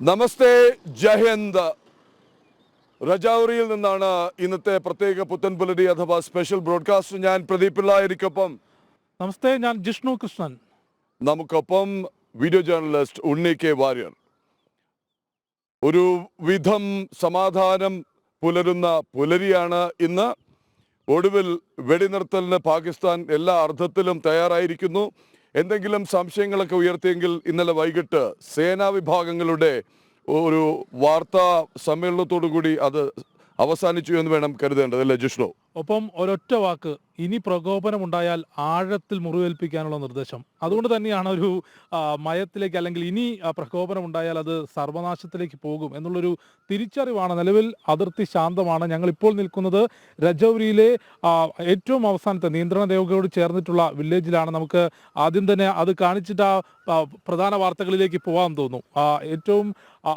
നമസ്തേ, ജയഹിന്ദ്. രജൌരിയിൽ നിന്നാണ് ഇന്നത്തെ പ്രത്യേക പുത്തൻപുലരി അഥവാ സ്പെഷ്യൽ ബ്രോഡ്കാസ്റ്റ്. ഞാൻ പ്രദീപ് പിള്ള, എനിക്കൊപ്പം നമസ്തേ, ഞാൻ ജിഷ്ണു കൃഷ്ണൻ. നമുക്കൊപ്പം വീഡിയോ ജേർണലിസ്റ്റ് ഉണ്ണി കെ വാര്യർ. ഒരു വിധം സമാധാനം പുലരുന്ന പുലരിയാണ് ഇന്ന്. ഒടുവിൽ വെടിനിർത്തലിന് പാകിസ്ഥാൻ എല്ലാ അർത്ഥത്തിലും തയ്യാറായിരിക്കുന്നു. എന്തെങ്കിലും സംശയങ്ങളൊക്കെ ഉയർത്തിയെങ്കിൽ ഇന്നലെ വൈകിട്ട് സേനാ വിഭാഗങ്ങളുടെ ഒരു വാർത്താ സമ്മേളനത്തോടു കൂടി അത് അവസാനിച്ചു എന്ന് വേണം കരുതേണ്ടത്, അല്ലേ ജിഷ്ണു? ഒപ്പം ഒരൊറ്റ വാക്ക്, ഇനി പ്രകോപനമുണ്ടായാൽ ആഴത്തിൽ മുറിവേൽപ്പിക്കാനുള്ള നിർദ്ദേശം. അതുകൊണ്ട് തന്നെയാണ് ഒരു മയത്തിലേക്ക്, അല്ലെങ്കിൽ ഇനി പ്രകോപനമുണ്ടായാൽ അത് സർവനാശത്തിലേക്ക് പോകും എന്നുള്ളൊരു തിരിച്ചറിവാണ്. നിലവിൽ അതിർത്തി ശാന്തമാണ്. ഞങ്ങൾ ഇപ്പോൾ നിൽക്കുന്നത് രജൌരിയിലെ ഏറ്റവും അവസാനത്തെ നിയന്ത്രണ രേഖയോട് ചേർന്നിട്ടുള്ള വില്ലേജിലാണ്. നമുക്ക് ആദ്യം തന്നെ അത് കാണിച്ചിട്ട് പ്രധാന വാർത്തകളിലേക്ക് പോകാൻ തോന്നും. ഏറ്റവും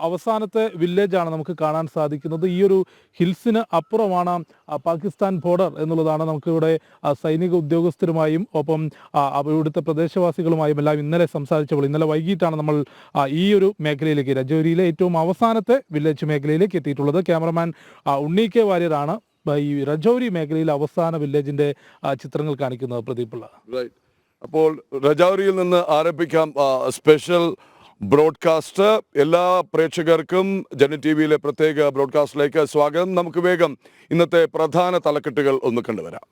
അവസാനത്തെ വില്ലേജാണ് നമുക്ക് കാണാൻ സാധിക്കുന്നത്. ഈ ഒരു ഹിൽസിന് അപ്പുറമാണ് പാകിസ്ഥാൻ ബോർഡർ എന്നുള്ളതാണ്. നമുക്കിവിടെ സൈനിക ഉദ്യോഗസ്ഥരുമായും ഒപ്പം ഇവിടുത്തെ പ്രദേശവാസികളുമായും എല്ലാം ഇന്നലെ സംസാരിച്ചപ്പോൾ, ഇന്നലെ വൈകിട്ടാണ് നമ്മൾ ഈ ഒരു മേഖലയിലേക്ക്, രജൌരിയിലെ ഏറ്റവും അവസാനത്തെ വില്ലേജ് മേഖലയിലേക്ക് എത്തിയിട്ടുള്ളത്. ക്യാമറമാൻ ഉണ്ണി കെ വാര്യരാണ് ഈ രജൌരി മേഖലയിലെ അവസാന വില്ലേജിന്റെ ചിത്രങ്ങൾ കാണിക്കുന്നത്. പ്രദീപ് പിള്ള. അപ്പോൾ രജൌരിയിൽ നിന്ന് ആരംഭിക്കാം സ്പെഷ്യൽ ബ്രോഡ്കാസ്റ്റ്. എല്ലാ പ്രേക്ഷകർക്കും ജന ടി വിയിലെ പ്രത്യേക ബ്രോഡ്കാസ്റ്റിലേക്ക് സ്വാഗതം. നമുക്ക് വേഗം ഇന്നത്തെ പ്രധാന തലക്കെട്ടുകൾ ഒന്ന് കണ്ടുവരാം.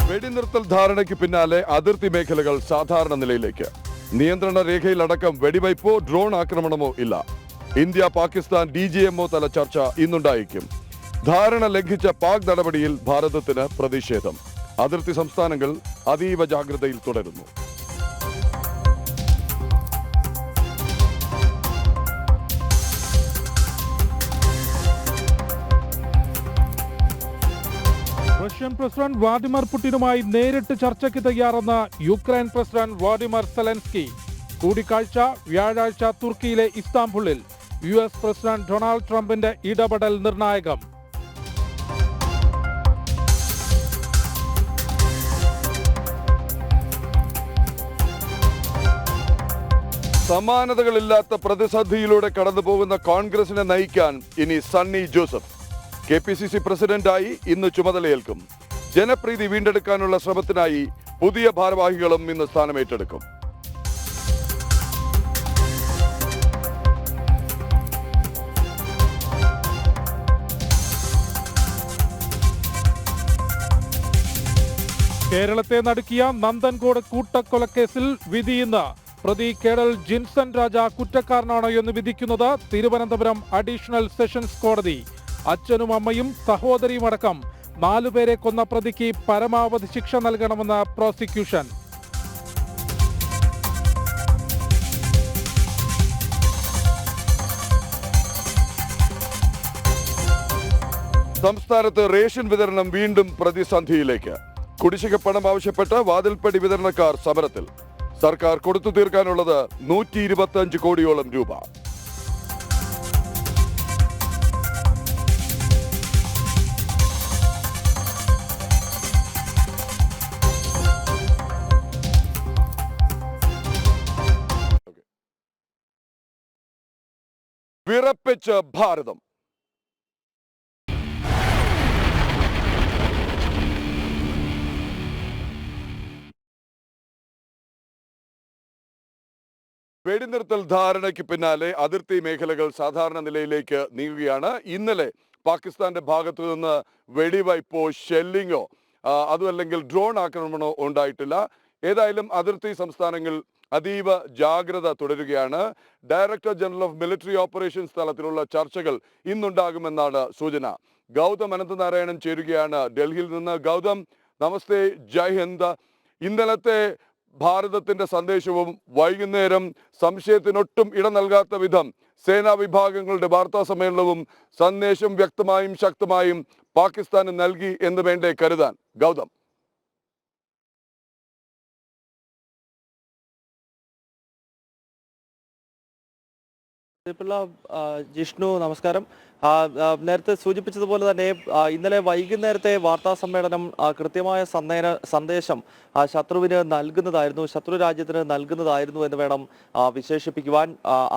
വെടിനിർത്തൽ ധാരണയ്ക്ക് പിന്നാലെ അതിർത്തി മേഖലകൾ സാധാരണ നിലയിലേക്ക്. നിയന്ത്രണ രേഖയിലടക്കം വെടിവയ്പോ ഡ്രോൺ ആക്രമണമോ ഇല്ല. ഇന്ത്യ പാകിസ്ഥാൻ DGMO തല ചർച്ച ഇന്നുണ്ടായിരിക്കും. ധാരണ ലംഘിച്ച പാക് നടപടിയിൽ ഭാരതത്തിന് പ്രതിഷേധം. അതിർത്തി സംസ്ഥാനങ്ങൾ അതീവ ജാഗ്രതയിൽ തുടരുന്നു. റഷ്യൻ പ്രസിഡന്റ് വ്ളാഡിമിർ പുടിനുമായി നേരിട്ട് ചർച്ചയ്ക്ക് തയ്യാറെന്ന യുക്രൈൻ പ്രസിഡന്റ് വ്ളാഡിമിർ സെലൻസ്കി. കൂടിക്കാഴ്ച വ്യാഴാഴ്ച തുർക്കിയിലെ ഇസ്താംബുളിൽ. US പ്രസിഡന്റ് ഡൊണാൾഡ് ട്രംപിന്റെ ഇടപെടൽ നിർണായകം. സമാനതകളില്ലാത്ത പ്രതിസന്ധിയിലൂടെ കടന്നുപോകുന്ന കോൺഗ്രസിനെ നയിക്കാൻ ഇനി സണ്ണി ജോസഫ്. KPCC പ്രസിഡന്റായി ഇന്ന് ചുമതലയേൽക്കും. ജനപ്രീതി വീണ്ടെടുക്കാനുള്ള ശ്രമത്തിനായി പുതിയ ഭാരവാഹികളും ഇന്ന് സ്ഥാനമേറ്റെടുക്കും. കേരളത്തെ നടുക്കിയ നന്ദൻകോട് കൂട്ടക്കൊലക്കേസിൽ വിധി ഇന്ന്. പ്രതി കേഡൽ ജിൻസൺ രാജ കുറ്റക്കാരനാണോ എന്ന് വിധിക്കുന്നത് തിരുവനന്തപുരം അഡീഷണൽ സെഷൻസ് കോടതി. അച്ഛനും അമ്മയും സഹോദരിയും അടക്കം 4 പേരെ കൊന്ന പ്രതിക്ക് പരമാവധി ശിക്ഷ നൽകണമെന്ന് പ്രോസിക്യൂഷൻ. സംസ്ഥാനത്ത് റേഷൻ വിതരണം വീണ്ടും പ്രതിസന്ധിയിലേക്ക്. കുടിശ്ശിക പണം ആവശ്യപ്പെട്ട് വാതിൽപ്പടി വിതരണക്കാർ സമരത്തിൽ. സർക്കാർ കൊടുത്തു തീർക്കാനുള്ളത് 125 കോടിയോളം രൂപ. വിറപ്പിച്ച് ഭാരതം. വെടിനിർത്തൽ ധാരണയ്ക്ക് പിന്നാലെ അതിർത്തി മേഖലകൾ സാധാരണ നിലയിലേക്ക് നീങ്ങുകയാണ്. ഇന്നലെ പാകിസ്ഥാന്റെ ഭാഗത്തു നിന്ന് വെടിവയ്പോ ഷെല്ലിങ്ങോ അതുമല്ലെങ്കിൽ ഡ്രോൺ ആക്രമണമോ ഉണ്ടായിട്ടില്ല. ഏതായാലും അതിർത്തി സംസ്ഥാനങ്ങൾ അതീവ ജാഗ്രത തുടരുകയാണ്. Director general of military operations തലത്തിലുള്ള ചർച്ചകൾ ഇന്നുണ്ടാകുമെന്നാണ് സൂചന. ഗൗതം അനന്തനാരായണൻ ചേരുകയാണ് ഡൽഹിയിൽ നിന്ന്. ഗൗതം, നമസ്തേ, ജയ് ഹിന്ദ്. ഇന്നലത്തെ ഭാരതത്തിന്റെ സന്ദേശവും വൈകുന്നേരം സംശയത്തിനൊട്ടും ഇട നൽകാത്ത വിധം സേനാ വിഭാഗങ്ങളുടെ വാർത്താ സമ്മേളനവും സന്ദേശം വ്യക്തമായും ശക്തമായും പാകിസ്ഥാന് നൽകി എന്ന് വേണ്ടേ കരുതാൻ? ഗൗതം. ജിഷ്ണു, നമസ്കാരം. നേരത്തെ സൂചിപ്പിച്ചതുപോലെ തന്നെ ഇന്നലെ വൈകുന്നേരത്തെ വാർത്താ സമ്മേളനം കൃത്യമായ സന്ദേശം ശത്രുവിന് നൽകുന്നതായിരുന്നു, ശത്രു രാജ്യത്തിന് നൽകുന്നതായിരുന്നു എന്ന് വേണം വിശേഷിപ്പിക്കുവാൻ.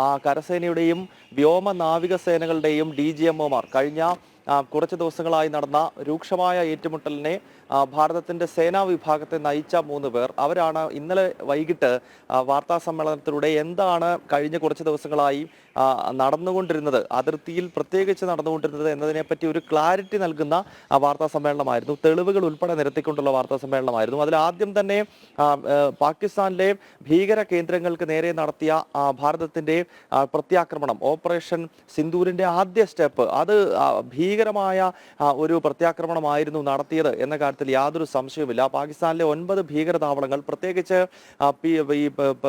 ആ കരസേനയുടെയും വ്യോമ നാവിക സേനകളുടെയും DGMOമാർ കഴിഞ്ഞ കുറച്ച് ദിവസങ്ങളായി നടന്ന രൂക്ഷമായ ഏറ്റുമുട്ടലിനെ ഭാരതത്തിന്റെ സേനാ വിഭാഗത്തെ നയിച്ച 3 പേർ അവരാണ് ഇന്നലെ വൈകിട്ട് വാർത്താ സമ്മേളനത്തിലൂടെ എന്താണ് കഴിഞ്ഞ കുറച്ച് ദിവസങ്ങളായി നടന്നുകൊണ്ടിരുന്നത്, അതിർത്തിയിൽ പ്രത്യേകിച്ച് നടന്നുകൊണ്ടിരുന്നത് എന്നതിനെപ്പറ്റി ഒരു ക്ലാരിറ്റി നൽകുന്ന വാർത്താ സമ്മേളനമായിരുന്നു. തെളിവുകൾ ഉൾപ്പെടെ നിരത്തിക്കൊണ്ടുള്ള വാർത്താ സമ്മേളനമായിരുന്നു. അതിൽ ആദ്യം തന്നെ പാകിസ്ഥാനിലെ ഭീകര കേന്ദ്രങ്ങൾക്ക് നേരെ നടത്തിയ ഭാരതത്തിന്റെ പ്രത്യാക്രമണം, ഓപ്പറേഷൻ സിന്ദൂരിന്റെ ആദ്യ സ്റ്റെപ്പ്, അത് ഭീകരമായ ഒരു പ്രത്യാക്രമണമായിരുന്നു നടത്തിയത് എന്ന കാര്യത്തിൽ യാതൊരു സംശയവുമില്ല. പാകിസ്ഥാനിലെ 9 ഭീകര താവളങ്ങൾ, പ്രത്യേകിച്ച് ഈ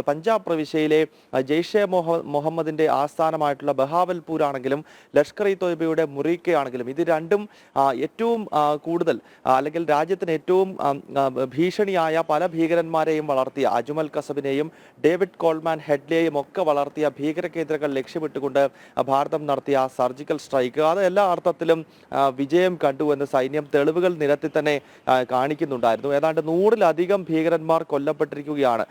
പഞ്ചാബ് പ്രവിശ്യയിലെ ജെയ്ഷെ മുഹമ്മദിന്റെ ആസ്ഥാനമായിട്ടുള്ള ബഹാവൽപൂർ ആണെങ്കിലും ലഷ്കർ-ഇ തോയ്ബയുടെ മുറീക്ക ആണെങ്കിലും ഇത് രണ്ടും ഏറ്റവും കൂടുതൽ അല്ലെങ്കിൽ രാജ്യത്തിന് ഏറ്റവും ഭീഷണിയായ പല ഭീകരന്മാരെയും വളർത്തിയ അജ്മൽ കസബിനെയും ഡേവിഡ് കോൾമാൻ ഹെഡ്ലിയെയും ഒക്കെ വളർത്തിയ ഭീകര കേന്ദ്രങ്ങൾ ലക്ഷ്യമിട്ടുകൊണ്ട് ഭാരതം നടത്തിയ സർജിക്കൽ സ്ട്രൈക്ക് അത് എല്ലാ അർത്ഥത്തിലും വിജയം കണ്ടു എന്ന് സൈന്യം തെളിവുകൾ നിരത്തി തന്നെ കാണിക്കുന്നുണ്ടായിരുന്നു. ഏതാണ്ട് 100-ലധികം ഭീകരന്മാർ കൊല്ലപ്പെട്ടിരിക്കുകയാണ്.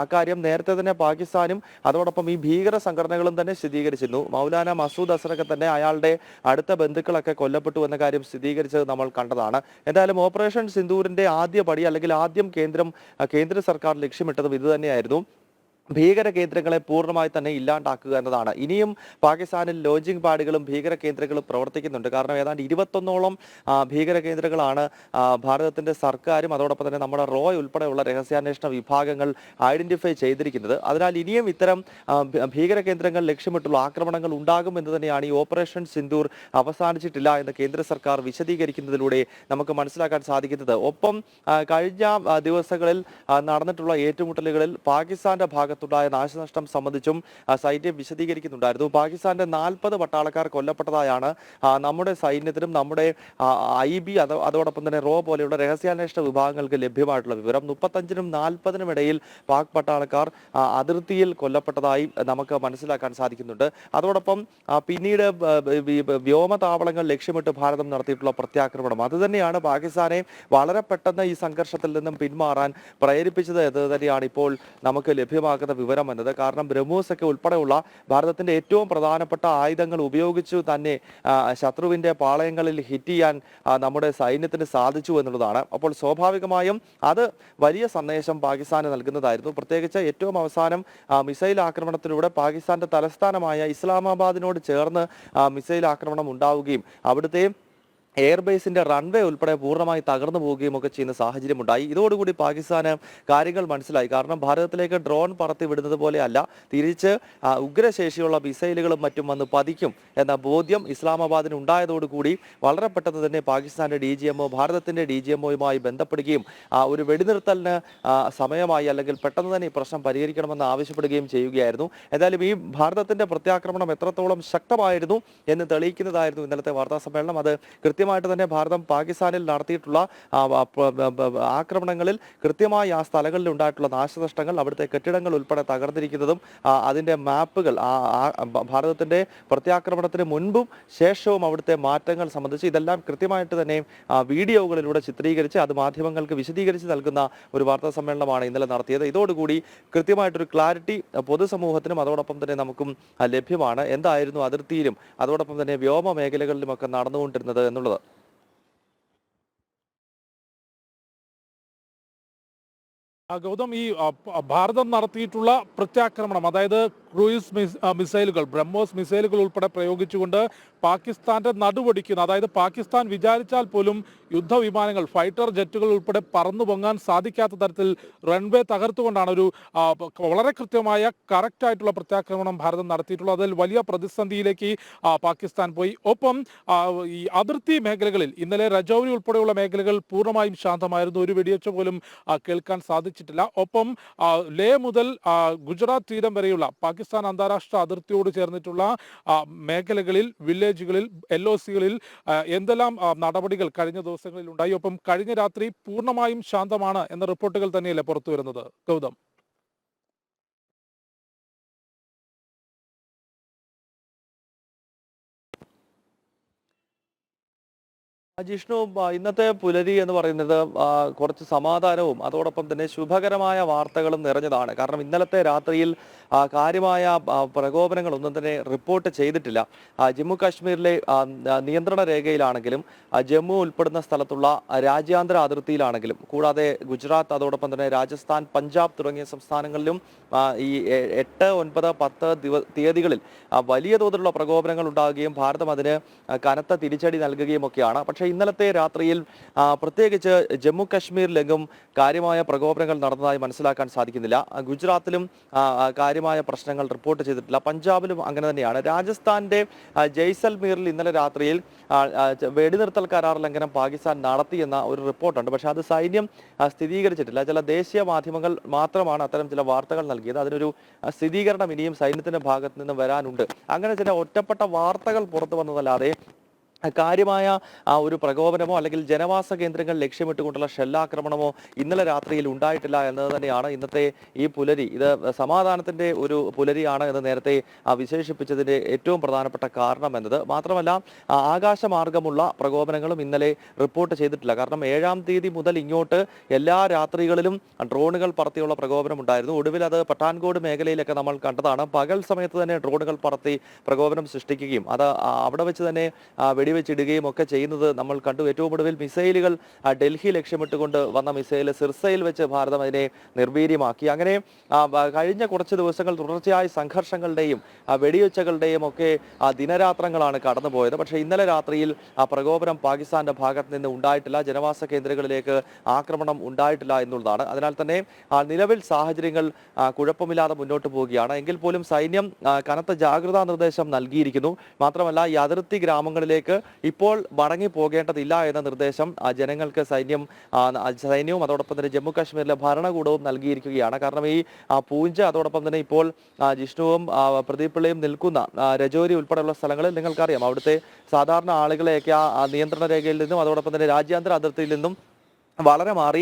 അക്കാര്യം നേരത്തെ തന്നെ പാകിസ്ഥാനും അതോടൊപ്പം ഈ ഭീകര സംഘടനകളും തന്നെ സ്ഥിരീകരിച്ചിരുന്നു. മൗലാന മസൂദ് അസറൊക്കെ തന്നെ അയാളുടെ അടുത്ത ബന്ധുക്കളൊക്കെ കൊല്ലപ്പെട്ടു എന്ന കാര്യം സ്ഥിരീകരിച്ചത് നമ്മൾ കണ്ടതാണ്. എന്തായാലും ഓപ്പറേഷൻ സിന്ദൂരിന്റെ ആദ്യ പടി അല്ലെങ്കിൽ ആദ്യം കേന്ദ്ര സർക്കാർ ലക്ഷ്യമിട്ടതും ഇത് തന്നെയായിരുന്നു, ഭീകര കേന്ദ്രങ്ങളെ പൂർണ്ണമായി തന്നെ ഇല്ലാണ്ടാക്കുക എന്നതാണ്. ഇനിയും പാകിസ്ഥാനിൽ ലോഞ്ചിങ് പാഡുകളും ഭീകര കേന്ദ്രങ്ങളും പ്രവർത്തിക്കുന്നുണ്ട്. കാരണം ഏതാണ്ട് 21ഓളം ഭീകര കേന്ദ്രങ്ങളാണ് ഭാരതത്തിന്റെ സർക്കാരും അതോടൊപ്പം തന്നെ നമ്മുടെ റോയ് ഉൾപ്പെടെയുള്ള രഹസ്യാന്വേഷണ വിഭാഗങ്ങൾ ഐഡന്റിഫൈ ചെയ്തിരിക്കുന്നത്. അതിനാൽ ഇനിയും ഇത്തരം ഭീകര കേന്ദ്രങ്ങൾ ലക്ഷ്യമിട്ടുള്ള ആക്രമണങ്ങൾ ഉണ്ടാകുമെന്ന് തന്നെയാണ് ഈ ഓപ്പറേഷൻ സിന്ദൂർ അവസാനിച്ചിട്ടില്ല എന്ന് കേന്ദ്ര സർക്കാർ വിശദീകരിക്കുന്നതിലൂടെ നമുക്ക് മനസ്സിലാക്കാൻ സാധിക്കുന്നത്. ഒപ്പം കഴിഞ്ഞ ദിവസങ്ങളിൽ നടന്നിട്ടുള്ള ഏറ്റുമുട്ടലുകളിൽ പാകിസ്ഥാന്റെ ഭാഗത്തുണ്ടായ നാശനഷ്ടം സംബന്ധിച്ചും സൈന്യം വിശദീകരിക്കുന്നുണ്ടായിരുന്നു. പാകിസ്ഥാന്റെ 40 പട്ടാളക്കാർ കൊല്ലപ്പെട്ടതായാണ് നമ്മുടെ സൈന്യത്തിനും നമ്മുടെ IB അതോടൊപ്പം തന്നെ റോ പോലെയുള്ള രഹസ്യാന്വേഷണ വിഭാഗങ്ങൾക്ക് ലഭ്യമായിട്ടുള്ള വിവരം. 35-നും 40-നും ഇടയിൽ പാക് പട്ടാളക്കാർ അതിർത്തിയിൽ കൊല്ലപ്പെട്ടതായി നമുക്ക് മനസ്സിലാക്കാൻ സാധിക്കുന്നുണ്ട്. അതോടൊപ്പം പിന്നീട് വ്യോമതാവളങ്ങൾ ലക്ഷ്യമിട്ട് ഭാരതം നടത്തിയിട്ടുള്ള പ്രത്യാക്രമണം അത് തന്നെയാണ് പാകിസ്ഥാനെ വളരെ പെട്ടെന്ന് ഈ സംഘർഷത്തിൽ നിന്നും പിന്മാറാൻ പ്രേരിപ്പിച്ചത് എന്ന് തന്നെയാണ് ഇപ്പോൾ നമുക്ക് ലഭ്യമാകുന്ന വിവരം എന്നത്. കാരണം ബ്രഹ്മോസ് ഒക്കെ ഉൾപ്പെടെയുള്ള ഭാരതത്തിന്റെ ഏറ്റവും പ്രധാനപ്പെട്ട ആയുധങ്ങൾ ഉപയോഗിച്ചു തന്നെ ശത്രുവിന്റെ പാളയങ്ങളിൽ ഹിറ്റ് ചെയ്യാൻ നമ്മുടെ സൈന്യത്തിന് സാധിച്ചു എന്നുള്ളതാണ്. അപ്പോൾ സ്വാഭാവികമായും അത് വലിയ സന്ദേശം പാകിസ്ഥാന് നൽകുന്നതായിരുന്നു. പ്രത്യേകിച്ച് ഏറ്റവും അവസാനം മിസൈൽ ആക്രമണത്തിലൂടെ പാകിസ്ഥാന്റെ തലസ്ഥാനമായ ഇസ്ലാമാബാദിനോട് ചേർന്ന് മിസൈൽ ആക്രമണം ഉണ്ടാവുകയും അവിടുത്തെ എയർബേസിന്റെ റൺവേ ഉൾപ്പെടെ പൂർണ്ണമായി തകർന്നു പോവുകയും ഒക്കെ ചെയ്യുന്ന സാഹചര്യമുണ്ടായി. ഇതോടുകൂടി പാകിസ്ഥാന് കാര്യങ്ങൾ മനസ്സിലായി. കാരണം ഭാരതത്തിലേക്ക് ഡ്രോൺ പറത്തി വിടുന്നത് പോലെയല്ല, തിരിച്ച് ഉഗ്രശേഷിയുള്ള മിസൈലുകളും മറ്റും വന്ന് പതിക്കും എന്ന ബോധ്യം ഇസ്ലാമാബാദിന് ഉണ്ടായതോടുകൂടി വളരെ പെട്ടെന്ന് തന്നെ പാകിസ്ഥാന്റെ DGMO ഭാരതത്തിന്റെ DGMOയുമായി ബന്ധപ്പെടുകയും ഒരു വെടിനിർത്തലിന് സമയമായി അല്ലെങ്കിൽ പെട്ടെന്ന് തന്നെ ഈ പ്രശ്നം പരിഹരിക്കണമെന്ന് ആവശ്യപ്പെടുകയും ചെയ്യുകയായിരുന്നു. എന്തായാലും ഈ ഭാരതത്തിന്റെ പ്രത്യാക്രമണം എത്രത്തോളം ശക്തമായിരുന്നു എന്ന് തെളിയിക്കുന്നതായിരുന്നു ഇന്നലത്തെ വാർത്താ സമ്മേളനം. അത് കൃത്യമായിട്ട് തന്നെ ഭാരതം പാകിസ്ഥാനിൽ നടത്തിയിട്ടുള്ള ആക്രമണങ്ങളിൽ കൃത്യമായി ആ സ്ഥലങ്ങളിൽ ഉണ്ടായിട്ടുള്ള നാശനഷ്ടങ്ങൾ, അവിടുത്തെ കെട്ടിടങ്ങൾ ഉൾപ്പെടെ തകർന്നിരിക്കുന്നതും അതിന്റെ മാപ്പുകൾ ഭാരതത്തിന്റെ പ്രത്യാക്രമണത്തിന് മുൻപും ശേഷവും അവിടുത്തെ മാറ്റങ്ങൾ സംബന്ധിച്ച് ഇതെല്ലാം കൃത്യമായിട്ട് തന്നെ വീഡിയോകളിലൂടെ ചിത്രീകരിച്ച് അത് മാധ്യമങ്ങൾക്ക് വിശദീകരിച്ച് നൽകുന്ന ഒരു വാർത്താ സമ്മേളനമാണ് ഇന്നലെ നടത്തിയത്. ഇതോടുകൂടി കൃത്യമായിട്ടൊരു ക്ലാരിറ്റി പൊതുസമൂഹത്തിനും അതോടൊപ്പം തന്നെ നമുക്കും ലഭ്യമാണ്. എന്തായിരുന്നു അതിർത്തിയിലും അതോടൊപ്പം തന്നെ വ്യോമ മേഖലകളിലുമൊക്കെ നടന്നുകൊണ്ടിരുന്നത് എന്നുള്ളത്. ഗൗതം, ഈ ഭാരതം നടത്തിയിട്ടുള്ള പ്രത്യാക്രമണം, അതായത് ക്രൂയിസ് മിസൈലുകൾ, ബ്രഹ്മോസ് മിസൈലുകൾ ഉൾപ്പെടെ പ്രയോഗിച്ചുകൊണ്ട് പാകിസ്ഥാന്റെ നടുവൊടിക്കുന്ന, അതായത് പാകിസ്ഥാൻ വിചാരിച്ചാൽ പോലും യുദ്ധവിമാനങ്ങൾ, ഫൈറ്റർ ജെറ്റുകൾ ഉൾപ്പെടെ പറന്നു പൊങ്ങാൻ സാധിക്കാത്ത തരത്തിൽ റൺവേ തകർത്തുകൊണ്ടാണ് ഒരു വളരെ കൃത്യമായ കറക്റ്റായിട്ടുള്ള പ്രത്യാക്രമണം ഭാരതം നടത്തിയിട്ടുള്ളത്. അതിൽ വലിയ പ്രതിസന്ധിയിലേക്ക് പാകിസ്ഥാൻ പോയി. ഒപ്പം ഈ അതിർത്തി മേഖലകളിൽ ഇന്നലെ രജൌരി ഉൾപ്പെടെയുള്ള മേഖലകൾ പൂർണ്ണമായും ശാന്തമായിരുന്നു. ഒരു വെടിവെച്ച പോലും കേൾക്കാൻ സാധിച്ചിട്ടില്ല. ഒപ്പം ലേ മുതൽ ഗുജറാത്ത് തീരം വരെയുള്ള പാകിസ്ഥാൻ അന്താരാഷ്ട്ര അതിർത്തിയോട് ചേർന്നിട്ടുള്ള മേഖലകളിൽ, വില്ലേജുകളിൽ, LOCകളിൽ എന്തെല്ലാം നടപടികൾ കഴിഞ്ഞ ദിവസങ്ങളിൽ ഉണ്ടായി. ഒപ്പം കഴിഞ്ഞ രാത്രി പൂർണ്ണമായും ശാന്തമാണ് എന്ന റിപ്പോർട്ടുകൾ തന്നെയല്ലേ പുറത്തു വരുന്നത് ഗൗതം? ജിഷ്ണു, ഇന്നത്തെ പുലരി എന്ന് പറയുന്നത് കുറച്ച് സമാധാനവും അതോടൊപ്പം തന്നെ ശുഭകരമായ വാർത്തകളും നിറഞ്ഞതാണ്. കാരണം ഇന്നലത്തെ രാത്രിയിൽ കാര്യമായ പ്രകോപനങ്ങളൊന്നും തന്നെ റിപ്പോർട്ട് ചെയ്തിട്ടില്ല. ജമ്മു കാശ്മീരിലെ നിയന്ത്രണ രേഖയിലാണെങ്കിലും ജമ്മു ഉൾപ്പെടുന്ന സ്ഥലത്തുള്ള രാജ്യാന്തര അതിർത്തിയിലാണെങ്കിലും കൂടാതെ ഗുജറാത്ത് അതോടൊപ്പം തന്നെ രാജസ്ഥാൻ, പഞ്ചാബ് തുടങ്ങിയ സംസ്ഥാനങ്ങളിലും ഈ 8, 9, 10 തീയതികളിൽ വലിയ തോതിലുള്ള പ്രകോപനങ്ങൾ ഉണ്ടാകുകയും ഭാരതം അതിന് കനത്ത തിരിച്ചടി നൽകുകയും ഒക്കെയാണ്. പക്ഷേ ഇന്നലത്തെ രാത്രിയിൽ പ്രത്യേകിച്ച് ജമ്മു കാശ്മീരിലെങ്കും കാര്യമായ പ്രകോപനങ്ങൾ നടന്നതായി മനസ്സിലാക്കാൻ സാധിക്കുന്നില്ല. ഗുജറാത്തിലും കാര്യമായ പ്രശ്നങ്ങൾ റിപ്പോർട്ട് ചെയ്തിട്ടില്ല. പഞ്ചാബിലും അങ്ങനെ തന്നെയാണ്. രാജസ്ഥാന്റെ ജയ്സൽമീറിൽ ഇന്നലെ രാത്രിയിൽ വെടിനിർത്തൽ കരാർ ലംഘനം പാകിസ്ഥാൻ നടത്തിയെന്ന ഒരു റിപ്പോർട്ടുണ്ട്. പക്ഷേ അത് സൈന്യം സ്ഥിരീകരിച്ചിട്ടില്ല. ചില ദേശീയ മാധ്യമങ്ങൾ മാത്രമാണ് അത്തരം ചില വാർത്തകൾ നൽകിയത്. അതിനൊരു സ്ഥിരീകരണം ഇനിയും സൈന്യത്തിന്റെ ഭാഗത്ത് നിന്ന് വരാനുണ്ട്. അങ്ങനെ ചില ഒറ്റപ്പെട്ട വാർത്തകൾ പുറത്തു വന്നതല്ലാതെ കാര്യമായ ഒരു പ്രകോപനമോ അല്ലെങ്കിൽ ജനവാസ കേന്ദ്രങ്ങൾ ലക്ഷ്യമിട്ടുകൊണ്ടുള്ള ഷെല്ലാക്രമണമോ ഇന്നലെ രാത്രിയിൽ ഉണ്ടായിട്ടില്ല എന്നത് തന്നെയാണ് ഇന്നത്തെ ഈ പുലരി. ഇത് സമാധാനത്തിന്റെ ഒരു പുലരിയാണ് എന്ന് നേരത്തെ വിശേഷിപ്പിച്ചതിന്റെ ഏറ്റവും പ്രധാനപ്പെട്ട കാരണം എന്നത്. മാത്രമല്ല ആകാശമാർഗമുള്ള പ്രകോപനങ്ങളും ഇന്നലെ റിപ്പോർട്ട് ചെയ്തിട്ടില്ല. കാരണം 7-ാം തീയതി മുതൽ ഇങ്ങോട്ട് എല്ലാ രാത്രികളിലും ഡ്രോണുകൾ പറത്തിയുള്ള പ്രകോപനം ഉണ്ടായിരുന്നു. ഒടുവിൽ അത് പട്ടാൻകോട് മേഖലയിലൊക്കെ നമ്മൾ കണ്ടതാണ്. പകൽ സമയത്ത് തന്നെ ഡ്രോണുകൾ പറത്തി പ്രകോപനം സൃഷ്ടിക്കുകയും അത് അവിടെ വെച്ച് തന്നെ വെടിവെച്ചിടുകയും ഒക്കെ ചെയ്യുന്നത് നമ്മൾ കണ്ടു. ഏറ്റവും ഒടുവിൽ മിസൈലുകൾ ഡൽഹി ലക്ഷ്യമിട്ടുകൊണ്ട് വന്ന മിസൈൽ സിർസയിൽ വെച്ച് ഭാരതം അതിനെ നിർവീര്യമാക്കി. അങ്ങനെ കഴിഞ്ഞ കുറച്ച് ദിവസങ്ങൾ തുടർച്ചയായ സംഘർഷങ്ങളുടെയും വെടിവെച്ചകളുടെയും ഒക്കെ ദിനരാത്രങ്ങളാണ് കടന്നുപോയത്. പക്ഷേ ഇന്നലെ രാത്രിയിൽ പ്രകോപനം പാകിസ്ഥാന്റെ ഭാഗത്ത് നിന്ന് ഉണ്ടായിട്ടില്ല. ജനവാസ കേന്ദ്രങ്ങളിലേക്ക് ആക്രമണം ഉണ്ടായിട്ടില്ല എന്നുള്ളതാണ്. അതിനാൽ തന്നെ നിലവിൽ സാഹചര്യങ്ങൾ കുഴപ്പമില്ലാതെ മുന്നോട്ട് പോവുകയാണ്. എങ്കിൽ പോലും സൈന്യം കനത്ത ജാഗ്രതാ നിർദ്ദേശം നൽകിയിരിക്കുന്നു. മാത്രമല്ല ഈ അതിർത്തി ഗ്രാമങ്ങളിലേക്ക് ഇപ്പോൾ മടങ്ങി പോകേണ്ടതില്ല എന്ന നിർദ്ദേശം ജനങ്ങൾക്ക് സൈന്യവും അതോടൊപ്പം തന്നെ ജമ്മു കാശ്മീരിലെ ഭരണകൂടവും നൽകിയിരിക്കുകയാണ്. കാരണം ഈ പൂഞ്ച് അതോടൊപ്പം തന്നെ ഇപ്പോൾ ജിഷ്ണുവും പ്രദീപ് പിള്ളയും നിൽക്കുന്ന രജോരി ഉൾപ്പെടെയുള്ള സ്ഥലങ്ങളിൽ നിങ്ങൾക്കറിയാം, അവിടുത്തെ സാധാരണ ആളുകളെയൊക്കെ ആ നിയന്ത്രണ രേഖയിൽ നിന്നും അതോടൊപ്പം തന്നെ രാജ്യാന്തര അതിർത്തിയിൽ നിന്നും വളരെ മാറി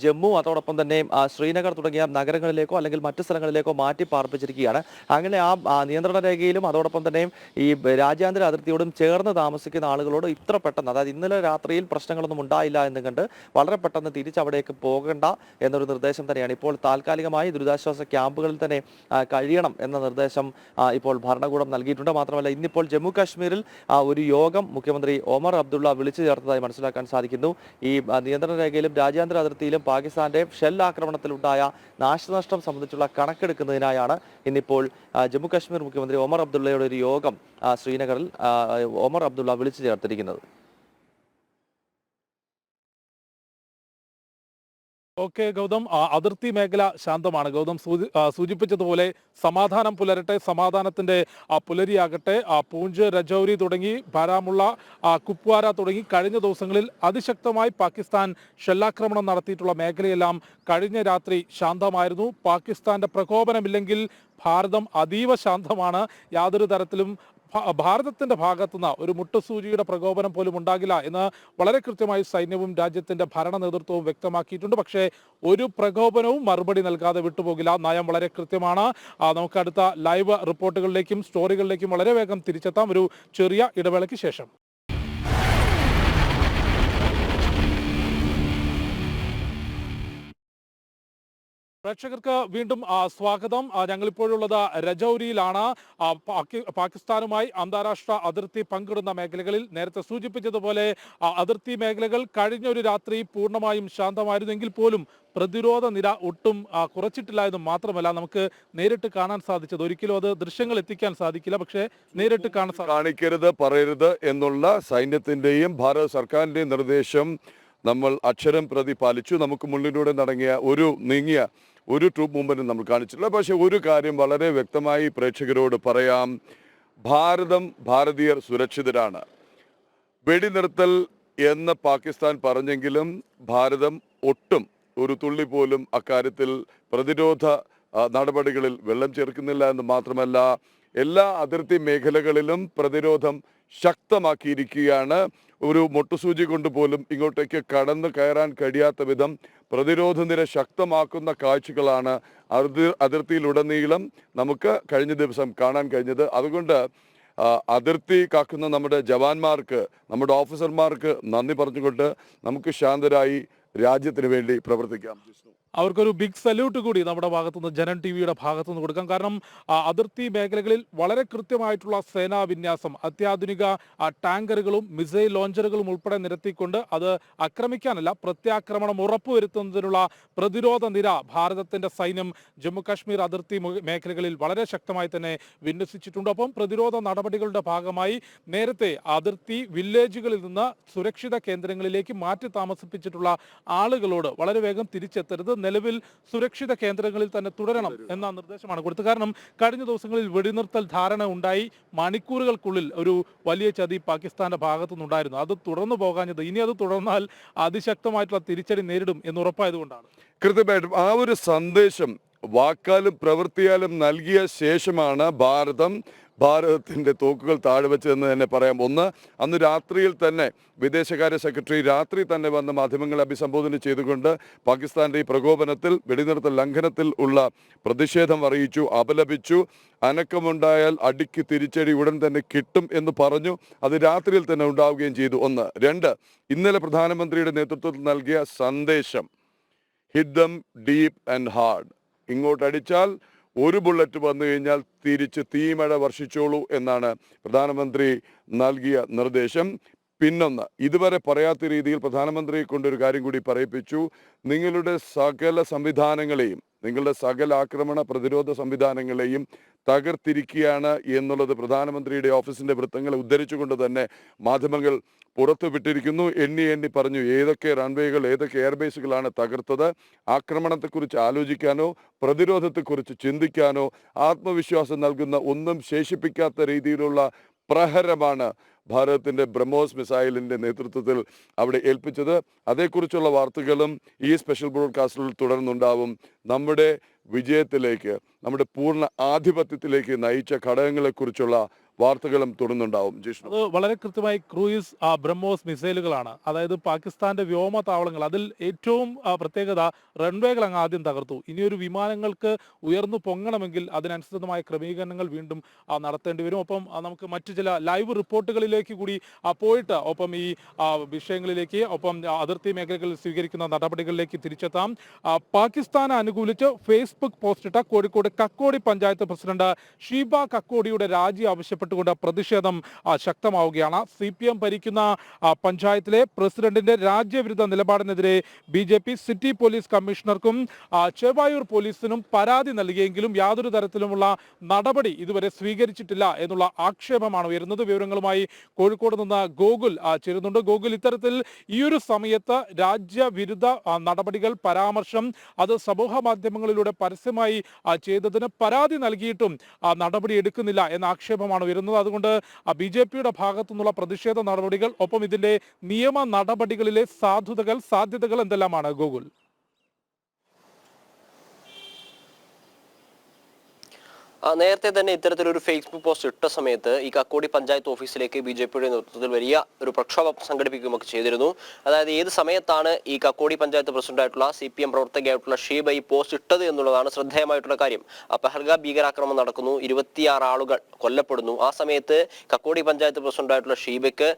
ജമ്മു അതോടൊപ്പം തന്നെ ശ്രീനഗർ തുടങ്ങിയ നഗരങ്ങളിലേക്കോ അല്ലെങ്കിൽ മറ്റു സ്ഥലങ്ങളിലേക്കോ മാറ്റി പാർപ്പിച്ചിരിക്കുകയാണ്. അങ്ങനെ ആ നിയന്ത്രണ രേഖയിലും അതോടൊപ്പം തന്നെ ഈ രാജ്യാന്തര അതിർത്തിയോടും ചേർന്ന് താമസിക്കുന്ന ആളുകളോട് ഇത്ര പെട്ടെന്ന്, അതായത് ഇന്നലെ രാത്രിയിൽ പ്രശ്നങ്ങളൊന്നും ഉണ്ടായില്ല എന്ന് കണ്ട് വളരെ പെട്ടെന്ന് തിരിച്ചവിടേക്ക് പോകേണ്ട എന്നൊരു നിർദ്ദേശം തന്നെയാണ്. ഇപ്പോൾ താൽക്കാലികമായി ദുരിതാശ്വാസ ക്യാമ്പുകളിൽ തന്നെ കഴിയണം എന്ന നിർദ്ദേശം ഇപ്പോൾ ഭരണകൂടം നൽകിയിട്ടുണ്ട്. മാത്രമല്ല ഇന്നിപ്പോൾ ജമ്മു കാശ്മീരിൽ ഒരു യോഗം മുഖ്യമന്ത്രി ഒമർ അബ്ദുള്ള വിളിച്ചു ചേർത്തതായി മനസ്സിലാക്കാൻ സാധിക്കുന്നു. ഈ നിയന്ത്രണ രേഖ രാജ്യാന്തര അതിർത്തിയിലും പാകിസ്ഥാന്റെ ഷെൽ ആക്രമണത്തിലുണ്ടായ നാശനഷ്ടം സംബന്ധിച്ചുള്ള കണക്കെടുക്കുന്നതിനായാണ് ഇന്നിപ്പോൾ ജമ്മു കാശ്മീർ മുഖ്യമന്ത്രി ഒമർ അബ്ദുള്ളയുടെ ഒരു യോഗം ശ്രീനഗറിൽ ഒമർ അബ്ദുള്ള വിളിച്ചു ചേർത്തിരിക്കുന്നത്. ഓക്കെ ഗൗതം, അതിർത്തി മേഖല ശാന്തമാണ്. ഗൗതം സൂചിപ്പിച്ചതുപോലെ സമാധാനം പുലരട്ടെ, സമാധാനത്തിന്റെ പുലരിയാകട്ടെ. പൂഞ്ച്, രജൌരി തുടങ്ങി ബാരാമുള്ള, കുപ്വാര തുടങ്ങി കഴിഞ്ഞ ദിവസങ്ങളിൽ അതിശക്തമായി പാകിസ്ഥാൻ ഷെല്ലാക്രമണം നടത്തിയിട്ടുള്ള മേഖലയെല്ലാം കഴിഞ്ഞ രാത്രി ശാന്തമായിരുന്നു. പാകിസ്ഥാന്റെ പ്രകോപനമില്ലെങ്കിൽ ഭാരതം അതീവ ശാന്തമാണ്. യാതൊരു തരത്തിലും ഭാരതത്തിന്റെ ഭാഗത്തുനിന്ന് ഒരു മുട്ടുസൂചിയുടെ പ്രകോപനം പോലും ഉണ്ടാകില്ല എന്ന് വളരെ കൃത്യമായി സൈന്യവും രാജ്യത്തിന്റെ ഭരണ നേതൃത്വവും വ്യക്തമാക്കിയിട്ടുണ്ട്. പക്ഷേ ഒരു പ്രകോപനവും മറുപടി നൽകാതെ വിട്ടുപോകില്ല. നയം വളരെ കൃത്യമാണ്. നമുക്ക് അടുത്ത ലൈവ് റിപ്പോർട്ടുകളിലേക്കും സ്റ്റോറികളിലേക്കും വളരെ വേഗം തിരിച്ചെത്താം ഒരു ചെറിയ ഇടവേളയ്ക്ക് ശേഷം. പ്രേക്ഷകർക്ക് വീണ്ടും സ്വാഗതം. ഞങ്ങളിപ്പോഴുള്ളത് രജൌരിയിലാണ്. പാകിസ്ഥാനുമായി അന്താരാഷ്ട്ര അതിർത്തി പങ്കിടുന്ന മേഖലകളിൽ നേരത്തെ സൂചിപ്പിച്ചതുപോലെ അതിർത്തി മേഖലകൾ കഴിഞ്ഞ ഒരു രാത്രി പൂർണ്ണമായും ശാന്തമായിരുന്നെങ്കിൽ പോലും പ്രതിരോധ നിര ഒട്ടും കുറച്ചിട്ടില്ല എന്ന് മാത്രമല്ല നമുക്ക് നേരിട്ട് കാണാൻ സാധിച്ചത്. ഒരിക്കലും അത് ദൃശ്യങ്ങൾ എത്തിക്കാൻ സാധിക്കില്ല, പക്ഷേ നേരിട്ട് കാണിക്കരുത്, പറയരുത് എന്നുള്ള സൈന്യത്തിന്റെയും ഭാരത സർക്കാരിന്റെയും നിർദ്ദേശം നമ്മൾ അക്ഷരം പ്രതി പാലിച്ചു. നമുക്ക് മുന്നിലൂടെ നീങ്ങിയ ഒരു ട്രൂപ്പ് മൂവ്മെന്റും നമ്മൾ കാണിച്ചിട്ടില്ല. പക്ഷെ ഒരു കാര്യം വളരെ വ്യക്തമായി പ്രേക്ഷകരോട് പറയാം, ഭാരതീയർ സുരക്ഷിതരാണ്. വെടിനിർത്തൽ എന്ന് പാകിസ്ഥാൻ പറഞ്ഞെങ്കിലും ഭാരതം ഒട്ടും ഒരു തുള്ളി പോലും അക്കാര്യത്തിൽ പ്രതിരോധ നടപടികളിൽ വെള്ളം ചേർക്കുന്നില്ല എന്ന് മാത്രമല്ല എല്ലാ അതിർത്തി മേഖലകളിലും പ്രതിരോധം ശക്തമാക്കിയിരിക്കുകയാണ്. ഒരു മൊട്ടുസൂചി കൊണ്ട് പോലും ഇങ്ങോട്ടേക്ക് കടന്നു കയറാൻ കഴിയാത്ത വിധം പ്രതിരോധ നിര ശക്തമാക്കുന്ന കാഴ്ചകളാണ് അതിർത്തിയിലുടനീളം നമുക്ക് കഴിഞ്ഞ ദിവസം കാണാൻ കഴിഞ്ഞത്. അതുകൊണ്ട് അതിർത്തി കാക്കുന്ന നമ്മുടെ ജവാന്മാർക്ക്, നമ്മുടെ ഓഫീസർമാർക്ക് നന്ദി പറഞ്ഞുകൊണ്ട് നമുക്ക് ശാന്തരായി രാജ്യത്തിന് വേണ്ടി പ്രവർത്തിക്കാം. അവർക്കൊരു ബിഗ് സല്യൂട്ട് കൂടി നമ്മുടെ ഭാഗത്തുനിന്ന് ജനൻ ടി വിയുടെ ഭാഗത്തുനിന്ന് കൊടുക്കാം. കാരണം അതിർത്തി മേഖലകളിൽ വളരെ കൃത്യമായിട്ടുള്ള സേനാ വിന്യാസം, അത്യാധുനിക ടാങ്കറുകളും മിസൈൽ ലോഞ്ചറുകളും ഉൾപ്പെടെ നിരത്തിക്കൊണ്ട് അത് ആക്രമിക്കാനല്ല, പ്രത്യാക്രമണം ഉറപ്പുവരുത്തുന്നതിനുള്ള പ്രതിരോധ നിര ഭാരതത്തിന്റെ സൈന്യം ജമ്മു കാശ്മീർ അതിർത്തി മേഖലകളിൽ വളരെ ശക്തമായി തന്നെ വിന്യസിച്ചിട്ടുണ്ട്. ഒപ്പം പ്രതിരോധ നടപടികളുടെ ഭാഗമായി നേരത്തെ അതിർത്തി വില്ലേജുകളിൽ നിന്ന് സുരക്ഷിത കേന്ദ്രങ്ങളിലേക്ക് മാറ്റി താമസിപ്പിച്ചിട്ടുള്ള ആളുകളോട് വളരെ വേഗം തിരിച്ചെത്തരുത്, നിലവിൽ സുരക്ഷിത കേന്ദ്രങ്ങളിൽ തന്നെ തുടരണം എന്ന നിർദ്ദേശമാണ് കൊടുത്തത്. കാരണം കഴിഞ്ഞ ദിവസങ്ങളിൽ വെടിനിർത്തൽ ധാരണ ഉണ്ടായി, മണിക്കൂറുകൾക്കുള്ളിൽ ഒരു വലിയ ചതി പാകിസ്ഥാന്റെ ഭാഗത്തുനിന്നുണ്ടായിരുന്നു. അത് തുടർന്നു പോകാഞ്ഞത്, ഇനി അത് തുടർന്നാൽ അതിശക്തമായിട്ടുള്ള തിരിച്ചടി നേരിടും എന്ന് ഉറപ്പായതുകൊണ്ടാണ്. കൃത്യമായിട്ടും ആ ഒരു സന്ദേശം വാക്കാലും പ്രവൃത്തിയാലും നൽകിയ ശേഷമാണ് ഭാരതത്തിന്റെ തോക്കുകൾ താഴെ വെച്ചതെന്ന് തന്നെ പറയാം. ഒന്ന്, അന്ന് രാത്രിയിൽ തന്നെ വിദേശകാര്യ സെക്രട്ടറി രാത്രി തന്നെ വന്ന് മാധ്യമങ്ങളെ അഭിസംബോധന ചെയ്തുകൊണ്ട് പാകിസ്ഥാന്റെ ഈ പ്രകോപനത്തിൽ, വെടിനിർത്തൽ ലംഘനത്തിൽ ഉള്ള പ്രതിഷേധം അറിയിച്ചു, അപലപിച്ചു. അനക്കമുണ്ടായാൽ അടിക്ക് തിരിച്ചടി ഉടൻ തന്നെ കിട്ടും എന്ന് പറഞ്ഞു. അത് രാത്രിയിൽ തന്നെ ഉണ്ടാവുകയും ചെയ്തു. ഒന്ന്. രണ്ട്, ഇന്നലെ പ്രധാനമന്ത്രിയുടെ നേതൃത്വത്തിൽ നൽകിയ സന്ദേശം, hit them deep and hard. ഇങ്ങോട്ടടിച്ചാൽ ഒരു ബുള്ളറ്റ് വന്നു കഴിഞ്ഞാൽ തിരിച്ച് തീമഴ വർഷിച്ചോളൂ എന്നാണ് പ്രധാനമന്ത്രി നൽകിയ നിർദ്ദേശം. പിന്നൊന്ന്, ഇതുവരെ പറയാത്ത രീതിയിൽ പ്രധാനമന്ത്രിയെ കൊണ്ടൊരു കാര്യം കൂടി പറയിപ്പിച്ചു. നിങ്ങളുടെ സകല സംവിധാനങ്ങളെയും, നിങ്ങളുടെ സകല ആക്രമണ പ്രതിരോധ സംവിധാനങ്ങളെയും തകർത്തിരിക്കുകയാണ് എന്നുള്ളത് പ്രധാനമന്ത്രിയുടെ ഓഫീസിന്റെ വൃത്തങ്ങളെ ഉദ്ധരിച്ചുകൊണ്ട് തന്നെ മാധ്യമങ്ങൾ പുറത്തുവിട്ടിരിക്കുന്നു. എണ്ണി പറഞ്ഞു ഏതൊക്കെ റൺവേകൾ, ഏതൊക്കെ എയർബേസുകളാണ് തകർത്തത്. ആക്രമണത്തെക്കുറിച്ച് ആലോചിക്കാനോ പ്രതിരോധത്തെക്കുറിച്ച് ചിന്തിക്കാനോ ആത്മവിശ്വാസം നൽകുന്ന ഒന്നും ശേഷിപ്പിക്കാത്ത രീതിയിലുള്ള പ്രഹരമാണ് ഭാരതത്തിന്റെ ബ്രഹ്മോസ് മിസൈലിന്റെ നേതൃത്വത്തിൽ അവിടെ ഏൽപ്പിച്ചത്. അതേക്കുറിച്ചുള്ള വാർത്തകളും ഈ സ്പെഷ്യൽ ബ്രോഡ്കാസ്റ്റിൽ തുടർന്നുണ്ടാവും. നമ്മുടെ വിജയത്തിലേക്ക്, നമ്മുടെ പൂർണ്ണ ആധിപത്യത്തിലേക്ക് നയിച്ച ഘടകങ്ങളെക്കുറിച്ചുള്ള വാർത്തകളും തുടർന്നുണ്ടാവും. ജിഷ്ണു, അത് വളരെ കൃത്യമായി ക്രൂയിസ് ബ്രഹ്മോസ് മിസൈലുകളാണ്. അതായത് പാകിസ്ഥാന്റെ വ്യോമ താവളങ്ങൾ, അതിൽ ഏറ്റവും പ്രത്യേകത റൺവേകൾ അങ്ങ് ആദ്യം തകർത്തു. ഇനിയൊരു വിമാനങ്ങൾക്ക് ഉയർന്നു പൊങ്ങണമെങ്കിൽ അതിനനുസൃതമായ ക്രമീകരണങ്ങൾ വീണ്ടും നടത്തേണ്ടി വരും. ഒപ്പം നമുക്ക് മറ്റു ചില ലൈവ് റിപ്പോർട്ടുകളിലേക്ക് കൂടി പോയിട്ട് ഒപ്പം ഈ വിഷയങ്ങളിലേക്ക്, ഒപ്പം അതിർത്തി മേഖലകളിൽ സ്വീകരിക്കുന്ന നടപടികളിലേക്ക് തിരിച്ചെത്താം. പാകിസ്ഥാനെ അനുകൂലിച്ച് ഫേസ്ബുക്ക് പോസ്റ്റിട്ട കോഴിക്കോട് കക്കോടി പഞ്ചായത്ത് പ്രസിഡന്റ് ഷീബ കക്കോടിയുടെ രാജി ആവശ്യപ്പെട്ടുകൊണ്ട് പ്രതിഷേധം ശക്തമാവുകയാണ്. CPM ഭരിക്കുന്ന പഞ്ചായത്തിലെ പ്രസിഡന്റിന്റെ രാജ്യവിരുദ്ധ നിലപാടിനെതിരെ BJP സിറ്റി പോലീസ് കമ്മീഷണർക്കും ചെവായൂർ പോലീസിനും പരാതി നൽകിയെങ്കിലും യാതൊരു തരത്തിലുമുള്ള നടപടി ഇതുവരെ സ്വീകരിച്ചിട്ടില്ല എന്നുള്ള ആക്ഷേപമാണ് ഉയരുന്നത്. വിവരങ്ങളുമായി കോഴിക്കോട് നിന്ന് ഗോകുൽ ചേരുന്നുണ്ട്. ഗോകുൽ, ഇത്തരത്തിൽ ഈ ഒരു സമയത്ത് രാജ്യവിരുദ്ധ നടപടികൾ, പരാമർശം അത് സമൂഹ മാധ്യമങ്ങളിലൂടെ പരസ്യമായി ചെയ്തതിന് പരാതി നൽകിയിട്ടും നടപടി എടുക്കുന്നില്ല എന്ന ആക്ഷേപമാണ് വരുന്നത്. അതുകൊണ്ട് BJPയുടെ ഭാഗത്തു നിന്നുള്ള പ്രതിഷേധ നടപടികൾ, ഒപ്പം ഇതിന്റെ നിയമ നടപടികളിലെ സാധ്യതകൾ എന്തെല്ലാമാണ് ഗോകുൽ? നേരത്തെ തന്നെ ഇത്തരത്തിലൊരു ഫേസ്ബുക്ക് പോസ്റ്റ് ഇട്ട സമയത്ത് ഈ കക്കോടി പഞ്ചായത്ത് ഓഫീസിലേക്ക് BJPയുടെ നേതൃത്വത്തിൽ വലിയ ഒരു പ്രക്ഷോഭം സംഘടിപ്പിക്കുകയൊക്കെ ചെയ്തിരുന്നു. അതായത് ഏത് സമയത്താണ് ഈ കക്കോടി പഞ്ചായത്ത് പ്രസിഡന്റായിട്ടുള്ള CPM പ്രവർത്തകയായിട്ടുള്ള ഷീബ ഈ പോസ്റ്റ് ഇട്ടത് എന്നുള്ളതാണ് ശ്രദ്ധേയമായിട്ടുള്ള കാര്യം. പെഹൽഗാം ഭീകരാക്രമണം നടക്കുന്നു, 26 ആളുകൾ കൊല്ലപ്പെടുന്നു. ആ സമയത്ത് കക്കോടി പഞ്ചായത്ത് പ്രസിഡന്റായിട്ടുള്ള ഷീബയ്ക്ക്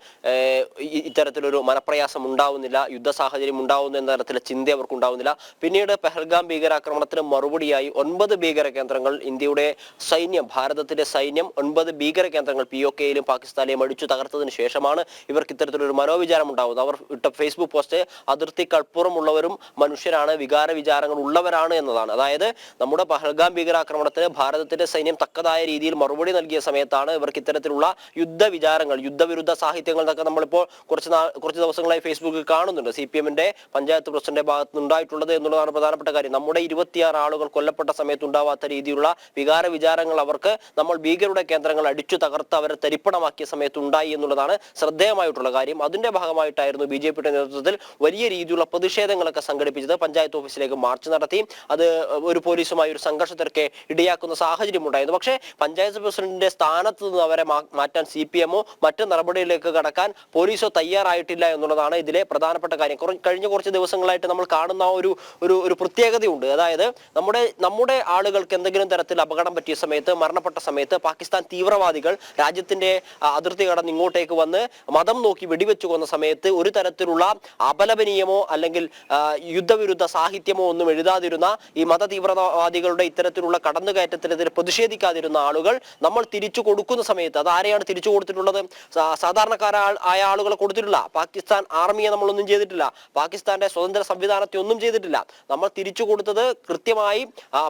ഇത്തരത്തിലൊരു മനപ്രയാസം ഉണ്ടാവുന്നില്ല, യുദ്ധ സാഹചര്യം ഉണ്ടാവുന്നു എന്ന തരത്തിലെ ചിന്ത അവർക്ക് ഉണ്ടാവുന്നില്ല. പിന്നീട് പെഹൽഗാം ഭീകരാക്രമണത്തിന് മറുപടിയായി 9 ഭീകര കേന്ദ്രങ്ങൾ ഇന്ത്യയുടെ സൈന്യം, ഭാരതത്തിന്റെ സൈന്യം 9 ഭീകര കേന്ദ്രങ്ങൾ POKയിലും പാകിസ്ഥാനിലെയും അടിച്ചു തകർത്തതിന് ശേഷമാണ് ഇവർക്ക് ഇത്തരത്തിലൊരു മനോവിചാരം ഉണ്ടാവുന്നത്. അവർ ഇട്ട ഫേസ്ബുക്ക് പോസ്റ്റ് അതിർത്തിക്കപ്പുറമുള്ളവരും മനുഷ്യരാണ്, വികാര വിചാരങ്ങൾ ഉള്ളവരാണ് എന്നതാണ്. അതായത് നമ്മുടെ പഹൽഗാം ഭീകരാക്രമണത്തിന് ഭാരതത്തിന്റെ സൈന്യം തക്കതായ രീതിയിൽ മറുപടി നൽകിയ സമയത്താണ് ഇവർക്ക് ഇത്തരത്തിലുള്ള യുദ്ധവിചാരങ്ങൾ, യുദ്ധവിരുദ്ധ സാഹിത്യങ്ങൾ എന്നൊക്കെ നമ്മളിപ്പോൾ കുറച്ച് ദിവസങ്ങളായി ഫേസ്ബുക്കിൽ കാണുന്നുണ്ട്. CPMന്റെ പഞ്ചായത്ത് പ്രസിഡന്റിന്റെ ഭാഗത്ത് ഉണ്ടായിട്ടുള്ളത് എന്നുള്ളതാണ് പ്രധാനപ്പെട്ട കാര്യം. നമ്മുടെ 26 ആളുകൾ കൊല്ലപ്പെട്ട സമയത്ത് ഉണ്ടാവാത്ത രീതിയിലുള്ള വികാര വിചാരങ്ങൾ അവർക്ക് നമ്മൾ ഭീകരരുടെ കേന്ദ്രങ്ങൾ അടിച്ചു തകർത്ത് അവരെ തരിപ്പണമാക്കിയ സമയത്ത് ഉണ്ടായി എന്നുള്ളതാണ് ശ്രദ്ധേയമായിട്ടുള്ള കാര്യം. അതിന്റെ ഭാഗമായിട്ടായിരുന്നു BJPയുടെ നേതൃത്വത്തിൽ വലിയ രീതിയിലുള്ള പ്രതിഷേധങ്ങളൊക്കെ സംഘടിപ്പിച്ചത്. പഞ്ചായത്ത് ഓഫീസിലേക്ക് മാർച്ച് നടത്തി അത് ഒരു പോലീസുമായി ഒരു സംഘർഷത്തിലൊക്കെ ഇടയാക്കുന്ന സാഹചര്യം ഉണ്ടായിരുന്നു. പക്ഷേ പഞ്ചായത്ത് പ്രസിഡന്റിന്റെ സ്ഥാനത്ത് നിന്ന് അവരെ മാറ്റാൻ CPMോ മറ്റു നടപടിയിലേക്ക് കടക്കാൻ പോലീസോ തയ്യാറായിട്ടില്ല എന്നുള്ളതാണ് ഇതിലെ പ്രധാനപ്പെട്ട കാര്യം. കഴിഞ്ഞ കുറച്ച് ദിവസങ്ങളായിട്ട് നമ്മൾ കാണുന്ന ഒരു പ്രത്യേകതയുണ്ട്. അതായത് നമ്മുടെ ആളുകൾക്ക് എന്തെങ്കിലും തരത്തിൽ അപകടം പറ്റിയ നടത്തിയ സമയത്ത്, മരണപ്പെട്ട സമയത്ത് പാകിസ്ഥാൻ തീവ്രവാദികൾ രാജ്യത്തിന്റെ അതിർത്തി കടന്ന് ഇങ്ങോട്ടേക്ക് വന്ന് മതം നോക്കി വെടിവെച്ചു കൊന്ന സമയത്ത് ഒരു തരത്തിലുള്ള അപലപനീയമോ അല്ലെങ്കിൽ യുദ്ധവിരുദ്ധ സാഹിത്യമോ ഒന്നും എഴുതാതിരുന്ന ഈ മത തീവ്രവാദികളുടെ ഇത്തരത്തിലുള്ള കടന്നുകയറ്റത്തിനെതിരെ പ്രതിഷേധിക്കാതിരുന്ന ആളുകൾ നമ്മൾ തിരിച്ചു കൊടുക്കുന്ന സമയത്ത് അത് ആരെയാണ് തിരിച്ചു കൊടുത്തിട്ടുള്ളത്? സാധാരണക്കാരായ ആളുകളെ കൊടുത്തിട്ടില്ല. പാകിസ്ഥാൻ ആർമിയെ നമ്മളൊന്നും ചെയ്തിട്ടില്ല. പാകിസ്ഥാന്റെ സ്വതന്ത്ര സംവിധാനത്തെ ഒന്നും ചെയ്തിട്ടില്ല. നമ്മൾ തിരിച്ചു കൊടുത്തത് കൃത്യമായി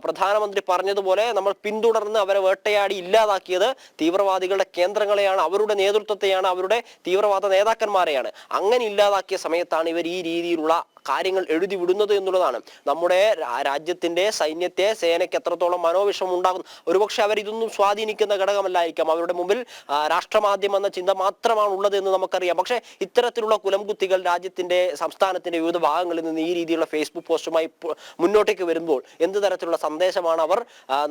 പ്രധാനമന്ത്രി പറഞ്ഞതുപോലെ നമ്മൾ പിന്തുടർന്ന് അവരെ വേട്ടയാടി ഇല്ലാതാക്കിയത് തീവ്രവാദികളുടെ കേന്ദ്രങ്ങളെയാണ്, അവരുടെ നേതൃത്വത്തെയാണ്, അവരുടെ തീവ്രവാദ നേതാക്കന്മാരെയാണ്. അങ്ങനെ ഇല്ലാതാക്കിയ സമയത്താണ് ഇവർ ഈ രീതിയിലുള്ള കാര്യങ്ങൾ എഴുതി വിടുന്നത് എന്നുള്ളതാണ്. നമ്മുടെ രാജ്യത്തിന്റെ സൈന്യത്തെ, സേനയ്ക്ക് എത്രത്തോളം മനോവിഷമം ഉണ്ടാകുന്നു. ഒരുപക്ഷെ അവർ ഇതൊന്നും സ്വാധീനിക്കുന്ന ഘടകമല്ലായിരിക്കാം. അവരുടെ മുമ്പിൽ രാഷ്ട്രമാധ്യമം എന്ന ചിന്ത മാത്രമാണ് ഉള്ളത് എന്ന് നമുക്കറിയാം. പക്ഷേ ഇത്തരത്തിലുള്ള കുലംകുത്തികൾ രാജ്യത്തിന്റെ, സംസ്ഥാനത്തിന്റെ വിവിധ ഭാഗങ്ങളിൽ നിന്ന് ഈ രീതിയിലുള്ള ഫേസ്ബുക്ക് പോസ്റ്റുമായി മുന്നോട്ടേക്ക് വരുമ്പോൾ എന്ത് തരത്തിലുള്ള സന്ദേശമാണ് അവർ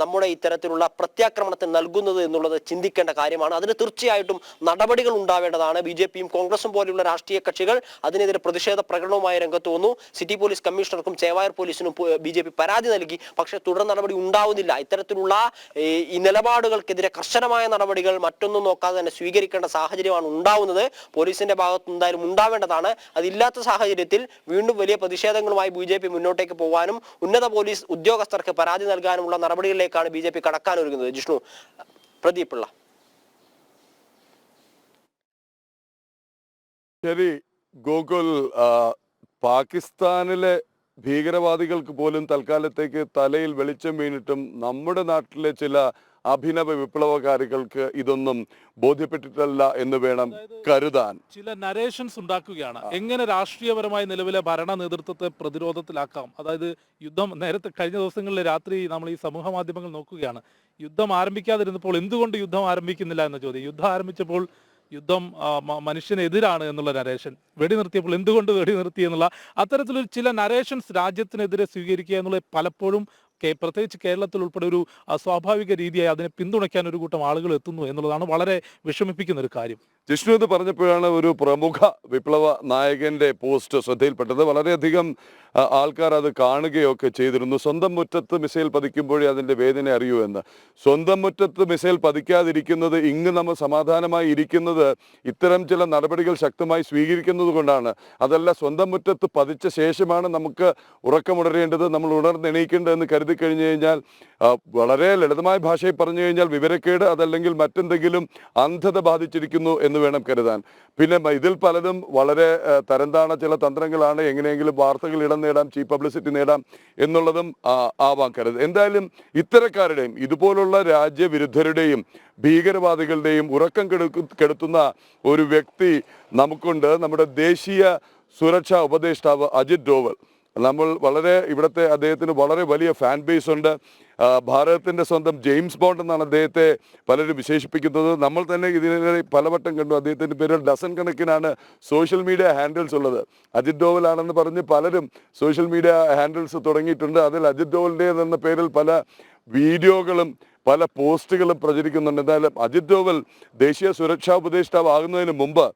നമ്മുടെ ഇത്തരത്തിലുള്ള പ്രത്യാക്രമണത്തിന് നൽകുന്നത് എന്നുള്ളത് ചിന്തിക്കേണ്ട കാര്യമാണ്. അതിന് തീർച്ചയായിട്ടും നടപടികൾ ഉണ്ടാവേണ്ടതാണ്. BJP-യും കോൺഗ്രസും പോലെയുള്ള രാഷ്ട്രീയ കക്ഷികൾ അതിനെതിരെ പ്രതിഷേധ പ്രകടനവുമായി രംഗത്ത് വന്നു. സിറ്റി പോലീസ് കമ്മീഷണർക്കും ചേവായൂർ പോലീസിനും BJP പരാതി നൽകി. പക്ഷേ തുടർ നടപടി ഉണ്ടാവുന്നില്ല. ഇത്തരത്തിലുള്ള ഈ നിലപാടുകൾക്കെതിരെ കർശനമായ നടപടികൾ മറ്റൊന്നും നോക്കാതെ തന്നെ സ്വീകരിക്കേണ്ട സാഹചര്യമാണ് ഉണ്ടാവുന്നത്. പോലീസിന്റെ ഭാഗത്ത് എന്തായാലും ഉണ്ടാവേണ്ടതാണ്. അതില്ലാത്ത സാഹചര്യത്തിൽ വീണ്ടും വലിയ പ്രതിഷേധങ്ങളുമായി BJP മുന്നോട്ടേക്ക് പോകാനും ഉന്നത പോലീസ് ഉദ്യോഗസ്ഥർക്ക് പരാതി നൽകാനുമുള്ള നടപടികളിലേക്കാണ് BJP കടക്കാനൊരുങ്ങുന്നത്. ജിഷ്ണു, പ്രദീപ് പിള്ള. ശരി ഗോകുൽ, പാകിസ്ഥാനിലെ ഭീകരവാദികൾക്ക് പോലും തൽക്കാലത്തേക്ക് തലയിൽ വെളിച്ചം വീണിട്ടും നമ്മുടെ നാട്ടിലെ ചില അഭിനവ വിപ്ലവകാരികൾക്ക് ഇതൊന്നും ബോധ്യപ്പെട്ടിട്ടല്ല എന്ന് വേണം കരുതാൻ. ചില നരേഷൻസ് ഉണ്ടാക്കുകയാണ്. എങ്ങനെ രാഷ്ട്രീയപരമായി നിലവിലെ ഭരണ നേതൃത്വത്തെ പ്രതിരോധത്തിലാക്കാം. അതായത് യുദ്ധം നേരത്തെ കഴിഞ്ഞ ദിവസങ്ങളിലെ രാത്രി നമ്മൾ ഈ സമൂഹ മാധ്യമങ്ങൾ നോക്കുകയാണ്. യുദ്ധം ആരംഭിക്കാതിരുന്നപ്പോൾ എന്തുകൊണ്ട് യുദ്ധം ആരംഭിക്കുന്നില്ല എന്ന ചോദ്യം. യുദ്ധം ആരംഭിച്ചപ്പോൾ യുദ്ധം മനുഷ്യനെതിരാണ് എന്നുള്ള നരേഷൻ, വെടിനിർത്തിയപ്പോൾ എന്തുകൊണ്ട് വെടിനിർത്തി എന്നുള്ള അത്തരത്തിലൊരു ചില നരേഷൻസ് രാജ്യത്തിനെതിരെ സ്വീകരിക്കുക എന്നുള്ളത് പലപ്പോഴും പ്രത്യേകിച്ച് കേരളത്തിൽ ഉൾപ്പെടെ ഒരു സ്വാഭാവിക രീതിയായി അതിനെ പിന്തുണയ്ക്കാൻ ഒരു കൂട്ടം ആളുകൾ എത്തുന്നു എന്നുള്ളതാണ് വളരെ വിഷമിപ്പിക്കുന്ന ഒരു കാര്യം. ജിഷ്ണു ഇത് പറഞ്ഞപ്പോഴാണ് ഒരു പ്രമുഖ വിപ്ലവ നായകന്റെ പോസ്റ്റ് ശ്രദ്ധയിൽപ്പെട്ടത്. വളരെയധികം ആൾക്കാർ അത് കാണുകയൊക്കെ ചെയ്തിരുന്നു. സ്വന്തം മുറ്റത്ത് മിസൈൽ പതിക്കുമ്പോഴേ അതിൻ്റെ വേദന അറിയൂ എന്ന്. സ്വന്തം മുറ്റത്ത് മിസൈൽ പതിക്കാതിരിക്കുന്നത്, ഇങ്ങ് നമ്മൾ സമാധാനമായി ഇരിക്കുന്നത് ഇത്തരം ചില നടപടികൾ ശക്തമായി സ്വീകരിക്കുന്നത് കൊണ്ടാണ്. അതല്ല, സ്വന്തം മുറ്റത്ത് പതിച്ച ശേഷമാണ് നമുക്ക് ഉറക്കമുണരേണ്ടത്, നമ്മൾ ഉണർന്നെണീക്കേണ്ടതെന്ന് കരുതി കഴിഞ്ഞു കഴിഞ്ഞാൽ, വളരെ ലളിതമായ ഭാഷയിൽ പറഞ്ഞു കഴിഞ്ഞാൽ വിവരക്കേട്, അതല്ലെങ്കിൽ മറ്റെന്തെങ്കിലും അന്ധത ബാധിച്ചിരിക്കുന്നു എന്ന് വേണം കരുതാൻ. പിന്നെ ഇതിൽ പലതും വളരെ തരംതാണ ചില തന്ത്രങ്ങളാണ്. എങ്ങനെയെങ്കിലും വാർത്തകൾ ഇടം നേടാം, ചീപ്പ് പബ്ലിസിറ്റി നേടാം എന്നുള്ളതും ആവാൻ കരുത്. എന്തായാലും ഇത്തരക്കാരുടെയും ഇതുപോലുള്ള രാജ്യവിരുദ്ധരുടെയും ഭീകരവാദികളുടെയും ഉറക്കം കെടുത്തുന്ന ഒരു വ്യക്തി നമുക്കുണ്ട്. നമ്മുടെ ദേശീയ സുരക്ഷാ ഉപദേഷ്ടാവ് അജിത് ഡോവൽ. നമ്മൾ ഇവിടുത്തെ അദ്ദേഹത്തിന് വളരെ വലിയ ഫാൻ ബേസ് ഉണ്ട്. ഭാരതത്തിൻ്റെ സ്വന്തം ജെയിംസ് ബോണ്ട് എന്നാണ് അദ്ദേഹത്തെ പലരും വിശേഷിപ്പിക്കുന്നത്. നമ്മൾ തന്നെ ഇതിനെ പലവട്ടം കണ്ടു. അദ്ദേഹത്തിൻ്റെ പേരിൽ ഡസൻ കണക്കിനാണ് സോഷ്യൽ മീഡിയ ഹാൻഡിൽസ് ഉള്ളത്. അജിത് ഡോവൽ ആണെന്ന് പറഞ്ഞ് പലരും സോഷ്യൽ മീഡിയ ഹാൻഡിൽസ് തുടങ്ങിയിട്ടുണ്ട്. അതിൽ അജിത് ഡോവലിൻ്റെ എന്ന പേരിൽ പല വീഡിയോകളും പല പോസ്റ്റുകളും പ്രചരിക്കുന്നുണ്ട്. എന്തായാലും അജിത് ഡോവൽ ദേശീയ സുരക്ഷാ ഉപദേഷ്ടാവ് ആകുന്നതിന് മുമ്പ്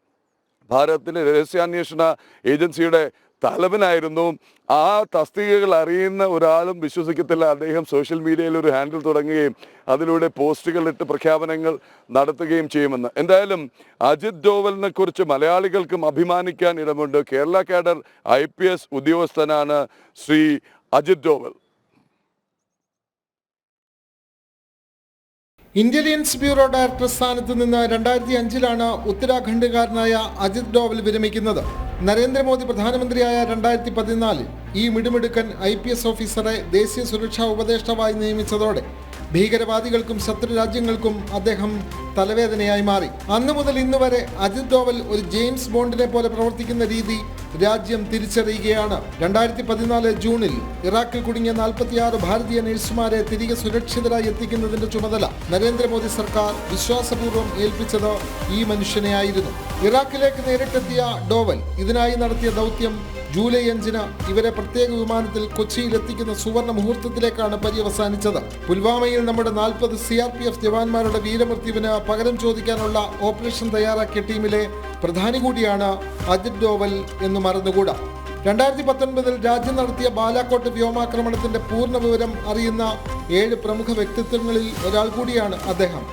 ഭാരതത്തിലെ രഹസ്യാന്വേഷണ ഏജൻസിയുടെ തലവനായിരുന്നു. ആ തസ്തികകൾ അറിയുന്ന ഒരാളും വിശ്വസിക്കത്തില്ല അദ്ദേഹം സോഷ്യൽ മീഡിയയിൽ ഒരു ഹാൻഡിൽ തുടങ്ങുകയും അതിലൂടെ പോസ്റ്റുകളിട്ട് പ്രഖ്യാപനങ്ങൾ നടത്തുകയും ചെയ്യുമെന്ന്. എന്തായാലും അജിത് ഡോവലിനെ കുറിച്ച് മലയാളികൾക്കും അഭിമാനിക്കാൻ ഇടമുണ്ട്. കേരള കാഡർ IPS ഉദ്യോഗസ്ഥനാണ് Shri Ajit Doval. Intelligence bureau director സ്ഥാനത്ത് നിന്ന് 2005-ലാണ് ഉത്തരാഖണ്ഡുകാരനായ അജിത് ഡോവൽ വിരമിക്കുന്നത്. നരേന്ദ്രമോദി പ്രധാനമന്ത്രിയായ 2014 ഈ മിടുമിടുക്കൻ IPS ഓഫീസറെ ദേശീയ സുരക്ഷാ ഉപദേഷ്ടാവായി നിയമിച്ചതോടെ ഭീകരവാദികൾക്കും ശത്രു രാജ്യങ്ങൾക്കും അദ്ദേഹം തലവേദനയായി മാറി. അന്നു മുതൽ ഇന്ന് വരെ അജിത് ഡോവൽ ഒരു ജെയിംസ് ബോണ്ടിനെ പോലെ പ്രവർത്തിക്കുന്ന രീതി രാജ്യം തിരിച്ചറിയുകയാണ്. 2014 ജൂണിൽ ഇറാഖിൽ കുടുങ്ങിയ 46 ഭാരതീയ നഴ്സുമാരെ തിരികെ സുരക്ഷിതരായി എത്തിക്കുന്നതിന്റെ ചുമതല നരേന്ദ്രമോദി സർക്കാർ വിശ്വാസപൂർവ്വം ഏൽപ്പിച്ചത് ഈ മനുഷ്യനെയായിരുന്നു. ഇറാഖിലേക്ക് നേരിട്ടെത്തിയ ഡോവൽ ഇതിനായി നടത്തിയ ദൗത്യം ജൂലൈ 5-ന് ഇവരെ പ്രത്യേക വിമാനത്തിൽ കൊച്ചിയിൽ എത്തിക്കുന്ന സുവർണ മുഹൂർത്തത്തിലേക്കാണ് പര്യവസാനിച്ചത്. പുൽവാമയിൽ നമ്മുടെ 40 CRPF ജവാന്മാരുടെ വീരമൃത്യുവിന് പകരം ചോദിക്കാനുള്ള ഓപ്പറേഷൻ തയ്യാറാക്കിയ ടീമിലെ പ്രധാനി കൂടിയാണ് അജിത് ഡോവൽ എന്ന് മറന്നുകൂടാ. 2019 രാജ്യം നടത്തിയ ബാലാക്കോട്ട് വ്യോമാക്രമണത്തിന്റെ പൂർണ്ണ വിവരം അറിയുന്ന 7 പ്രമുഖ വ്യക്തിത്വങ്ങളിൽ ഒരാൾ കൂടിയാണ് അദ്ദേഹം.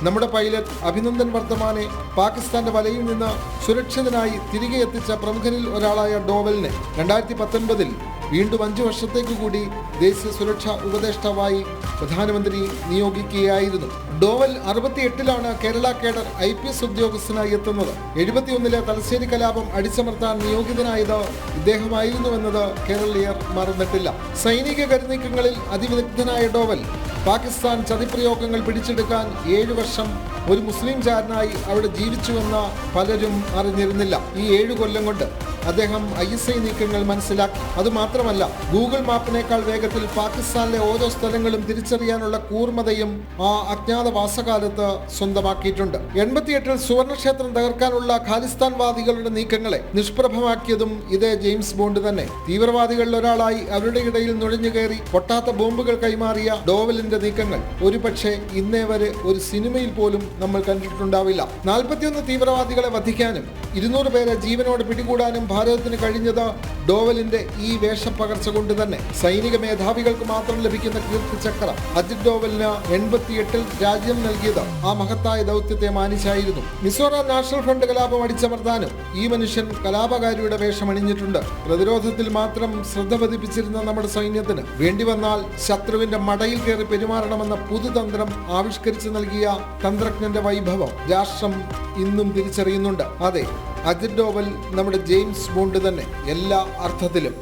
നമ്മുടെ പൈലറ്റ് അഭിനന്ദൻ വർദ്ധമാനെ പാകിസ്ഥാന്റെ വലയിൽ നിന്ന് സുരക്ഷിതനായി തിരികെ എത്തിച്ച പ്രമുഖരിൽ ഒരാളായ ഡോവലിനെ 2019 വീണ്ടും 5 വർഷത്തേക്ക് കൂടി ദേശീയ സുരക്ഷാ ഉപദേഷ്ടാവായി പ്രധാനമന്ത്രി നിയോഗിക്കുകയായിരുന്നു. ഡോവൽ 68ലാണ് കേരള കേഡർ IPS ഉദ്യോഗസ്ഥനായി എത്തുന്നത്. 71ലെ തലശ്ശേരി കലാപം അടിച്ചമർത്താൻ നിയോഗിതനായത് ഇദ്ദേഹമായിരുന്നുവെന്നത് കേരളീയർ മറന്നിട്ടില്ല. സൈനിക കരുനീക്കങ്ങളിൽ അതിവിദഗ്ധനായ ഡോവൽ പാകിസ്ഥാൻ ചതിപ്രയോഗങ്ങൾ പിടിച്ചെടുക്കാൻ 7 വർഷം ഒരു മുസ്ലിം ചാരനായി അവിടെ ജീവിച്ചുവെന്ന് പലരും അറിഞ്ഞിരുന്നില്ല. ഈ 7 കൊല്ലം കൊണ്ട് അദ്ദേഹം ISI നീക്കങ്ങൾ മനസ്സിലാക്കി. അതുമാത്രമല്ല, ഗൂഗിൾ മാപ്പിനേക്കാൾ വേഗത്തിൽ പാകിസ്ഥാനിലെ ഓരോ സ്ഥലങ്ങളും തിരിച്ചറിയാനുള്ള കൂർമ്മതയും ആ അജ്ഞാതവാസകാലത്ത് സ്വന്തമാക്കിയിട്ടുണ്ട്. 88-ൽ സുവർണക്ഷേത്രം തകർക്കാനുള്ള ഖാലിസ്ഥാൻവാദികളുടെ നീക്കങ്ങളെ നിഷ്പ്രഭമാക്കിയതും ഇതേ ജെയിംസ് ബോണ്ട് തന്നെ. തീവ്രവാദികളിൽ ഒരാളായി അവരുടെ ഇടയിൽ നുഴഞ്ഞു കയറി പൊട്ടാത്ത ബോംബുകൾ കൈമാറിയ ഡോവലിന്റെ നീക്കങ്ങൾ ഒരുപക്ഷെ ഇന്നേ വരെ ഒരു സിനിമയിൽ പോലും നമ്മൾ കണ്ടിട്ടുണ്ടാവില്ല. 41 തീവ്രവാദികളെ വധിക്കാനും 200 പേരെ ജീവനോട് പിടികൂടാനും ഭാരതത്തിന് കഴിഞ്ഞത് ഡോവലിന്റെ ഈ വേഷപ്പകർച്ച കൊണ്ട് തന്നെ. സൈനിക മേധാവികൾക്ക് മാത്രം ലഭിക്കുന്ന കീർത്തിചക്രം അജിത് ഡോവലിന് 88-ൽ രാജ്യം നൽകിയത് ആ മഹത്തായ ദൗത്യത്തെ മാനിച്ചായിരുന്നു. മിസോറാം നാഷണൽ ഫ്രണ്ട് കലാപം അടിച്ചമർത്താനും ഈ മനുഷ്യൻ കലാപകാരിയുടെ വേഷമണിഞ്ഞിട്ടുണ്ട്. പ്രതിരോധത്തിൽ മാത്രം ശ്രദ്ധ പതിപ്പിച്ചിരുന്ന നമ്മുടെ സൈന്യത്തിന് വേണ്ടി വന്നാൽ ശത്രുവിന്റെ മടയിൽ കയറി പെരുമാറണമെന്ന പുതുതന്ത്രം ആവിഷ്കരിച്ചു നൽകിയ തന്ത്രജ്ഞന്റെ വൈഭവം രാഷ്ട്രം ഇന്നും തിരിച്ചറിയുന്നുണ്ട്. അതെ, അജിത് ഡോവൽ നമ്മുടെ ജെയിംസ് ബോണ്ട് തന്നെ എല്ലാ അർത്ഥത്തിലും.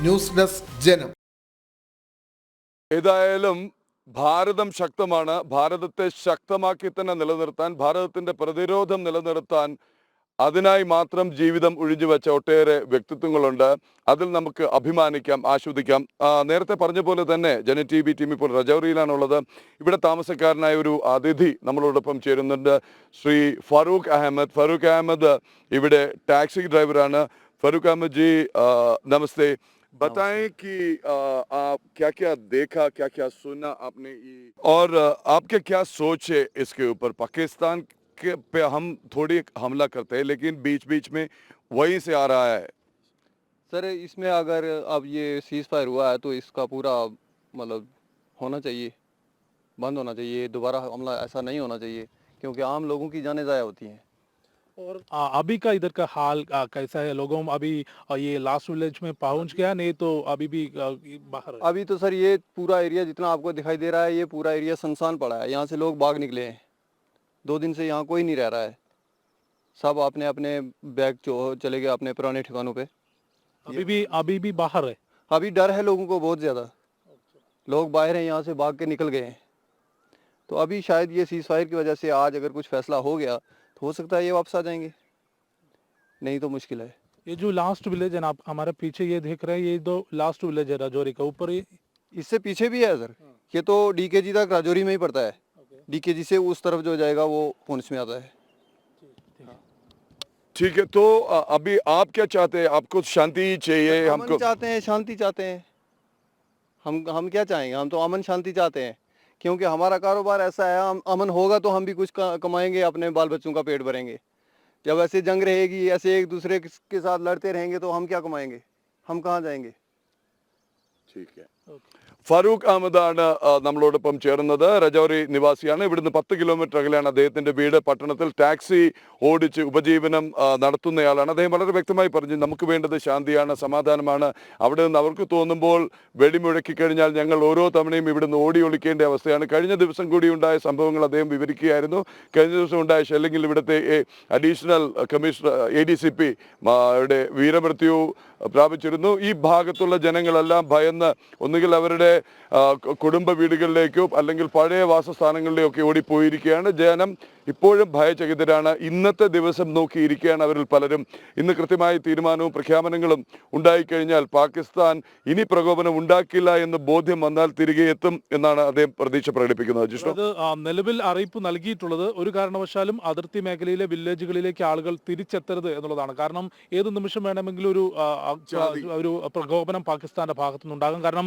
ന്യൂസ് ഡെസ്ക് ജനം. ഏതായാലും ഭാരതം ശക്തമാണ്. ഭാരതത്തെ ശക്തമാക്കി തന്നെ നിലനിർത്താൻ, ഭാരതത്തിന്റെ പ്രതിരോധം നിലനിർത്താൻ അതിനായി മാത്രം ജീവിതം ഒഴിഞ്ഞുവെച്ച ഒട്ടേറെ വ്യക്തിത്വങ്ങളുണ്ട്. അതിൽ നമുക്ക് അഭിമാനിക്കാം, ആസ്വദിക്കാം. നേരത്തെ പറഞ്ഞ പോലെ തന്നെ ജന TV ടീം ഇപ്പോൾ രജൗരിയിലാണുള്ളത്. ഇവിടെ താമസക്കാരനായ ഒരു അതിഥി നമ്മളോടൊപ്പം ചേരുന്നുണ്ട്, ശ്രീ ഫറൂഖ് അഹമ്മദ്. ഫറൂഖ് അഹമ്മദ് ഇവിടെ ടാക്സി ഡ്രൈവറാണ്. फरूक अहमद जी नमस्ते। बताएं कि आप क्या क्या देखा, क्या क्या सुना आपने, और आपके क्या सोच है इसके ऊपर? पाकिस्तान के पे हम थोड़ी हमला करते हैं, लेकिन बीच बीच में वहीं से आ रहा है। सर इसमें अगर अब ये सीज फायर हुआ है तो इसका पूरा मतलब होना चाहिए, बंद होना चाहिए। दोबारा हमला ऐसा नहीं होना चाहिए, क्योंकि आम लोगों की जानें ज़ाया होती हैं। और अभी का इधर का हाल कैसा है? लोगों अभी ये लास्ट विलेज में पहुंच गया, नहीं तो अभी भी बाहर है? अभी तो सर ये पूरा एरिया जितना आपको दिखाई दे रहा है, ये पूरा एरिया सुनसान पड़ा है। यहाँ से लोग भाग निकले हैं। 2 दिन से यहाँ कोई नहीं रह रहा है। सब अपने अपने बैग जो चले गए अपने पुराने ठिकानों पे। अभी भी बाहर है? अभी डर है लोगों को बहुत ज़्यादा। लोग बाहर हैं, यहाँ से भाग के निकल गए हैं। तो अभी शायद ये सीज फायर की वजह से आज अगर कुछ फैसला हो गया तो हो सकता है ये वापस आ जाएंगे, नहीं तो मुश्किल है। ये जो लास्ट विलेज है ना, आप हमारे पीछे ये देख रहे हैं, ये दो लास्ट विलेज है राजौरी का। ऊपर इससे पीछे भी है सर। ये तो DKG तक राजौरी में ही पड़ता है। DKG से उस तरफ जो जाएगा वो पुंछ में आता है। ठीक है, तो अभी आप क्या चाहते हैं? आपको शांति चाहिए? हमको चाहते हैं, शांति चाहते हैं। हम क्या चाहेंगे? हम तो अमन शांति चाहते हैं, क्योंकि हमारा कारोबार ऐसा है, हम अमन होगा तो हम भी कुछ कमाएंगे, अपने बाल बच्चों का पेट भरेंगे। जब ऐसे जंग रहेगी, ऐसे एक दूसरे के साथ लड़ते रहेंगे तो हम क्या कमाएंगे? हम कहाँ जाएंगे? ठीक है। ഫറൂഖ് അഹമ്മദാണ് നമ്മളോടൊപ്പം ചേർന്നത്. രജൗരി നിവാസിയാണ്. ഇവിടുന്ന് 10 കിലോമീറ്റർ അകലെയാണ് അദ്ദേഹത്തിന്റെ വീട്. പട്ടണത്തിൽ ടാക്സി ഓടിച്ച് ഉപജീവനം നടത്തുന്നയാളാണ്. അദ്ദേഹം വളരെ വ്യക്തമായി പറഞ്ഞു, നമുക്ക് വേണ്ടത് ശാന്തിയാണ്, സമാധാനമാണ്. അവിടെ നിന്ന് അവർക്ക് തോന്നുമ്പോൾ വെടിമുഴക്കി കഴിഞ്ഞാൽ ഞങ്ങൾ ഓരോ തവണയും ഇവിടുന്ന് ഓടി ഒളിക്കേണ്ട അവസ്ഥയാണ്. കഴിഞ്ഞ ദിവസം കൂടി ഉണ്ടായ സംഭവങ്ങൾ അദ്ദേഹം വിവരിക്കുകയായിരുന്നു. കഴിഞ്ഞ ദിവസം ഉണ്ടായ ഷെല്ലിങ്ങിൽ ഇവിടുത്തെ അഡീഷണൽ കമ്മീഷണർ ADCP യുടെ വീരമൃത്യു പ്രാപിച്ചിരുന്നു. ഈ ഭാഗത്തുള്ള ജനങ്ങളെല്ലാം ഭയന്ന് ഒന്നുകിൽ അവരുടെ കുടുംബ വീടുകളിലേക്കോ അല്ലെങ്കിൽ പഴയ വാസസ്ഥാനങ്ങളിലേക്കോ ഓടിപ്പോയിരിക്കുകയാണ്. ജനം ഇപ്പോഴും ഭയചകിതരാണ്. ഇന്നത്തെ ദിവസം നോക്കിയിരിക്കുകയാണ് അവരിൽ പലരും. ഇന്ന് കൃത്യമായ തീരുമാനവും പ്രഖ്യാപനങ്ങളും ഉണ്ടായിക്കഴിഞ്ഞാൽ പാകിസ്ഥാൻ ഇനി പ്രകോപനം ഉണ്ടാക്കില്ല എന്ന് ബോധ്യം വന്നാൽ തിരികെ എത്തും എന്നാണ് അദ്ദേഹം പ്രതീക്ഷ പ്രകടിപ്പിക്കുന്നത്. ജിഷ്ണു, നിലവിൽ അറിയിപ്പ് നൽകിയിട്ടുള്ളത് ഒരു കാരണവശാലും അതിർത്തി മേഖലയിലെ വില്ലേജുകളിലേക്ക് ആളുകൾ തിരിച്ചെത്തരുത് എന്നുള്ളതാണ്. കാരണം ഏത് നിമിഷം വേണമെങ്കിലും ഒരു പ്രകോപനം പാകിസ്ഥാന്റെ ഭാഗത്തുനിന്നുണ്ടാകും. കാരണം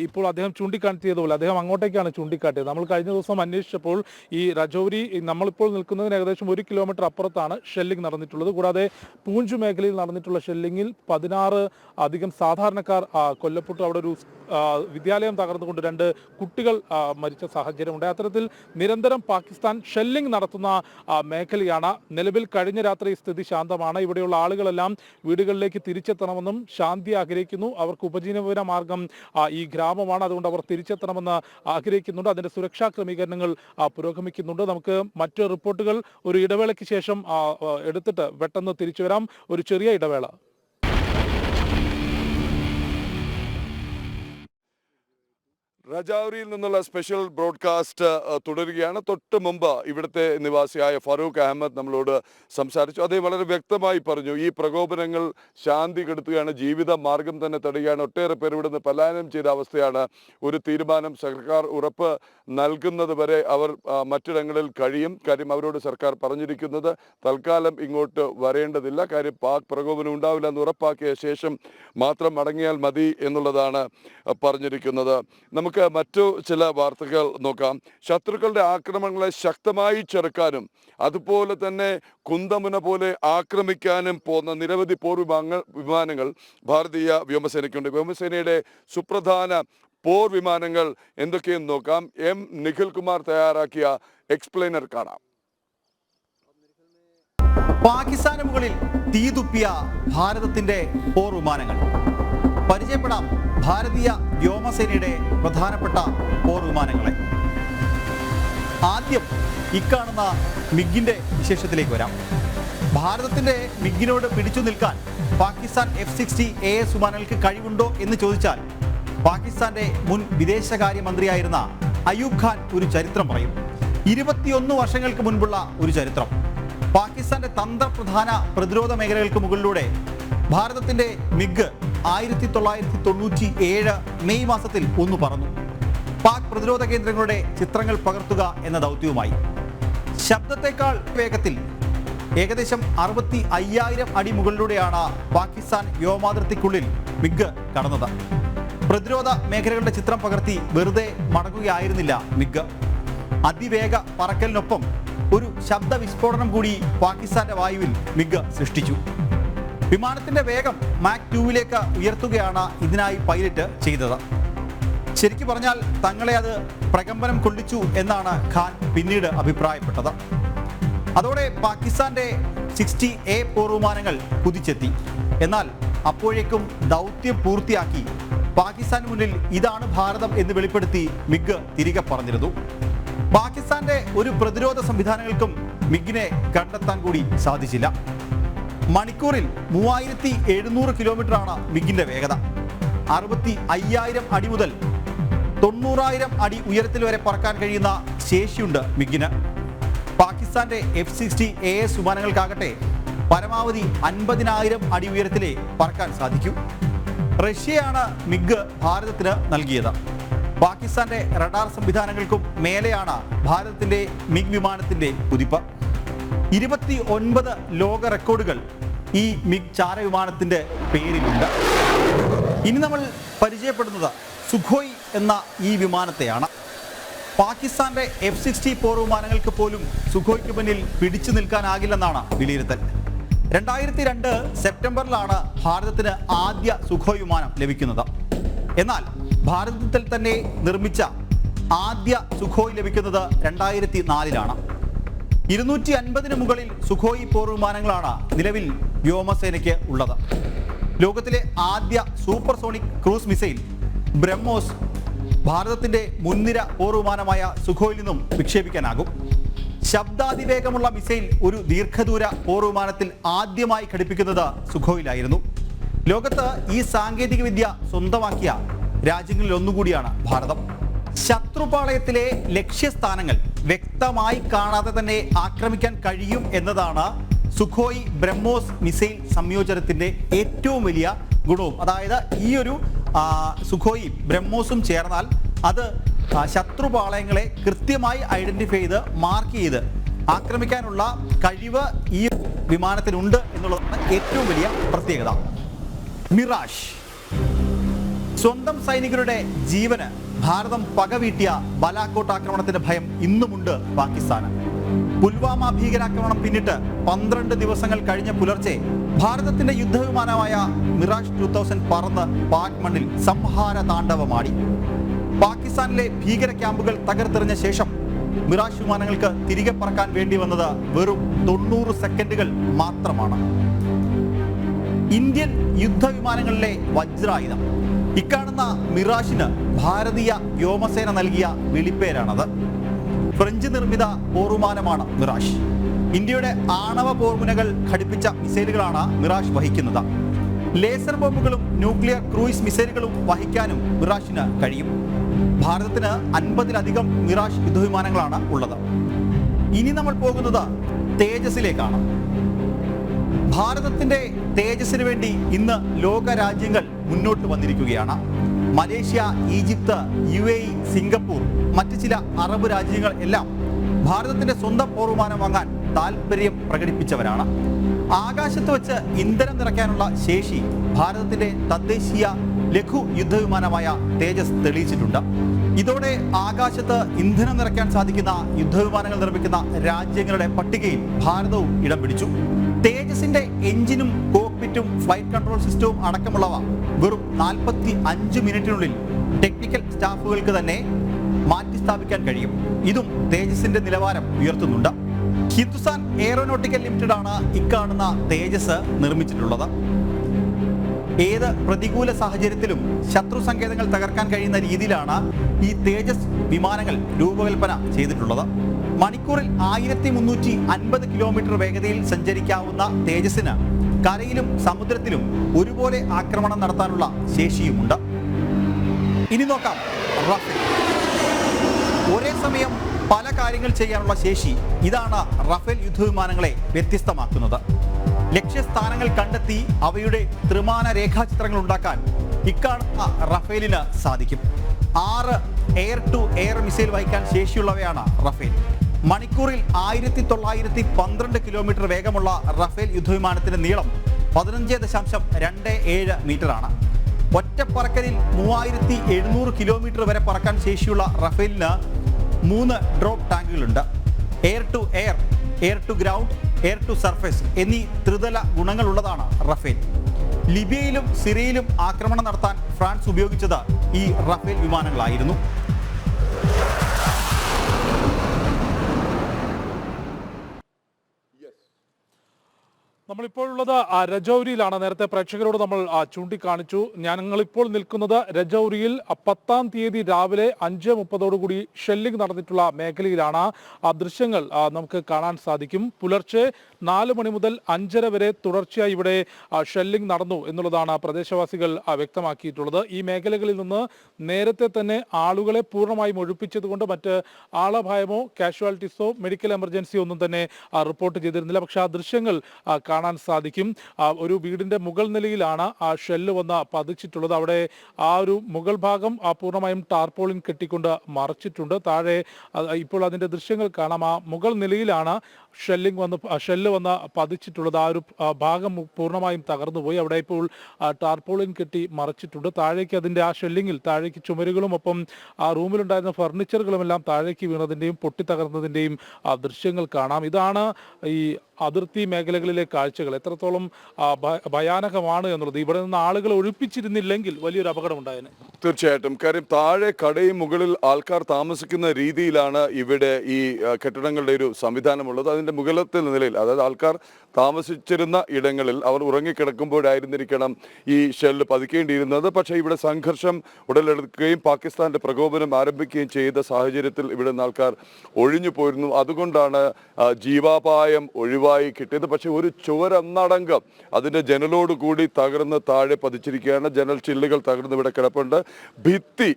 ഇപ്പോൾ അദ്ദേഹം ചൂണ്ടിക്കാട്ടിയതുപോലെ അദ്ദേഹം അങ്ങോട്ടേക്കാണ് ചൂണ്ടിക്കാട്ടിയത്. നമ്മൾ കഴിഞ്ഞ ദിവസം അന്വേഷിച്ചപ്പോൾ ഈ രജൗരി നമ്മളിപ്പോൾ ഇപ്പോൾ നിൽക്കുന്നതിന് ഏകദേശം 1 കിലോമീറ്റർ അപ്പുറത്താണ് ഷെല്ലിംഗ് നടന്നിട്ടുള്ളത്. കൂടാതെ പൂഞ്ച് മേഖലയിൽ നടന്നിട്ടുള്ള ഷെല്ലിങ്ങിൽ 16 അധികം സാധാരണക്കാർ കൊല്ലപ്പെട്ടു. അവിടെ ഒരു വിദ്യാലയം തകർന്നുകൊണ്ട് 2 കുട്ടികൾ മരിച്ച സാഹചര്യമുണ്ട്. അത്തരത്തിൽ നിരന്തരം പാകിസ്ഥാൻ ഷെല്ലിംഗ് നടത്തുന്ന മേഖലയാണ്. നിലവിൽ കഴിഞ്ഞ രാത്രി സ്ഥിതി ശാന്തമാണ്. ഇവിടെയുള്ള ആളുകളെല്ലാം വീടുകളിലേക്ക് തിരിച്ചെത്തണമെന്നും ശാന്തി ആഗ്രഹിക്കുന്നു. അവർക്ക് ഉപജീവന മാർഗം ഈ ഗ്രാമമാണ്, അതുകൊണ്ട് അവർ തിരിച്ചെത്തണമെന്ന് ആഗ്രഹിക്കുന്നുണ്ട്. അതിന്റെ സുരക്ഷാ ക്രമീകരണങ്ങൾ പുരോഗമിക്കുന്നുണ്ട്. നമുക്ക് മറ്റ് റിപ്പോർട്ടുകൾ ഒരു ഇടവേളയ്ക്ക് ശേഷം എടുത്തിട്ട് പെട്ടെന്ന് തിരിച്ചു വരാം. ഒരു ചെറിയ ഇടവേള. രജൌരിയിൽ നിന്നുള്ള സ്പെഷ്യൽ ബ്രോഡ്കാസ്റ്റ് തുടരുകയാണ്. തൊട്ട് മുമ്പ് ഇവിടുത്തെ നിവാസിയായ ഫറൂഖ് അഹമ്മദ് നമ്മളോട് സംസാരിച്ചു. അദ്ദേഹം വളരെ വ്യക്തമായി പറഞ്ഞു, ഈ പ്രകോപനങ്ങൾ ശാന്തി കെടുത്തുകയാണ്, ജീവിത മാർഗം തന്നെ തടയുകയാണ്. ഒട്ടേറെ പേർ ഇവിടുന്ന് പലായനം ചെയ്ത അവസ്ഥയാണ്. ഒരു തീരുമാനം സർക്കാർ ഉറപ്പ് നൽകുന്നത് വരെ അവർ മറ്റിടങ്ങളിൽ കഴിയും. കാര്യം അവരോട് സർക്കാർ പറഞ്ഞിരിക്കുന്നത് തൽക്കാലം ഇങ്ങോട്ട് വരേണ്ടതില്ല. കാര്യം പാക് പ്രകോപനം ഉണ്ടാവില്ല എന്ന് ഉറപ്പാക്കിയ ശേഷം മാത്രം മടങ്ങിയാൽ മതി എന്നുള്ളതാണ് പറഞ്ഞിരിക്കുന്നത്. നമുക്ക് മറ്റു ചില വാർത്തകൾ നോക്കാം. ശത്രുക്കളുടെ ആക്രമണങ്ങളെ ശക്തമായി ചെറുക്കാനും അതുപോലെ തന്നെ കുന്തമുന പോലെ ആക്രമിക്കാനും പോകുന്ന നിരവധി വിമാനങ്ങൾ ഭാരതീയ വ്യോമസേനയ്ക്കുണ്ട്. വ്യോമസേനയുടെ സുപ്രധാന പോർ വിമാനങ്ങൾ എന്തൊക്കെയെന്ന് നോക്കാം. എം നിഖിൽ കുമാർ തയ്യാറാക്കിയ എക്സ്പ്ലെയിനർ കാണാം. പാകിസ്ഥാന് മുകളിൽ തീതുപ്പിയ ഭാരതത്തിന്റെ പോർ വിമാനങ്ങൾ പരിചയപ്പെടാം. ഭാരതീയ വ്യോമസേനയുടെ പ്രധാനപ്പെട്ട പോർ വിമാനങ്ങളെ ആദ്യം ഇക്കാണുന്ന മിഗിന്റെ വിശേഷത്തിലേക്ക് വരാം. ഭാരതത്തിന്റെ മിഗിനോട് പിടിച്ചു നിൽക്കാൻ പാകിസ്ഥാൻ F-60 AS വിമാനങ്ങൾക്ക് കഴിവുണ്ടോ എന്ന് ചോദിച്ചാൽ പാകിസ്ഥാന്റെ മുൻ വിദേശകാര്യമന്ത്രിയായിരുന്ന അയൂബ് ഖാൻ ഒരു ചരിത്രം പറയും. 21 വർഷങ്ങൾക്ക് മുൻപുള്ള ഒരു ചരിത്രം. പാകിസ്ഥാന്റെ തന്ത്രപ്രധാന പ്രതിരോധ മേഖലകൾക്ക് മുകളിലൂടെ ഭാരതത്തിന്റെ മിഗ് 1997 മെയ് മാസത്തിൽ ഒന്ന് പറന്നു. പാക് പ്രതിരോധ കേന്ദ്രങ്ങളുടെ ചിത്രങ്ങൾ പകർത്തുക എന്ന ദൗത്യവുമായി ശബ്ദത്തെക്കാൾ വേഗത്തിൽ ഏകദേശം 65,000 അടി മുകളിലൂടെയാണ് പാകിസ്ഥാൻ വ്യോമാതിർത്തിക്കുള്ളിൽ മിഗ് കടന്നത്. പ്രതിരോധ മേഖലകളുടെ ചിത്രം പകർത്തി വെറുതെ മടങ്ങുകയായിരുന്നില്ല മിഗ്. അതിവേഗ പറക്കലിനൊപ്പം ഒരു ശബ്ദ വിസ്ഫോടനം കൂടി പാകിസ്ഥാന്റെ വായുവിൽ മിഗ് സൃഷ്ടിച്ചു. വിമാനത്തിന്റെ വേഗം മാക് 2 ഉയർത്തുകയാണ് ഇതിനായി പൈലറ്റ് ചെയ്തത്. ശരിക്കു പറഞ്ഞാൽ തങ്ങളെ അത് പ്രകമ്പനം കൊള്ളിച്ചു എന്നാണ് ഖാൻ പിന്നീട് അഭിപ്രായപ്പെട്ടത്. അതോടെ പാകിസ്ഥാന്റെ 60A പോർ വിമാനങ്ങൾ കുതിച്ചെത്തി. എന്നാൽ അപ്പോഴേക്കും ദൗത്യം പൂർത്തിയാക്കി പാകിസ്ഥാന് മുന്നിൽ ഇതാണ് ഭാരതം എന്ന് വെളിപ്പെടുത്തി മിഗ് തിരികെ പറഞ്ഞിരുന്നു. പാകിസ്ഥാന്റെ ഒരു പ്രതിരോധ സംവിധാനങ്ങൾക്കും മിഗിനെ കണ്ടെത്താൻ കൂടി സാധിച്ചില്ല. മണിക്കൂറിൽ 3700 കിലോമീറ്ററാണ് മിഗിന്റെ വേഗത. 65,000 അടി മുതൽ 90,000 അടി ഉയരത്തിൽ വരെ പറക്കാൻ കഴിയുന്ന ശേഷിയുണ്ട് മിഗിന്. പാകിസ്ഥാന്റെ F-60 AS വിമാനങ്ങൾക്കാകട്ടെ പരമാവധി 50,000 അടി ഉയരത്തിലേ പറക്കാൻ സാധിക്കൂ. റഷ്യയാണ് മിഗ് ഭാരതത്തിന് നൽകിയത്. പാകിസ്ഥാന്റെ റഡാർ സംവിധാനങ്ങൾക്കും മേലെയാണ് ഭാരതത്തിന്റെ മിഗ് വിമാനത്തിന്റെ കുതിപ്പ്. 29 ലോക റെക്കോർഡുകൾ ഈ മിഗ് ചാരവിമാനത്തിന്റെ പേരിലുണ്ട്. ഇനി നമ്മൾ പരിചയപ്പെടുന്നത് സുഖോയ് എന്ന ഈ വിമാനത്തെയാണ്. പാകിസ്ഥാന്റെ F-60 പോർ വിമാനങ്ങൾക്ക് പോലും സുഖോയ്ക്ക് മുന്നിൽ പിടിച്ചു നിൽക്കാനാകില്ലെന്നാണ് വിലയിരുത്തൽ. 2002 സെപ്റ്റംബറിലാണ് ഭാരതത്തിന് ആദ്യ സുഖോയ് വിമാനം ലഭിക്കുന്നത്. എന്നാൽ ഭാരതത്തിൽ തന്നെ നിർമ്മിച്ച ആദ്യ സുഖോയ് ലഭിക്കുന്നത് 2004-ലാണ്. 250-ന് മുകളിൽ സുഖോയ് പോർ വിമാനങ്ങളാണ് നിലവിൽ വ്യോമസേനയ്ക്ക് ഉള്ളത്. ലോകത്തിലെ ആദ്യ സൂപ്പർസോണിക് ക്രൂസ് മിസൈൽ ബ്രഹ്മോസ് ഭാരതത്തിന്റെ മുൻനിര പോർ വിമാനമായ സുഖോയിൽ നിന്നും വിക്ഷേപിക്കാനാകും. ശബ്ദാതിവേഗമുള്ള മിസൈൽ ഒരു ദീർഘദൂര പോർ വിമാനത്തിൽ ആദ്യമായി ഘടിപ്പിക്കുന്നത് സുഖോയിലായിരുന്നു. ലോകത്ത് ഈ സാങ്കേതിക വിദ്യ സ്വന്തമാക്കിയ രാജ്യങ്ങളിൽ ഒന്നുകൂടിയാണ് ഭാരതം. ശത്രുപാളയത്തിലെ ലക്ഷ്യസ്ഥാനങ്ങൾ വ്യക്തമായി കാണാതെ തന്നെ ആക്രമിക്കാൻ കഴിയും എന്നതാണ് സുഖോയ് ബ്രഹ്മോസ് മിസൈൽ സംയോജനത്തിന്റെ ഏറ്റവും വലിയ ഗുണവും. അതായത് ഈ ഒരു സുഖോയ് ബ്രഹ്മോസും ചേർന്നാൽ അത് ശത്രുപാളയങ്ങളെ കൃത്യമായി ഐഡന്റിഫൈ ചെയ്ത് മാർക്ക് ചെയ്ത് ആക്രമിക്കാനുള്ള കഴിവ് ഈ വിമാനത്തിനുണ്ട് എന്നുള്ളതാണ് ഏറ്റവും വലിയ പ്രത്യേകത. മിറാഷ് സ്വന്തം സൈനികരുടെ ജീവന് ഭാരതം പകവീട്ടിയ ബലാക്കോട്ട് ആക്രമണത്തിന്റെ ഭയം ഇന്നുമുണ്ട് പാകിസ്ഥാന്. പുൽവാമ ഭീകരാക്രമണം പിന്നിട്ട് 12 ദിവസങ്ങൾ കഴിഞ്ഞ പുലർച്ചെ ഭാരതത്തിന്റെ യുദ്ധവിമാനമായ മിറാഷ് 2000 പറന്ന് പാക് മണ്ണിൽ സംഹാര താണ്ഡവമാടി. പാകിസ്ഥാനിലെ ഭീകര ക്യാമ്പുകൾ തകർത്തെറിഞ്ഞ ശേഷം മിറാഷ് വിമാനങ്ങൾക്ക് തിരികെ പറക്കാൻ വേണ്ടി വന്നത് വെറും 90 സെക്കൻഡുകൾ മാത്രമാണ്. ഇന്ത്യൻ യുദ്ധവിമാനങ്ങളിലെ വജ്രായുധം ഇക്കാണുന്ന മിറാഷിന് ഭാരതീയ വ്യോമസേന നൽകിയ വിളിപ്പേരാണത്. ഫ്രഞ്ച് നിർമ്മിത പോർവിമാനമാണ് മിറാഷ്. ഇന്ത്യയുടെ ആണവ പോർമുനകൾ ഘടിപ്പിച്ച മിസൈലുകളാണ് മിറാഷ് വഹിക്കുന്നത്. ലേസർ ബോംബുകളും ന്യൂക്ലിയർ ക്രൂയിസ് മിസൈലുകളും വഹിക്കാനും മിറാഷിന് കഴിയും. ഭാരതത്തിന് 50-ലധികം മിറാഷ് യുദ്ധവിമാനങ്ങളാണ് ഉള്ളത്. ഇനി നമ്മൾ പോകുന്നത് തേജസിലേക്കാണ്. ഭാരതത്തിന്റെ തേജസിന് വേണ്ടി ഇന്ന് ലോക രാജ്യങ്ങൾ മുന്നോട്ട് വന്നിരിക്കുകയാണ്. മലേഷ്യ, ഈജിപ്ത്, UAE, സിംഗപ്പൂർ, മറ്റ് ചില അറബ് രാജ്യങ്ങൾ എല്ലാം ഭാരതത്തിന്റെ സ്വന്തം പോർവിമാനം വാങ്ങാൻ താല്പര്യം പ്രകടിപ്പിച്ചവരാണ്. ആകാശത്ത് വെച്ച് ഇന്ധനം നിറയ്ക്കാനുള്ള ശേഷി ഭാരതത്തിന്റെ തദ്ദേശീയ ലഘു യുദ്ധവിമാനമായ തേജസ് തെളിയിച്ചിട്ടുണ്ട്. ഇതോടെ ആകാശത്ത് ഇന്ധനം നിറയ്ക്കാൻ സാധിക്കുന്ന യുദ്ധവിമാനങ്ങൾ നിർമ്മിക്കുന്ന രാജ്യങ്ങളുടെ പട്ടികയിൽ ഭാരതവും ഇടം പിടിച്ചു. തേജസിന്റെ എഞ്ചിനും കോക്പിറ്റും ഫ്ലൈറ്റ് കൺട്രോൾ സിസ്റ്റവും അടക്കമുള്ളവ വെറും 45 മിനിറ്റിനുള്ളിൽ ടെക്നിക്കൽ സ്റ്റാഫുകൾക്ക് തന്നെ മാറ്റി സ്ഥാപിക്കാൻ കഴിയും. ഇതും തേജസിന്റെ നിലവാരം ഉയർത്തുന്നുണ്ട്. ഹിന്ദുസ്ഥാൻ എയറോനോട്ടിക്കൽ ലിമിറ്റഡ് ആണ് ഇക്കാണുന്ന തേജസ് നിർമ്മിച്ചിട്ടുള്ളത്. ഏത് പ്രതികൂല സാഹചര്യത്തിലും ശത്രു സങ്കേതങ്ങൾ തകർക്കാൻ കഴിയുന്ന രീതിയിലാണ് ഈ തേജസ് വിമാനങ്ങൾ രൂപകൽപ്പന ചെയ്തിട്ടുള്ളത്. മണിക്കൂറിൽ 1350 കിലോമീറ്റർ വേഗതയിൽ സഞ്ചരിക്കാവുന്ന തേജസിന് കരയിലും സമുദ്രത്തിലും ഒരുപോലെ ആക്രമണം നടത്താനുള്ള ശേഷിയുമുണ്ട്. ഇനി നോക്കാം റഫേൽ. ഒരേ സമയം പല കാര്യങ്ങൾ ചെയ്യാനുള്ള ശേഷി ഇതാണ് റഫേൽ യുദ്ധവിമാനങ്ങളെ വ്യത്യസ്തമാക്കുന്നത്. ലക്ഷ്യസ്ഥാനങ്ങൾ കണ്ടെത്തി അവയുടെ ത്രിമാന രേഖാചിത്രങ്ങൾ ഉണ്ടാക്കാൻ ഇക്കാണുന്ന റഫേലിന് സാധിക്കും. 6 എയർ ടു എയർ മിസൈൽ വഹിക്കാൻ ശേഷിയുള്ളവയാണ് റഫേൽ. മണിക്കൂറിൽ 1912 കിലോമീറ്റർ വേഗമുള്ള റഫേൽ യുദ്ധവിമാനത്തിന്റെ നീളം 15.27 മീറ്ററാണ്. ഒറ്റപ്പറക്കലിൽ 3700 കിലോമീറ്റർ വരെ പറക്കാൻ ശേഷിയുള്ള റഫേലിന് 3 ഡ്രോപ്പ് ടാങ്കുകളുണ്ട്. Air to air, air to ground, air to surface എന്നീ ത്രിതല ഗുണങ്ങളുള്ളതാണ് റഫേൽ. ലിബിയയിലും സിറിയയിലും ആക്രമണം നടത്താൻ ഫ്രാൻസ് ഉപയോഗിച്ചത് ഈ റഫേൽ വിമാനങ്ങളായിരുന്നു. നമ്മളിപ്പോഴുള്ളത് രജൌരിയിലാണ്. നേരത്തെ പ്രേക്ഷകരോട് നമ്മൾ ചൂണ്ടിക്കാണിച്ചു. ഞങ്ങളിപ്പോൾ നിൽക്കുന്നത് രജൌരിയിൽ 10-ാം തീയതി രാവിലെ 5:30 ഷെല്ലിംഗ് നടന്നിട്ടുള്ള മേഖലയിലാണ്. ആ ദൃശ്യങ്ങൾ നമുക്ക് കാണാൻ സാധിക്കും. പുലർച്ചെ 4 മണി മുതൽ 5:30 വരെ തുടർച്ചയായി ഇവിടെ ഷെല്ലിംഗ് നടന്നു എന്നുള്ളതാണ് പ്രദേശവാസികൾ വ്യക്തമാക്കിയിട്ടുള്ളത്. ഈ മേഖലകളിൽ നിന്ന് നേരത്തെ തന്നെ ആളുകളെ പൂർണ്ണമായും ഒഴിപ്പിച്ചതുകൊണ്ട് മറ്റ് ആളപായമോ കാഷ്വാലിറ്റീസോ മെഡിക്കൽ എമർജൻസിയോ ഒന്നും തന്നെ റിപ്പോർട്ട് ചെയ്തിരുന്നില്ല. പക്ഷേ ആ ദൃശ്യങ്ങൾ കാണാൻ സാധിക്കും. ഒരു വീടിന്റെ മുകൾ നിലയിലാണ് ആ ഷെല്ല് വന്ന് പതിച്ചിട്ടുള്ളത്. അവിടെ ആ ഒരു മുകൾ ഭാഗം പൂർണ്ണമായും ടാർപോളിൻ കെട്ടിക്കൊണ്ട് മറച്ചിട്ടുണ്ട്. താഴെ ഇപ്പോൾ അതിന്റെ ദൃശ്യങ്ങൾ കാണാം. ആ മുകൾ നിലയിലാണ് ഷെല്ല് വന്ന് പതിച്ചിട്ടുള്ളത്. ആ ഒരു ഭാഗം പൂർണ്ണമായും തകർന്നുപോയി. അവിടെ ഇപ്പോൾ ടാർപോളിൻ കെട്ടി മറച്ചിട്ടുണ്ട്. താഴേക്ക് അതിന്റെ ആ ഷെല്ലിങ്ങിൽ താഴേക്ക് ചുമരുകളും ഒപ്പം ആ റൂമിലുണ്ടായിരുന്ന ഫർണിച്ചറുകളുമെല്ലാം താഴേക്ക് വീണതിന്റെയും പൊട്ടിത്തകർന്നതിന്റെയും ദൃശ്യങ്ങൾ കാണാം. ഇതാണ് ഈ അതിർത്തി മേഖലകളിലെ കാഴ്ചകൾ. എത്രത്തോളം ഭയാനകമാണ് എന്നുള്ളത്. ഇവിടെ നിന്ന് ആളുകൾ ഒഴിപ്പിച്ചിരുന്നില്ലെങ്കിൽ വലിയൊരു അപകടം ഉണ്ടായേനെ. തീർച്ചയായിട്ടും. കാര്യം താഴെ കടയും മുകളിൽ ആൾക്കാർ താമസിക്കുന്ന രീതിയിലാണ് ഇവിടെ ഈ കെട്ടിടങ്ങളുടെ ഒരു സംവിധാനമുള്ളത്. അതിന്റെ മുകളിലത്തെ നിലയിൽ, അതായത് ആൾക്കാർ താമസിച്ചിരുന്ന ഇടങ്ങളിൽ അവർ ഉറങ്ങിക്കിടക്കുമ്പോഴായിരുന്നിരിക്കണം ഈ ഷെല്ല് പതിക്കേണ്ടിയിരുന്നത്. പക്ഷേ ഇവിടെ സംഘർഷം ഉടലെടുക്കുകയും പാകിസ്ഥാന്റെ പ്രകോപനം ആരംഭിക്കുകയും ചെയ്ത സാഹചര്യത്തിൽ ഇവിടെ നിന്ന് ആൾക്കാർ ഒഴിഞ്ഞു പോയിരുന്നു. അതുകൊണ്ടാണ് ജീവാപായം ഒഴിവായി കിട്ടിയത്. പക്ഷെ ഒരു ചുവരൊന്നടങ്കം അതിന്റെ ജനലോട് കൂടി തകർന്ന് താഴെ പതിച്ചിരിക്കുകയാണ്. ജനൽ ചില്ലുകൾ തകർന്ന് ഇവിടെ കിടപ്പുണ്ട്. ഭിത്തി,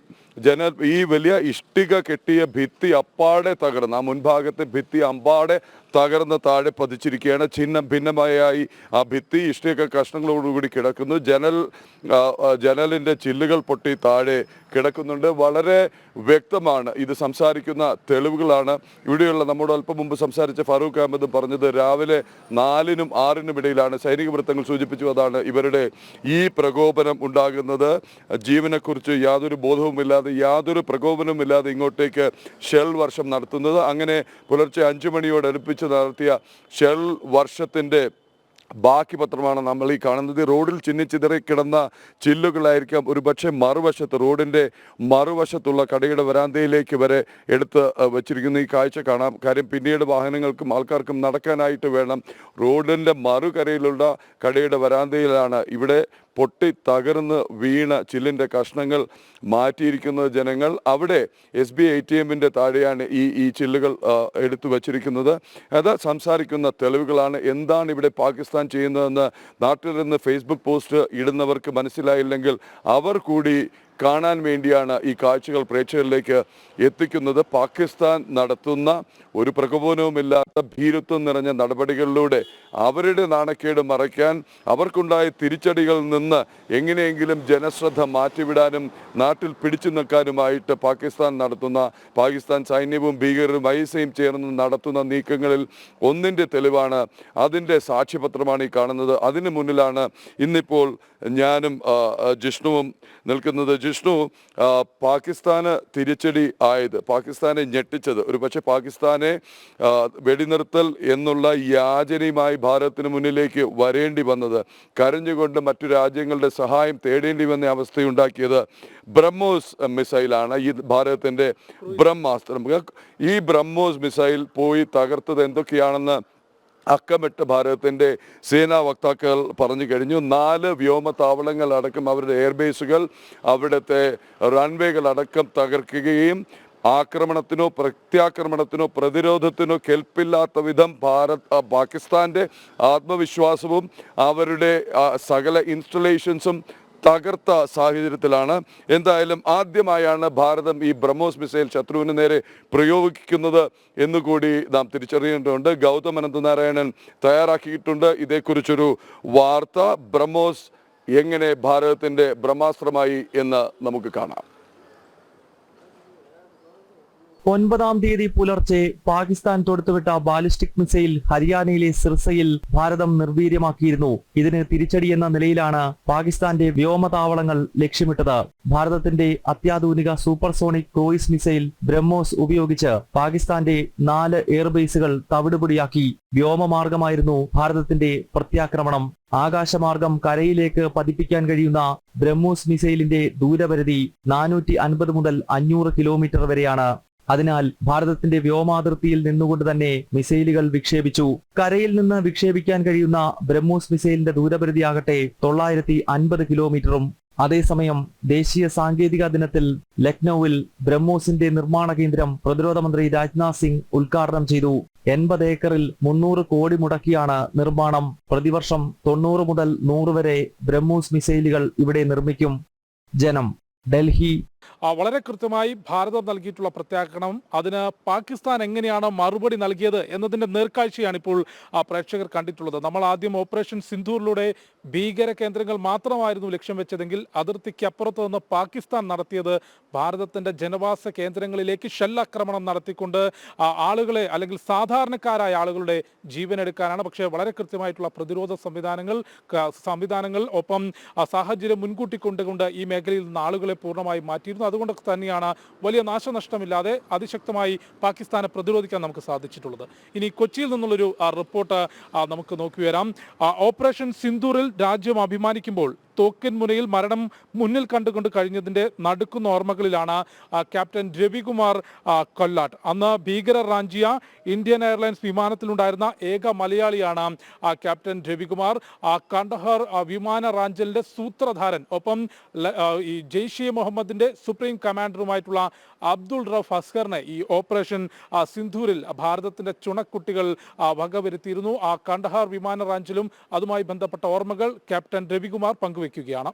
ഈ വലിയ ഇഷ്ടിക കെട്ടിയ ഭിത്തി അപ്പാടെ തകർന്ന്, ആ മുൻഭാഗത്തെ ഭിത്തി അമ്പാടെ തകർന്ന് താഴെ പതിച്ചിരിക്കുകയാണ്. ഛിന്നം ഭിന്നമായായി ആ ഭിത്തി ഇഷ്ടിക കഷ്ണങ്ങളോടുകൂടി കിടക്കുന്നു. ജനലിൻ്റെ ചില്ലുകൾ പൊട്ടി താഴെ കിടക്കുന്നുണ്ട്. വളരെ വ്യക്തമാണ്. ഇത് സംസാരിക്കുന്ന തെളിവുകളാണ്. ഇവിടെയുള്ള നമ്മോട് അല്പം മുമ്പ് സംസാരിച്ച ഫാറൂഖ് അഹമ്മദ് പറഞ്ഞത് രാവിലെ 4-നും 6-നും ഇടയിലാണ്. സൈനിക വൃത്തങ്ങൾ സൂചിപ്പിച്ചു അതാണ് ഇവരുടെ ഈ പ്രകോപനം ഉണ്ടാകുന്നത്. ജീവനെക്കുറിച്ച് യാതൊരു ബോധവുമില്ലാതെ യാതൊരു പ്രകോപനവുമില്ലാതെ ഇങ്ങോട്ടേക്ക് ഷെൽ വർഷം നടത്തുന്നത്. അങ്ങനെ പുലർച്ചെ 5 മണിയോടടുപ്പിച്ച് നടത്തിയ ഷെൽ വർഷത്തിൻ്റെ ബാക്കി പത്രമാണ് നമ്മൾ ഈ കാണുന്നത്. റോഡിൽ ചിന്നിച്ചിതറി കിടന്ന ചില്ലുകളായിരിക്കാം ഒരുപക്ഷെ മറുവശത്ത് റോഡിൻ്റെ മറുവശത്തുള്ള കടയുടെ വരാന്തയിലേക്ക് വരെ എടുത്ത് വച്ചിരിക്കുന്ന ഈ കാഴ്ച കാണാം. കാര്യം പിന്നീട് വാഹനങ്ങൾക്കും ആൾക്കാർക്കും നടക്കാനായിട്ട് വേണം. റോഡിൻ്റെ മറുകരയിലുള്ള കടയുടെ വരാന്തയിലാണ് ഇവിടെ പൊട്ടി തകർന്ന് വീണ ചില്ലിൻ്റെ കഷ്ണങ്ങൾ മാറ്റിയിരിക്കുന്നത് ജനങ്ങൾ. അവിടെ SBI ATM-ൻ്റെ താഴെയാണ് ഈ ചില്ലുകൾ എടുത്തു വച്ചിരിക്കുന്നത്. അത് സംസാരിക്കുന്ന തെളിവുകളാണ്. എന്താണ് ഇവിടെ പാകിസ്ഥാൻ ചെയ്യുന്നതെന്ന് നാട്ടിൽ നിന്ന് ഫേസ്ബുക്ക് പോസ്റ്റ് ഇടുന്നവർക്ക് മനസ്സിലായില്ലെങ്കിൽ അവർ കൂടി കാണാൻ വേണ്ടിയാണ് ഈ കാഴ്ചകൾ പ്രേക്ഷകരിലേക്ക് എത്തിക്കുന്നത്. പാകിസ്ഥാൻ നടത്തുന്ന ഒരു പ്രകോപനവുമില്ലാത്ത ഭീരുത്വം നിറഞ്ഞ നടപടികളിലൂടെ അവരുടെ നാണക്കേട് മറയ്ക്കാൻ, അവർക്കുണ്ടായ തിരിച്ചടികളിൽ നിന്ന് എങ്ങനെയെങ്കിലും ജനശ്രദ്ധ മാറ്റിവിടാനും നാട്ടിൽ പിടിച്ചു നിൽക്കാനുമായിട്ട് പാകിസ്ഥാൻ സൈന്യവും ഭീകരരും ISIയും ചേർന്ന് നടത്തുന്ന നീക്കങ്ങളിൽ ഒന്നിൻ്റെ തെളിവാണ്, അതിൻ്റെ സാക്ഷ്യപത്രമാണ് ഈ കാണുന്നത്. അതിന് മുന്നിലാണ് ഇന്നിപ്പോൾ ഞാനും ജിഷ്ണുവും നിൽക്കുന്നത്. ജിഷ്ണു, പാകിസ്ഥാന് തിരിച്ചടി ആയത്, പാകിസ്ഥാനെ ഞെട്ടിച്ചത്, ഒരു പക്ഷേ പാകിസ്ഥാനെ വെടിനിർത്തൽ എന്നുള്ള യാചനയുമായി ഭാരതത്തിന് മുന്നിലേക്ക് വരേണ്ടി വന്നത്, കരഞ്ഞുകൊണ്ട് മറ്റു രാജ്യങ്ങളുടെ സഹായം തേടേണ്ടി വന്ന അവസ്ഥയുണ്ടാക്കിയത് ബ്രഹ്മോസ് മിസൈലാണ്. ഈ ഭാരതത്തിൻ്റെ ബ്രഹ്മാസ്ത്രം. ഈ ബ്രഹ്മോസ് മിസൈൽ പോയി തകർത്തത് എന്തൊക്കെയാണെന്ന് അക്കമിട്ട് ഭാരതത്തിൻ്റെ സേനാ വക്താക്കൾ പറഞ്ഞു കഴിഞ്ഞു. 4 വ്യോമതാവളങ്ങളടക്കം അവരുടെ എയർബേസുകൾ, അവിടുത്തെ റൺവേകളടക്കം തകർക്കുകയും ആക്രമണത്തിനോ പ്രത്യാക്രമണത്തിനോ പ്രതിരോധത്തിനോ കെൽപ്പില്ലാത്ത വിധം പാകിസ്ഥാൻ്റെ ആത്മവിശ്വാസവും അവരുടെ സകല ഇൻസ്റ്റലേഷൻസും തകർത്ത സാഹചര്യത്തിലാണ്. എന്തായാലും ആദ്യമായാണ് ഭാരതം ഈ ബ്രഹ്മോസ് മിസൈൽ ശത്രുവിന് നേരെ പ്രയോഗിക്കുന്നത് എന്നുകൂടി നാം തിരിച്ചറിയേണ്ടതുണ്ട്. ഗൗതം അനന്തനാരായണൻ തയ്യാറാക്കിയിട്ടുണ്ട് ഇതേക്കുറിച്ചൊരു വാർത്ത. ബ്രഹ്മോസ് എങ്ങനെ ഭാരതത്തിൻ്റെ ബ്രഹ്മാസ്ത്രമായി എന്ന് നമുക്ക് കാണാം. 9-ാം തീയതി പുലർച്ചെ പാകിസ്ഥാൻ തൊടുത്തുവിട്ട ബാലിസ്റ്റിക് മിസൈൽ ഹരിയാനയിലെ സിർസയിൽ ഭാരതം നിർവീര്യമാക്കിയിരുന്നു. ഇതിന് തിരിച്ചടിയെന്ന നിലയിലാണ് പാകിസ്ഥാന്റെ വ്യോമതാവളങ്ങൾ ലക്ഷ്യമിട്ടത്. ഭാരതത്തിന്റെ അത്യാധുനിക സൂപ്പർസോണിക് ക്രൂയിസ് മിസൈൽ ബ്രഹ്മോസ് ഉപയോഗിച്ച് പാകിസ്ഥാന്റെ 4 എയർബേസുകൾ തവിടുപൊടിയാക്കി. വ്യോമമാർഗമായിരുന്നു ഭാരതത്തിന്റെ പ്രത്യാക്രമണം. ആകാശമാർഗം കരയിലേക്ക് പതിപ്പിക്കാൻ കഴിയുന്ന ബ്രഹ്മോസ് മിസൈലിന്റെ ദൂരപരിധി 450 മുതൽ 500 കിലോമീറ്റർ വരെയാണ്. അതിനാൽ ഭാരതത്തിന്റെ വ്യോമാതിർത്തിയിൽ നിന്നുകൊണ്ട് തന്നെ മിസൈലുകൾ വിക്ഷേപിച്ചു. കരയിൽ നിന്ന് വിക്ഷേപിക്കാൻ കഴിയുന്ന ബ്രഹ്മോസ് മിസൈലിന്റെ ദൂരപരിധിയാകട്ടെ 950 കിലോമീറ്ററും. അതേസമയം ദേശീയ സാങ്കേതിക ദിനത്തിൽ ലക്നൌവിൽ ബ്രഹ്മോസിന്റെ നിർമ്മാണ കേന്ദ്രം പ്രതിരോധ മന്ത്രി രാജ്നാഥ് സിംഗ് ഉദ്ഘാടനം ചെയ്തു. 80 ഏക്കറിൽ 300 കോടി മുടക്കിയാണ് നിർമ്മാണം. പ്രതിവർഷം 90 മുതൽ 100 വരെ ബ്രഹ്മോസ് മിസൈലുകൾ ഇവിടെ നിർമ്മിക്കും. ജനം, ഡൽഹി. വളരെ കൃത്യമായി ഭാരതം നൽകിയിട്ടുള്ള പ്രത്യാക്രമണം, അതിന് പാകിസ്ഥാൻ എങ്ങനെയാണ് മറുപടി നൽകിയത് എന്നതിന്റെ നേർക്കാഴ്ചയാണ് ഇപ്പോൾ പ്രേക്ഷകർ കണ്ടിട്ടുള്ളത്. നമ്മൾ ആദ്യം ഓപ്പറേഷൻ സിന്ധൂറിലൂടെ ഭീകര കേന്ദ്രങ്ങൾ മാത്രമായിരുന്നു ലക്ഷ്യം വെച്ചതെങ്കിൽ അതിർത്തിക്കപ്പുറത്ത് നിന്ന് പാകിസ്ഥാൻ നടത്തിയത് ഭാരതത്തിന്റെ ജനവാസ കേന്ദ്രങ്ങളിലേക്ക് ഷെല്ലാക്രമണം നടത്തിക്കൊണ്ട് ആളുകളെ, അല്ലെങ്കിൽ സാധാരണക്കാരായ ആളുകളുടെ ജീവനെടുക്കാനാണ്. പക്ഷേ വളരെ കൃത്യമായിട്ടുള്ള പ്രതിരോധ സംവിധാനങ്ങൾ ഒപ്പം സാഹചര്യം മുൻകൂട്ടി കൊണ്ടുകൊണ്ട് ഈ മേഖലയിൽ നിന്ന് ആളുകളെ പൂർണ്ണമായി മാറ്റിയിരുന്നു. അതുകൊണ്ട് തന്നെയാണ് വലിയ നാശനഷ്ടമില്ലാതെ അതിശക്തമായി പാകിസ്ഥാനെ പ്രതിരോധിക്കാൻ നമുക്ക് സാധിച്ചിട്ടുള്ളത്. ഇനി കൊച്ചിയിൽ നിന്നുള്ളൊരു റിപ്പോർട്ട് നമുക്ക് നോക്കി വരാം. ഓപ്പറേഷൻ സിന്ധൂറിൽ രാജ്യം അഭിമാനിക്കുമ്പോൾ തോക്കിൻ മുനയിൽ മരണം മുന്നിൽ കണ്ടുകൊണ്ട് കഴിഞ്ഞതിൻ്റെ നടുക്കുന്ന ഓർമ്മകളിലാണ് ക്യാപ്റ്റൻ രവികുമാർ കൊല്ലാട്ട്. അന്ന് ഭീകരർ റാഞ്ചിയ ഇന്ത്യൻ എയർലൈൻസ് വിമാനത്തിലുണ്ടായിരുന്ന ഏക മലയാളിയാണ് ക്യാപ്റ്റൻ രവികുമാർ. കണ്ടഹാർ വിമാന റാഞ്ചലിന്റെ സൂത്രധാരൻ, ഒപ്പം ഈ ജെയ്ഷെ മുഹമ്മദിന്റെ സുപ്രീം കമാൻഡറുമായിട്ടുള്ള അബ്ദുൾ റഫ് അസ്കറിനെ ഈ ഓപ്പറേഷൻ സിന്ധൂരിൽ ഭാരതത്തിന്റെ ചുണക്കുട്ടികൾ വകവരുത്തിയിരുന്നു. ആ കണ്ടഹാർ വിമാന റാഞ്ചലും അതുമായി ബന്ധപ്പെട്ട ഓർമ്മകൾ ക്യാപ്റ്റൻ രവികുമാർ പങ്കുവയ്ക്കുകയാണ്.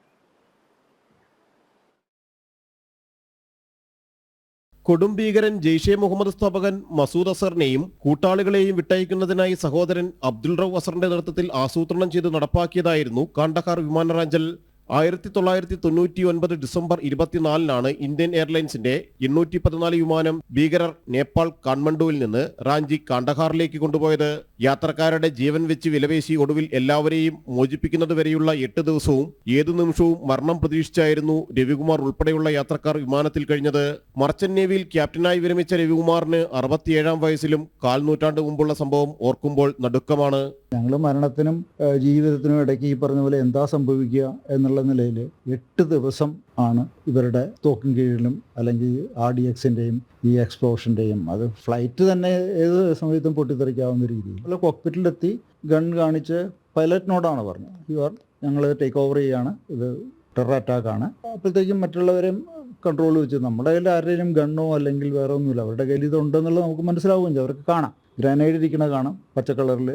കൊടും ഭീകരൻ ജെയ്ഷെ മുഹമ്മദ് സ്ഥാപകൻ മസൂദ് അസറിനെയും കൂട്ടാളികളെയും വിട്ടയക്കുന്നതിനായി സഹോദരൻ അബ്ദുൾ റൌഫ് അസറിന്റെ നേതൃത്വത്തിൽ ആസൂത്രണം ചെയ്ത് നടപ്പാക്കിയതായിരുന്നു കാണ്ഡഹാർ വിമാനറാഞ്ചൽ. 1999 ഡിസംബർ 24-നാണ് ഇന്ത്യൻ എയർലൈൻസിന്റെ 814 വിമാനം ഭീകരർ നേപ്പാൾ കാഠ്മണ്ഡുവിൽ നിന്ന് റാഞ്ചി കാണ്ഡഹാറിലേക്ക് കൊണ്ടുപോയത്. യാത്രക്കാരുടെ ജീവൻ വെച്ച് വിലപേശി ഒടുവിൽ എല്ലാവരെയും മോചിപ്പിക്കുന്നതുവരെയുള്ള 8 ദിവസവും ഏതു നിമിഷവും മരണം പ്രതീക്ഷിച്ചായിരുന്നു രവികുമാർ ഉൾപ്പെടെയുള്ള യാത്രക്കാർ വിമാനത്തിൽ കഴിഞ്ഞത്. മർച്ചന്റ് നേവിയിൽ ക്യാപ്റ്റനായി വിരമിച്ച രവികുമാറിന് 67-ാം വയസ്സിലും 4 നൂറ്റാണ്ട് മുമ്പുള്ള സംഭവം ഓർക്കുമ്പോൾ നടുക്കമാണ്. ഞങ്ങൾ മരണത്തിനും ജീവിതത്തിനും ഇടയ്ക്ക് ഈ പറഞ്ഞ പോലെ എന്താ സംഭവിക്കുക എന്നുള്ള നിലയിൽ 8 ദിവസം ആണ് ഇവരുടെ തോക്കിൻ കീഴിലും അല്ലെങ്കിൽ RDXന്റെയും ഈ എക്സ്പ്ലോഷന്റെയും, അത് ഫ്ലൈറ്റ് തന്നെ ഏത് സമയത്തും പൊട്ടിത്തെറിക്കാവുന്ന രീതിയിൽ കോക്പിറ്റിലെത്തി ഗൺ കാണിച്ച് പൈലറ്റിനോടാണ് പറഞ്ഞത്, ഞങ്ങൾ ടേക്ക് ഓവർ ചെയ്യാണ്, ഇത് ടെറർ അറ്റാക്കാണ്. അപ്പോഴത്തേക്കും മറ്റുള്ളവരെയും കൺട്രോൾ വെച്ച് നമ്മുടെ കയ്യിൽ ആരുടെയും ഗണ്ണോ അല്ലെങ്കിൽ വേറെ ഒന്നുമില്ല, അവരുടെ കയ്യിൽ ഇതുണ്ടെന്നുള്ളത് നമുക്ക് മനസ്സിലാവുകയും ചെയ്യും. അവർക്ക് കാണാം, ഗ്രാനൈഡ് ഇരിക്കണ കാണാം, പച്ച കളറിൽ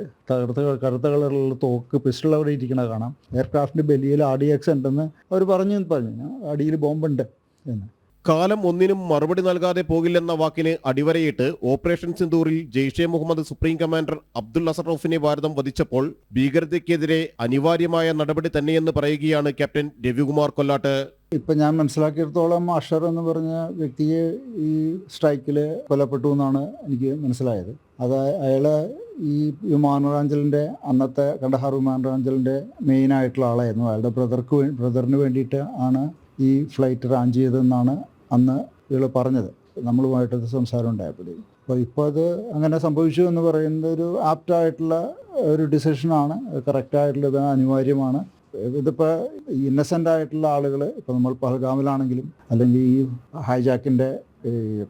കറുത്ത കളറിലുള്ള തോക്ക് പിസ്റ്റൾ അവിടെ ഇരിക്കണ കാണാം. എയർക്രാഫ്റ്റിൻ്റെ ബെല്ലിയിൽ RDX ഉണ്ടെന്ന് അവർ പറഞ്ഞു അടിയിൽ ബോംബുണ്ട് എന്ന്. കാലം ഒന്നിനും മറുപടി നൽകാതെ പോകില്ലെന്ന വാക്കിന് അടിവരയിട്ട് ഓപ്പറേഷൻ സിന്ദൂറിൽ ജെയ്ഷെ മുഹമ്മദ് സുപ്രീം കമാൻഡർ അബ്ദുൾ അസർ റൌഫിനെ ഭാരതം വധിച്ചപ്പോൾ ഭീകരതയ്ക്കെതിരെ അനിവാര്യമായ നടപടി തന്നെയെന്ന് പറയുകയാണ് ക്യാപ്റ്റൻ രവികുമാർ കൊല്ലാട്ട്. ഇപ്പം ഞാൻ മനസ്സിലാക്കിയിടത്തോളം അഷർ എന്ന് പറഞ്ഞ വ്യക്തിയെ ഈ സ്ട്രൈക്കിൽ കൊല്ലപ്പെട്ടു എന്നാണ് എനിക്ക് മനസ്സിലായത്. അത് അയാൾ ഈ വിമാനറാഞ്ചലിൻ്റെ അന്നത്തെ കണ്ഡഹാർ വിമാനറാഞ്ചലിൻ്റെ മെയിനായിട്ടുള്ള ആളായിരുന്നു. അയാളുടെ ബ്രദറിന് വേണ്ടിയിട്ട് ആണ് ഈ ഫ്ലൈറ്റ് റാഞ്ച് ചെയ്തതെന്നാണ് അന്ന് ഇയാൾ പറഞ്ഞത്, നമ്മളുമായിട്ട് സംസാരം ഉണ്ടായപ്പോഴേ. ഇപ്പോൾ അത് അങ്ങനെ സംഭവിച്ചു എന്ന് പറയുന്നത് ഒരു ആപ്റ്റായിട്ടുള്ള ഒരു ഡിസിഷനാണ്, കറക്റ്റായിട്ടുള്ളത്, അനിവാര്യമാണ്. ഇതിപ്പോൾ ഇന്നസെൻ്റ് ആയിട്ടുള്ള ആളുകൾ, ഇപ്പോൾ നമ്മൾ പഹൽഗാമിലാണെങ്കിലും അല്ലെങ്കിൽ ഈ ഹൈജാക്കിൻ്റെ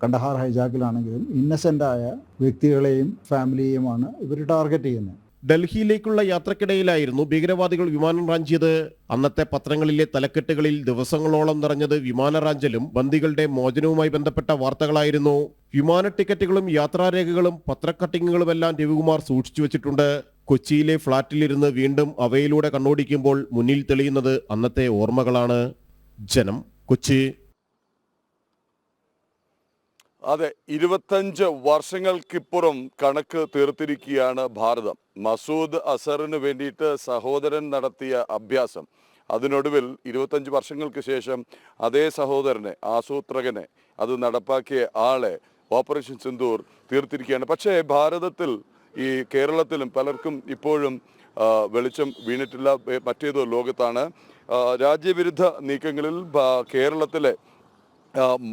കണ്ഡഹാർ ഹൈജാക്കിലാണെങ്കിലും ഇന്നസെൻ്റായ വ്യക്തികളെയും ഫാമിലിയെയുമാണ് ഇവർ ടാർഗറ്റ് ചെയ്യുന്നത്. ഡൽഹിയിലേക്കുള്ള യാത്രക്കിടയിലായിരുന്നു ഭീകരവാദികൾ വിമാനം റാഞ്ചിയത്. അന്നത്തെ പത്രങ്ങളിലെ തലക്കെട്ടുകളിൽ ദിവസങ്ങളോളം നിറഞ്ഞത് വിമാന റാഞ്ചലും ബന്ദികളുടെ മോചനവുമായി ബന്ധപ്പെട്ട വാർത്തകളായിരുന്നു. വിമാന ടിക്കറ്റുകളും യാത്രാരേഖകളും പത്രക്കട്ടിങ്ങുകളുമെല്ലാം രവികുമാർ സൂക്ഷിച്ചു വെച്ചിട്ടുണ്ട്. കൊച്ചിയിലെ ഫ്ളാറ്റിലിരുന്ന് വീണ്ടും അവയിലൂടെ കണ്ണോടിക്കുമ്പോൾ മുന്നിൽ തെളിയുന്നത് അന്നത്തെ ഓർമ്മകളാണ്. ജനം, കൊച്ചി. അതെ, 25 വർഷങ്ങൾക്കിപ്പുറം കണക്ക് തീർത്തിരിക്കുകയാണ് ഭാരതം. മസൂദ് അസറിന് വേണ്ടിയിട്ട് സഹോദരൻ നടത്തിയ അഭ്യാസം, അതിനൊടുവിൽ 25 വർഷങ്ങൾക്ക് ശേഷം അതേ സഹോദരനെ, ആസൂത്രകനെ, അത് നടപ്പാക്കിയ ആളെ ഓപ്പറേഷൻ സിന്ദൂർ തീർത്തിരിക്കുകയാണ്. പക്ഷേ ഭാരതത്തിൽ, ഈ കേരളത്തിലും പലർക്കും ഇപ്പോഴും വെളിച്ചം വീണിട്ടില്ല. മറ്റേതോ ലോകത്താണ്. രാജ്യവിരുദ്ധ നീക്കങ്ങളിൽ കേരളത്തിലെ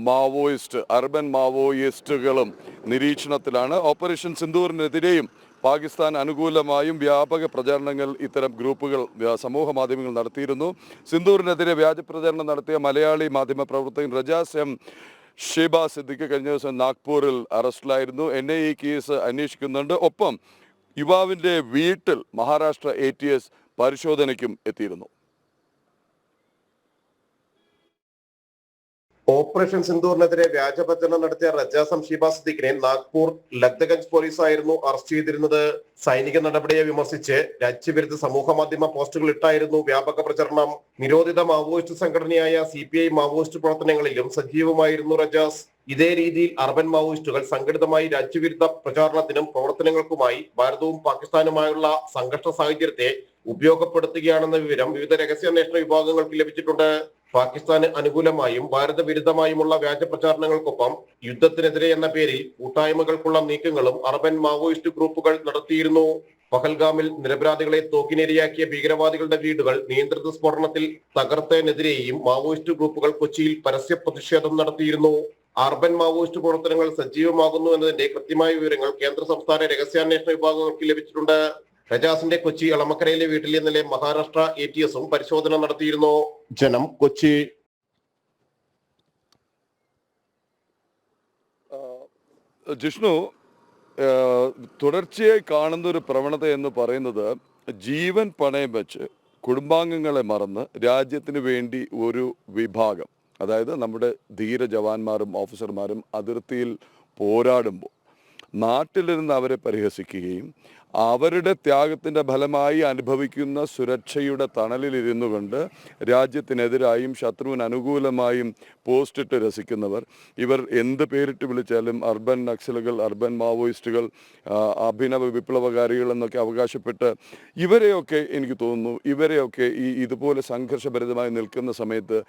മാവോയിസ്റ്റ്, അർബൻ മാവോയിസ്റ്റുകളും നിരീക്ഷണത്തിലാണ്. ഓപ്പറേഷൻ സിന്ദൂറിനെതിരെയും പാകിസ്ഥാൻ അനുകൂലമായും വ്യാപക പ്രചാരണങ്ങൾ ഇത്തരം ഗ്രൂപ്പുകൾ സമൂഹ മാധ്യമങ്ങൾ നടത്തിയിരുന്നു. സിന്ദൂറിനെതിരെ വ്യാജ പ്രചാരണം നടത്തിയ മലയാളി മാധ്യമ പ്രവർത്തകൻ റജാസ് എം ഷീബ സിദ്ദിഖ് കഴിഞ്ഞ ദിവസം നാഗ്പൂരിൽ അറസ്റ്റിലായിരുന്നു. NIA ഈ കേസ് അന്വേഷിക്കുന്നുണ്ട്. ഒപ്പം യുവാവിൻ്റെ വീട്ടിൽ മഹാരാഷ്ട്ര ATS പരിശോധനയ്ക്കും എത്തിയിരുന്നു. ഓപ്പറേഷൻ സിന്ദൂറിനെതിരെ വ്യാജപ്രചരണം നടത്തിയ റജാസ് എം ഷീബ സിദ്ദിഖിനെ നാഗ്പൂർ ലഗ്ദഗഞ്ച് പോലീസായിരുന്നു അറസ്റ്റ് ചെയ്തിരുന്നത്. സൈനിക നടപടിയെ വിമർശിച്ച് രാജ്യവിരുദ്ധ സമൂഹ മാധ്യമ പോസ്റ്റുകൾ ഇട്ടായിരുന്നു വ്യാപക പ്രചരണം. നിരോധിത മാവോയിസ്റ്റ് സംഘടനയായ CPI മാവോയിസ്റ്റ് പ്രവർത്തനങ്ങളിലും സജീവമായിരുന്നു റജാസ്. ഇതേ രീതിയിൽ അർബൻ മാവോയിസ്റ്റുകൾ സംഘടിതമായി രാജ്യവിരുദ്ധ പ്രചാരണത്തിനും പ്രവർത്തനങ്ങൾക്കുമായി ഭാരതവും പാകിസ്ഥാനുമായുള്ള സംഘർഷ സാഹചര്യത്തെ ഉപയോഗപ്പെടുത്തുകയാണെന്ന വിവരം വിവിധ രഹസ്യാന്വേഷണ വിഭാഗങ്ങൾക്ക് ലഭിച്ചിട്ടുണ്ട്. പാകിസ്ഥാന് അനുകൂലമായും ഭാരത വിരുദ്ധമായുമുള്ള വ്യാജ പ്രചാരണങ്ങൾക്കൊപ്പം യുദ്ധത്തിനെതിരെ എന്ന പേരിൽ കൂട്ടായ്മകൾക്കുള്ള നീക്കങ്ങളും അർബൻ മാവോയിസ്റ്റ് ഗ്രൂപ്പുകൾ നടത്തിയിരുന്നു. പഹൽഗാമിൽ നിരപരാധികളെ തോക്കിനിരയാക്കിയ ഭീകരവാദികളുടെ വീടുകൾ നിയന്ത്രിത സ്ഫോടനത്തിൽ തകർത്തതിനെതിരെയും മാവോയിസ്റ്റ് ഗ്രൂപ്പുകൾ കൊച്ചിയിൽ പരസ്യ പ്രതിഷേധം നടത്തിയിരുന്നു. അർബൻ മാവോയിസ്റ്റ് പ്രവർത്തനങ്ങൾ സജീവമാകുന്നു എന്നതിന്റെ കൃത്യമായ വിവരങ്ങൾ കേന്ദ്ര സംസ്ഥാന രഹസ്യാന്വേഷണ വിഭാഗങ്ങൾക്ക് ലഭിച്ചിട്ടുണ്ട്. റജാസിന്റെ കൊച്ചി എളമക്കരയിലെ വീട്ടിൽ ഇന്നലെ മഹാരാഷ്ട്ര ATSഉം പരിശോധന നടത്തിയിരുന്നു. ജനം, കൊച്ചി. ജിഷ്ണു, തുടർച്ചയായി കാണുന്ന ഒരു പ്രവണത എന്ന് പറയുന്നത് ജീവൻ പണയം വെച്ച് കുടുംബാംഗങ്ങളെ മറന്ന് രാജ്യത്തിന് വേണ്ടി ഒരു വിഭാഗം, അതായത് നമ്മുടെ ധീര ജവാന്മാരും ഓഫീസർമാരും അതിർത്തിയിൽ പോരാടുമ്പോൾ നാട്ടിലിരുന്ന് അവരെ പരിഹസിക്കുകയും അവരുടെ ത്യാഗത്തിൻ്റെ ഫലമായി അനുഭവിക്കുന്ന സുരക്ഷയുടെ തണലിലിരുന്നു കൊണ്ട് രാജ്യത്തിനെതിരായും ശത്രുവിന് അനുകൂലമായും പോസ്റ്റിട്ട് രസിക്കുന്നവർ, ഇവർ എന്ത് പേരിട്ട് വിളിച്ചാലും അർബൻ നക്സലുകൾ, അർബൻ മാവോയിസ്റ്റുകൾ, അഭിനവ വിപ്ലവകാരികൾ എന്നൊക്കെ അവകാശപ്പെട്ട് ഇവരെയൊക്കെ എനിക്ക് തോന്നുന്നു ഇവരെയൊക്കെ ഇതുപോലെ സംഘർഷഭരിതമായി നിൽക്കുന്ന സമയത്ത്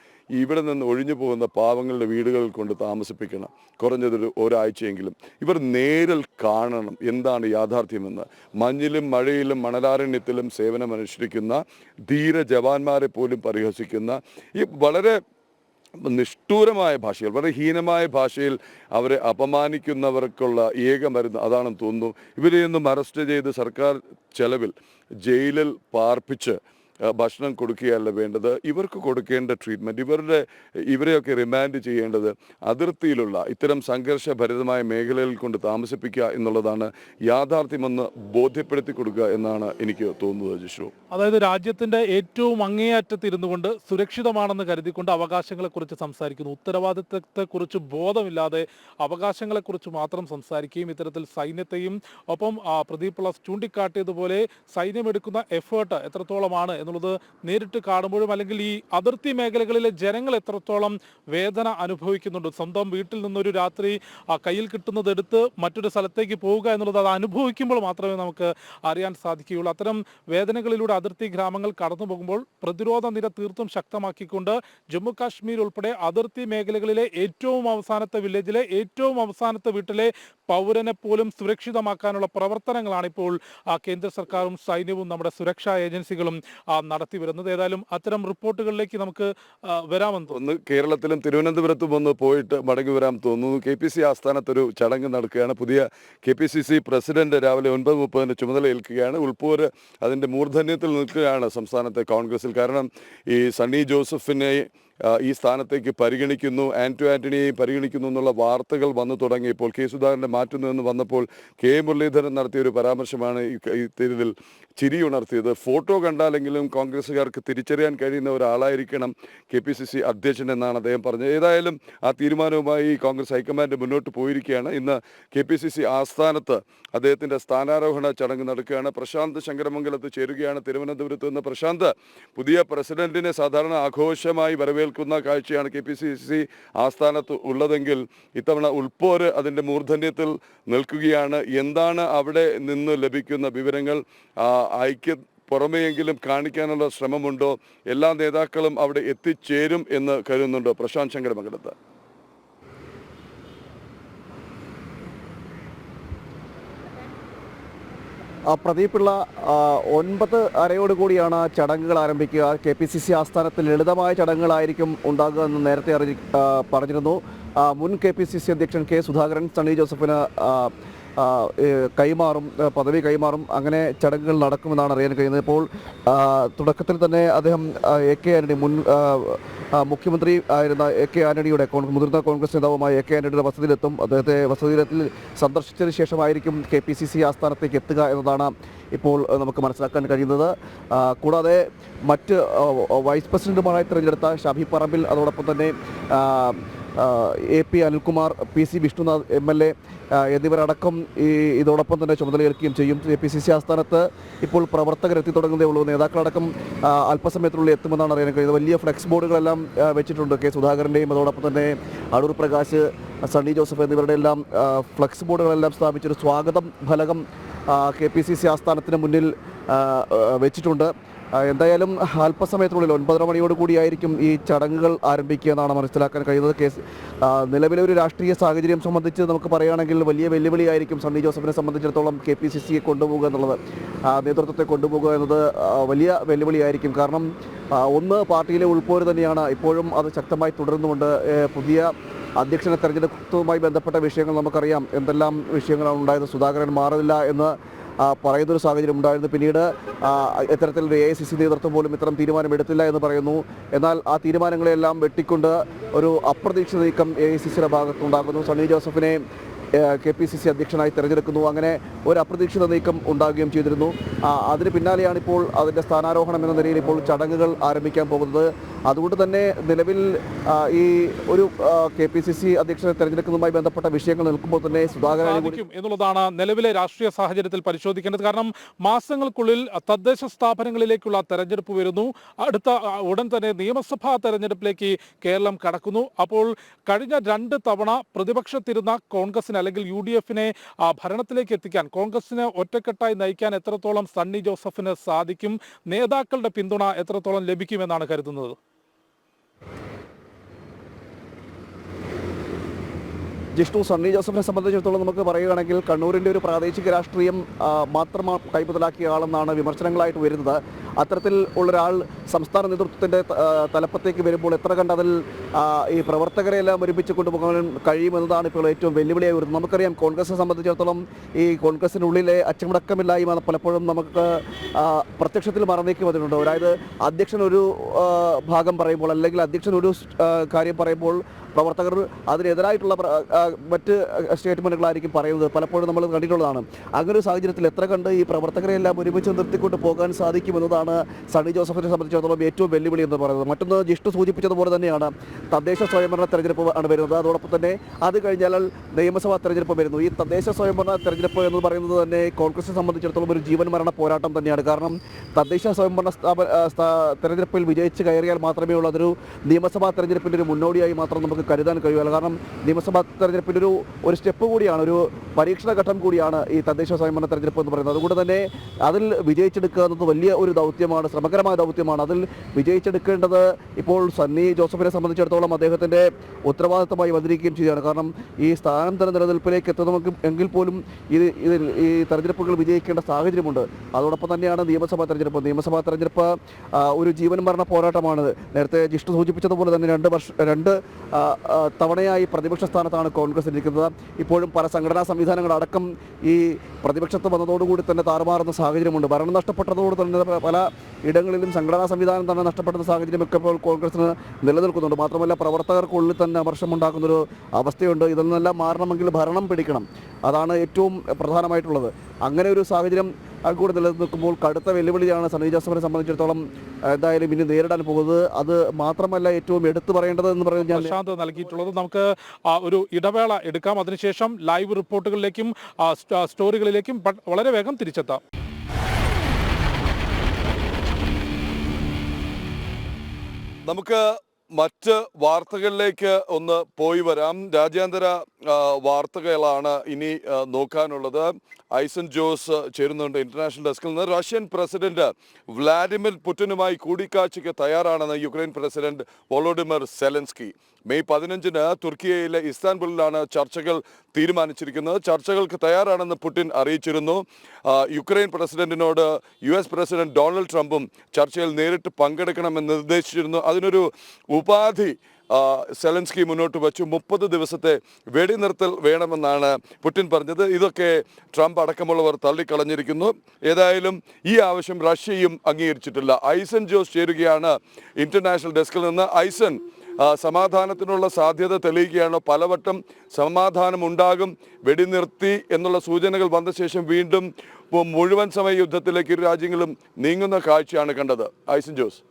ഇവിടെ നിന്ന് ഒഴിഞ്ഞു പോകുന്ന പാവങ്ങളുടെ വീടുകളിൽ കൊണ്ട് താമസിപ്പിക്കണം, കുറഞ്ഞതൊരു ഒരാഴ്ചയെങ്കിലും. ഇവർ നേരിൽ കാണണം എന്താണ് യാഥാർത്ഥ്യമെന്ന്. മഞ്ഞിലും മഴയിലും മണലാരണ്യത്തിലും സേവനമനുഷ്ഠിക്കുന്ന ധീര ജവാന്മാരെ പോലും പരിഹസിക്കുന്ന ഈ വളരെ നിഷ്ഠൂരമായ ഭാഷയിൽ, വളരെ ഹീനമായ ഭാഷയിൽ അവരെ അപമാനിക്കുന്നവർക്കുള്ള ഏക മരുന്ന് അതാണെന്ന് തോന്നുന്നു. ഇവരെയൊന്നും അറസ്റ്റ് ചെയ്ത് സർക്കാർ ചെലവിൽ ജയിലിൽ പാർപ്പിച്ച് ഭക്ഷണം കൊടുക്കുകയല്ല വേണ്ടത്. ഇവർക്ക് കൊടുക്കേണ്ട ട്രീറ്റ്മെൻറ്റ്, ഇവരെയൊക്കെ റിമാൻഡ് ചെയ്യേണ്ടത് അതിർത്തിയിലുള്ള ഇത്തരം സംഘർഷഭരിതമായ മേഖലകളിൽ കൊണ്ട് താമസിപ്പിക്കുക എന്നുള്ളതാണ് യാഥാർത്ഥ്യമെന്ന് ബോധ്യപ്പെടുത്തി കൊടുക്കുക എന്നാണ് എനിക്ക് തോന്നുന്നത്. ജിഷു, അതായത് രാജ്യത്തിന്റെ ഏറ്റവും അങ്ങേയറ്റത്തിരുന്നു കൊണ്ട് സുരക്ഷിതമാണെന്ന് കരുതിക്കൊണ്ട് അവകാശങ്ങളെക്കുറിച്ച് സംസാരിക്കുന്നു, ഉത്തരവാദിത്തത്തെക്കുറിച്ച് ബോധമില്ലാതെ അവകാശങ്ങളെക്കുറിച്ച് മാത്രം സംസാരിക്കുകയും ഇത്തരത്തിൽ സൈന്യത്തെയും ഒപ്പം പ്രദീപ് പ്ലസ് ചൂണ്ടിക്കാട്ടിയതുപോലെ സൈന്യമെടുക്കുന്ന എഫേർട്ട് എത്രത്തോളമാണ് എന്നുള്ളത് നേരിട്ട് കാണുമ്പോഴും, അല്ലെങ്കിൽ ഈ അതിർത്തി മേഖലകളിലെ ജനങ്ങൾ എത്രത്തോളം വേദന അനുഭവിക്കുന്നുണ്ട്. സ്വന്തം വീട്ടിൽ നിന്നൊരു രാത്രി കയ്യിൽ കിട്ടുന്നത് എടുത്ത് മറ്റൊരു സ്ഥലത്തേക്ക് പോവുക എന്നുള്ളത് അത് അനുഭവിക്കുമ്പോൾ മാത്രമേ നമുക്ക് അറിയാൻ സാധിക്കുകയുള്ളൂ. അത്തരം വേദനകളിലൂടെ അതിർത്തി ഗ്രാമങ്ങൾ കടന്നു പോകുമ്പോൾ പ്രതിരോധ നിര തീർത്തും ശക്തമാക്കിക്കൊണ്ട് ജമ്മു കാശ്മീർ ഉൾപ്പെടെ അതിർത്തി മേഖലകളിലെ ഏറ്റവും അവസാനത്തെ വില്ലേജിലെ ഏറ്റവും അവസാനത്തെ വീട്ടിലെ പൗരനെ പോലും സുരക്ഷിതമാക്കാനുള്ള പ്രവർത്തനങ്ങളാണ് ഇപ്പോൾ കേന്ദ്ര സർക്കാരും സൈന്യവും നമ്മുടെ സുരക്ഷാ ഏജൻസികളും നടത്തി വരുന്നത്. ഏതായാലും അത്തരം റിപ്പോർട്ടുകളിലേക്ക് നമുക്ക് വരാമെന്ന് തോന്നുന്നു. കേരളത്തിലും തിരുവനന്തപുരത്തും ഒന്ന് പോയിട്ട് മടങ്ങി വരാൻ തോന്നുന്നു. KPC ആസ്ഥാനത്തൊരു ചടങ്ങ് നടക്കുകയാണ്. പുതിയ KPCC പ്രസിഡന്റ് രാവിലെ 9:30 ചുമതല ഏൽക്കുകയാണ്. ഉൾപ്പൂര് അതിൻ്റെ മൂർധന്യത്തിൽ നിൽക്കുകയാണ് സംസ്ഥാനത്തെ കോൺഗ്രസിൽ. കാരണം ഈ സണ്ണി ജോസഫിനെ ഈ സ്ഥാനത്തേക്ക് പരിഗണിക്കുന്നു, ആന്റണിയെ പരിഗണിക്കുന്നു എന്നുള്ള വാർത്തകൾ വന്നു തുടങ്ങിയപ്പോൾ, കെ സുധാകരനെ മാറ്റുന്നു എന്ന് വന്നപ്പോൾ കെ മുരളീധരൻ നടത്തിയൊരു പരാമർശമാണ് ഈ ഇതിൽ ചിരിയുണർത്തിയത്. ഫോട്ടോ കണ്ടാലെങ്കിലും കോൺഗ്രസ്സുകാർക്ക് തിരിച്ചറിയാൻ കഴിയുന്ന ഒരാളായിരിക്കണം KPCC അധ്യക്ഷൻ എന്നാണ് അദ്ദേഹം പറഞ്ഞത്. ഏതായാലും ആ തീരുമാനവുമായി കോൺഗ്രസ് ഹൈക്കമാൻഡ് മുന്നോട്ട് പോയിരിക്കുകയാണ്. ഇന്ന് KPCC ആസ്ഥാനത്ത് അദ്ദേഹത്തിൻ്റെ സ്ഥാനാരോഹണ ചടങ്ങ് നടക്കുകയാണ്. പ്രശാന്ത് ശങ്കരമംഗലത്ത് ചേരുകയാണ് തിരുവനന്തപുരത്ത് നിന്ന്. പ്രശാന്ത്, പുതിയ പ്രസിഡന്റിനെ സാധാരണ ആഘോഷമായി വരവേൽക്കുന്ന കാഴ്ചയാണ് KPCC ആസ്ഥാനത്ത് ഉള്ളതെങ്കിൽ ഇത്തവണ ഉൾപ്പോര് അതിൻ്റെ മൂർധന്യത്തിൽ നിൽക്കുകയാണ്. എന്താണ് അവിടെ നിന്ന് ലഭിക്കുന്ന വിവരങ്ങൾ? ഐക്യ പുറമെയെങ്കിലും കാണിക്കാനുള്ള ശ്രമമുണ്ടോ? എല്ലാ നേതാക്കളും അവിടെ എത്തിച്ചേരും എന്ന് കരുതുന്നുണ്ടോ? പ്രശാന്ത് ശങ്കരമംഗലത്ത്. പ്രദീപുള്ള 9:30 കൂടിയാണ് ചടങ്ങുകൾ ആരംഭിക്കുക. KPCC ആസ്ഥാനത്തിൽ ലളിതമായ ചടങ്ങുകളായിരിക്കും ഉണ്ടാകുക എന്ന് നേരത്തെ പറഞ്ഞിരുന്നു. മുൻ KPCC അധ്യക്ഷൻ കെ സുധാകരൻ സണ്ണി ജോസഫിന് പദവി കൈമാറും. അങ്ങനെ ചടങ്ങുകൾ നടക്കുമെന്നാണ് അറിയാൻ കഴിയുന്നത്. ഇപ്പോൾ തുടക്കത്തിൽ തന്നെ അദ്ദേഹം AK ആന്റണി, മുൻ മുഖ്യമന്ത്രി ആയിരുന്ന AK ആന്റണിയുടെ മുതിർന്ന കോൺഗ്രസ് നേതാവുമായ AK ആന്റണിയുടെ വസതിയിലെത്തും. അദ്ദേഹത്തെ വസതിയിലെത്തിൽ സന്ദർശിച്ചതിന് ശേഷമായിരിക്കും KPCC ആസ്ഥാനത്തേക്ക് എത്തുക എന്നതാണ് ഇപ്പോൾ നമുക്ക് മനസ്സിലാക്കാൻ കഴിയുന്നത്. കൂടാതെ മറ്റ് വൈസ് പ്രസിഡന്റുമാരായി തിരഞ്ഞെടുത്ത ഷാഫി പറമ്പിൽ, അതോടൊപ്പം തന്നെ AP Anilkumar, PC Vishnunath MLA എന്നിവരടക്കം ഇതോടൊപ്പം തന്നെ ചുമതലയേൽക്കുകയും ചെയ്യും. KPCC ആസ്ഥാനത്ത് ഇപ്പോൾ പ്രവർത്തകർ എത്തി തുടങ്ങുന്നതേ ഉള്ളൂ. നേതാക്കളടക്കം അല്പസമയത്തിനുള്ളിൽ എത്തുമെന്നാണ് അറിയാൻ കഴിയുന്നത്. വലിയ ഫ്ലെക്സ് ബോർഡുകളെല്ലാം വെച്ചിട്ടുണ്ട്. കെ സുധാകരൻ്റെയും അതോടൊപ്പം തന്നെ അടൂർ പ്രകാശ്, സണ്ണി ജോസഫ് എന്നിവരുടെ എല്ലാം ഫ്ലെക്സ് ബോർഡുകളെല്ലാം സ്ഥാപിച്ചൊരു സ്വാഗതം ഫലകം KPCC ആസ്ഥാനത്തിന് മുന്നിൽ വെച്ചിട്ടുണ്ട്. എന്തായാലും അല്പസമയത്തിനുള്ളിൽ 9:30 കൂടിയായിരിക്കും ഈ ചടങ്ങുകൾ ആരംഭിക്കുക എന്നാണ് മനസ്സിലാക്കാൻ കഴിയുന്നത്. നിലവിലെ ഒരു രാഷ്ട്രീയ സാഹചര്യം സംബന്ധിച്ച് നമുക്ക് പറയുകയാണെങ്കിൽ വലിയ വെല്ലുവിളിയായിരിക്കും സണ്ണി ജോസഫിനെ സംബന്ധിച്ചിടത്തോളം KPCCയെ കൊണ്ടുപോകുക എന്നുള്ളത്, നേതൃത്വത്തെ കൊണ്ടുപോകുക എന്നത് വലിയ വെല്ലുവിളിയായിരിക്കും. കാരണം ഒന്ന്, പാർട്ടിയിലെ ഉൾപ്പോര് തന്നെയാണ് ഇപ്പോഴും അത് ശക്തമായി തുടരുന്നുമുണ്ട്. പുതിയ അധ്യക്ഷനെ തെരഞ്ഞെടുപ്പുമായി ബന്ധപ്പെട്ട വിഷയങ്ങൾ നമുക്കറിയാം, എന്തെല്ലാം വിഷയങ്ങളാണ് ഉണ്ടായത്. സുധാകരൻ മാറില്ല എന്ന് പറയുന്നൊരു സാഹചര്യം ഉണ്ടായിരുന്നു. പിന്നീട് ഇത്തരത്തിലൊരു AICC നേതൃത്വം പോലും ഇത്തരം തീരുമാനമെടുത്തില്ല എന്ന് പറയുന്നു. എന്നാൽ ആ തീരുമാനങ്ങളെല്ലാം വെട്ടിക്കൊണ്ട് ഒരു അപ്രതീക്ഷിത നീക്കം AICCയുടെ ഭാഗത്തുണ്ടാകുന്നു. സണ്ണി ജോസഫിനെ KPCC അധ്യക്ഷനായി തെരഞ്ഞെടുക്കുന്നു. അങ്ങനെ ഒരു അപ്രതീക്ഷിത നീക്കം ഉണ്ടാകുകയും ചെയ്തിരുന്നു. അതിന് പിന്നാലെയാണ് ഇപ്പോൾ അതിൻ്റെ സ്ഥാനാരോഹണം എന്ന നിലയിൽ ഇപ്പോൾ ചടങ്ങുകൾ ആരംഭിക്കാൻ പോകുന്നത്. അതുകൊണ്ട് തന്നെ നിലവിൽ ഈ ഒരു KPCC അധ്യക്ഷനെ തെരഞ്ഞെടുക്കുന്നതുമായി ബന്ധപ്പെട്ട വിഷയങ്ങൾ നിൽക്കുമ്പോൾ തന്നെ സാധിക്കും എന്നുള്ളതാണ് നിലവിലെ രാഷ്ട്രീയ സാഹചര്യത്തിൽ പരിശോധിക്കേണ്ടത്. കാരണം മാസങ്ങൾക്കുള്ളിൽ തദ്ദേശ സ്ഥാപനങ്ങളിലേക്കുള്ള തെരഞ്ഞെടുപ്പ് വരുന്നു. ഉടൻ തന്നെ നിയമസഭാ തെരഞ്ഞെടുപ്പിലേക്ക് കേരളം കടക്കുന്നു. അപ്പോൾ കഴിഞ്ഞ 2 തവണ പ്രതിപക്ഷത്തിരുന്ന കോൺഗ്രസിന് അല്ലെങ്കിൽ UDF-നെ ഭരണത്തിലേക്ക് എത്തിക്കാൻ, കോൺഗ്രസിനെ ഒറ്റക്കെട്ടായി നയിക്കാൻ എത്രത്തോളം സണ്ണി ജോസഫിന് സാധിക്കും, നേതാക്കളുടെ പിന്തുണ എത്രത്തോളം ലഭിക്കുമെന്നാണ് കരുതുന്നത്? ജിഷ്ണു, സണ്ണി ജോസഫിനെ സംബന്ധിച്ചിടത്തോളം നമുക്ക് പറയുകയാണെങ്കിൽ കണ്ണൂരിൻ്റെ ഒരു പ്രാദേശിക രാഷ്ട്രീയം മാത്രം കൈമുതലാക്കിയ ആളെന്നാണ് വിമർശനങ്ങളായിട്ട് വരുന്നത്. അത്തരത്തിൽ ഉള്ളൊരാൾ സംസ്ഥാന നേതൃത്വത്തിൻ്റെ തലപ്പത്തേക്ക് വരുമ്പോൾ എത്ര കണ്ടതിൽ ഈ പ്രവർത്തകരെ എല്ലാം ഒരുമിച്ച് കൊണ്ടുപോകാൻ കഴിയുമെന്നതാണ് ഇപ്പോൾ ഏറ്റവും വെല്ലുവിളിയായി വരുന്നത്. നമുക്കറിയാം കോൺഗ്രസിനെ സംബന്ധിച്ചിടത്തോളം ഈ കോൺഗ്രസിനുള്ളിലെ അച്ചടക്കമില്ലായ്മ പലപ്പോഴും നമുക്ക് പ്രത്യക്ഷത്തിൽ മറന്നേക്ക് വന്നിട്ടുണ്ട്. അതായത് അധ്യക്ഷൻ ഒരു ഭാഗം പറയുമ്പോൾ അല്ലെങ്കിൽ അധ്യക്ഷൻ ഒരു കാര്യം പറയുമ്പോൾ പ്രവർത്തകർ അതിനെതിരായിട്ടുള്ള മറ്റ് സ്റ്റേറ്റ്മെൻറ്റുകളായിരിക്കും പറയുന്നത്. പലപ്പോഴും നമ്മൾ കണ്ടിട്ടുള്ളതാണ്. അങ്ങനെ ഒരു സാഹചര്യത്തിൽ എത്ര കണ്ട് ഈ പ്രവർത്തകരെല്ലാം ഒരുമിച്ച് നിർത്തിക്കൊണ്ട് പോകാൻ സാധിക്കുമെന്നതാണ് സണ്ണി ജോസഫിനെ സംബന്ധിച്ചിടത്തോളം ഏറ്റവും വെല്ലുവിളി എന്ന് പറയുന്നത്. മറ്റൊന്ന് ജിഷ്ണു സൂചിപ്പിച്ചതുപോലെ തന്നെയാണ് തദ്ദേശ സ്വയംഭരണ തെരഞ്ഞെടുപ്പ് ആണ് വരുന്നത്. അതോടൊപ്പം തന്നെ അത് കഴിഞ്ഞാൽ നിയമസഭാ തെരഞ്ഞെടുപ്പ് വരുന്നു. ഈ തദ്ദേശ സ്വയംഭരണ തെരഞ്ഞെടുപ്പ് എന്ന് പറയുന്നത് തന്നെ കോൺഗ്രസിനെ സംബന്ധിച്ചിടത്തോളം ഒരു ജീവൻ മരണ പോരാട്ടം തന്നെയാണ്. കാരണം തദ്ദേശ സ്വയംഭരണ തെരഞ്ഞെടുപ്പിൽ വിജയിച്ച് കയറിയാൽ മാത്രമേ ഉള്ളൂ അതൊരു നിയമസഭാ തെരഞ്ഞെടുപ്പിൻ്റെ ഒരു മുന്നോടിയായി മാത്രം നമുക്ക് കരുതാൻ കഴിയുമല്ലോ. കാരണം നിയമസഭാ തെരഞ്ഞെടുപ്പിൻ്റെ ഒരു സ്റ്റെപ്പ് കൂടിയാണ്, ഒരു പരീക്ഷണ ഘട്ടം കൂടിയാണ് ഈ തദ്ദേശ സ്വയംഭരണ തെരഞ്ഞെടുപ്പ് എന്ന് പറയുന്നത്. അതുകൊണ്ട് തന്നെ അതിൽ വിജയിച്ചെടുക്കുക എന്നത് വലിയ ഒരു ദൗത്യമാണ്, ശ്രമകരമായ ദൗത്യമാണ്. അതിൽ വിജയിച്ചെടുക്കേണ്ടത് ഇപ്പോൾ സണ്ണി ജോസഫിനെ സംബന്ധിച്ചിടത്തോളം അദ്ദേഹത്തിൻ്റെ ഉത്തരവാദിത്തമായി വന്നിരിക്കുകയും ചെയ്യുകയാണ്. കാരണം ഈ സ്ഥാനം തന്നെ നിലനിൽപ്പിലേക്ക് എത്തുമെങ്കിൽ പോലും ഈ തെരഞ്ഞെടുപ്പുകൾ വിജയിക്കേണ്ട സാഹചര്യമുണ്ട്. അതോടൊപ്പം തന്നെയാണ് നിയമസഭാ തെരഞ്ഞെടുപ്പ് ഒരു ജീവൻ മരണ പോരാട്ടമാണ്. നേരത്തെ ജിഷ്ണു സൂചിപ്പിച്ചതുപോലെ തന്നെ 2 തവണയായി പ്രതിപക്ഷ സ്ഥാനത്താണ് കോൺഗ്രസ് ഇരിക്കുന്നത്. ഇപ്പോഴും പല സംഘടനാ സംവിധാനങ്ങളടക്കം ഈ പ്രതിപക്ഷത്ത് വന്നതോടുകൂടി തന്നെ താറുമാറുന്ന സാഹചര്യമുണ്ട്. ഭരണം നഷ്ടപ്പെട്ടതോട് തന്നെ പല ഇടങ്ങളിലും സംഘടനാ സംവിധാനം തന്നെ നഷ്ടപ്പെടുന്ന സാഹചര്യമൊക്കെ ഇപ്പോൾ കോൺഗ്രസിന് നിലനിൽക്കുന്നുണ്ട്. മാത്രമല്ല പ്രവർത്തകർക്കുള്ളിൽ തന്നെ അമർഷമുണ്ടാക്കുന്നൊരു അവസ്ഥയുണ്ട്. ഇതിൽ നിന്നെല്ലാം മാറണമെങ്കിൽ ഭരണം പിടിക്കണം, അതാണ് ഏറ്റവും പ്രധാനമായിട്ടുള്ളത്. അങ്ങനെ ഒരു സാഹചര്യം കൂടി നിലനിൽക്കുമ്പോൾ കടുത്ത വെല്ലുവിളിയാണ് സണ്ണി ജോസഫിനെ സംബന്ധിച്ചിടത്തോളം എന്തായാലും ഇനി നേരിടാൻ പോകുന്നത്. അത് മാത്രമല്ല ഏറ്റവും എടുത്തു പറയേണ്ടത് എന്ന് പറഞ്ഞാൽ പ്രശാന്ത് നൽകിയിട്ടുള്ളത്. നമുക്ക് ഒരു ഇടവേള എടുക്കാം, അതിനുശേഷം ലൈവ് റിപ്പോർട്ടുകളിലേക്കും സ്റ്റോറികളിലേക്കും വളരെ വേഗം തിരിച്ചെത്താം. നമുക്ക് മറ്റ് വാർത്തകളിലേക്ക് ഒന്ന് പോയി വരാം. രാജ്യാന്തര വാർത്തകളാണ് ഇനി നോക്കാനുള്ളത്. ഐസൻ ജോസ് ചേരുന്നുണ്ട് ഇന്റർനാഷണൽ ഡെസ്കിൽ നിന്ന്. റഷ്യൻ പ്രസിഡന്റ് വ്ളാഡിമിർ പുടിനുമായി കൂടിക്കാഴ്ചയ്ക്ക് തയ്യാറാണെന്ന് Ukraine president Volodymyr Zelensky. May 15-ന് തുർക്കിയയിലെ ഇസ്താൻബുളിലാണ് ചർച്ചകൾ തീരുമാനിച്ചിരിക്കുന്നത്. ചർച്ചകൾക്ക് തയ്യാറാണെന്ന് പുടിൻ അറിയിച്ചിരുന്നു. യുക്രൈൻ പ്രസിഡന്റിനോട് US പ്രസിഡന്റ് ഡൊണാൾഡ് ട്രംപും ചർച്ചയിൽ നേരിട്ട് പങ്കെടുക്കണമെന്ന് നിർദ്ദേശിച്ചിരുന്നു. അതിനൊരു ഉപാധി സെലൻസ്കി മുന്നോട്ട് വച്ചു. 30 ദിവസത്തെ വെടിനിർത്തൽ വേണമെന്നാണ് പുടിൻ പറഞ്ഞത്. ഇതൊക്കെ ട്രംപ് അടക്കമുള്ളവർ തള്ളിക്കളഞ്ഞിരിക്കുന്നു. ഏതായാലും ഈ ആവശ്യം റഷ്യയും അംഗീകരിച്ചിട്ടില്ല. ഐസൻ ജോസ് ചേരുകയാണ് ഇന്റർനാഷണൽ ഡെസ്കിൽ നിന്ന്. ഐസൻ, സമാധാനത്തിനുള്ള സാധ്യത തെളിയിക്കുകയാണ്. പലവട്ടം സമാധാനം ഉണ്ടാകും, വെടിനിർത്തി എന്നുള്ള സൂചനകൾ വന്ന ശേഷം വീണ്ടും മുഴുവൻ സമയ യുദ്ധത്തിലേക്ക് ഇരു രാജ്യങ്ങളും നീങ്ങുന്ന കാഴ്ചയാണ് കണ്ടത്. ഐസൻ ജോസ്.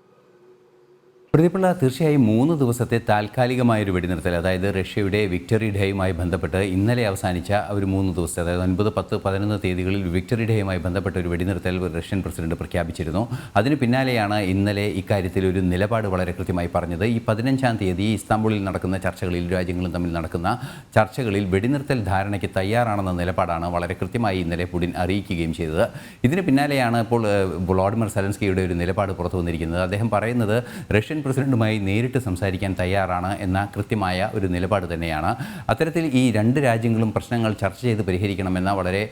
പ്രതിപിള്ള, തീർച്ചയായും 3 ദിവസത്തെ താൽക്കാലികമായൊരു വെടിനിർത്തൽ, അതായത് റഷ്യയുടെ വിക്ടറി ഡേയുമായി ബന്ധപ്പെട്ട് ഇന്നലെ അവസാനിച്ച ഒരു 3 ദിവസത്തെ, അതായത് 9, 10, 11 തീയതികളിൽ വിക്ടറി ഡേയുമായി ബന്ധപ്പെട്ട ഒരു വെടിനിർത്തൽ റഷ്യൻ പ്രസിഡന്റ് പ്രഖ്യാപിച്ചിരുന്നു. അതിന് പിന്നാലെയാണ് ഇന്നലെ ഇക്കാര്യത്തിൽ ഒരു നിലപാട് വളരെ കൃത്യമായി പറഞ്ഞത്. ഈ 15-ാം തീയതി ഇസ്താംബുളിൽ നടക്കുന്ന ചർച്ചകളിൽ, രാജ്യങ്ങളും തമ്മിൽ നടക്കുന്ന ചർച്ചകളിൽ വെടിനിർത്തൽ ധാരണയ്ക്ക് തയ്യാറാണെന്ന നിലപാടാണ് വളരെ കൃത്യമായി ഇന്നലെ പുടിൻ അറിയിക്കുകയും ചെയ്തത്. ഇതിന് പിന്നാലെയാണ് ഇപ്പോൾ വോളോഡിമിർ സെലൻസ്കിയുടെ ഒരു നിലപാട് പുറത്തു വന്നിരിക്കുന്നത്. അദ്ദേഹം പറയുന്നത് റഷ്യൻ പ്രസിഡന്റുമായി നേരിട്ട് സംസാരിക്കാൻ തയ്യാറാണ് എന്ന കൃത്യമായ ഒരു നിലപാട് തന്നെയാണ്. അത്തരത്തിൽ ഈ 2 രാജ്യങ്ങളും പ്രശ്നങ്ങൾ ചർച്ച ചെയ്ത് പരിഹരിക്കണമെന്ന വളരെ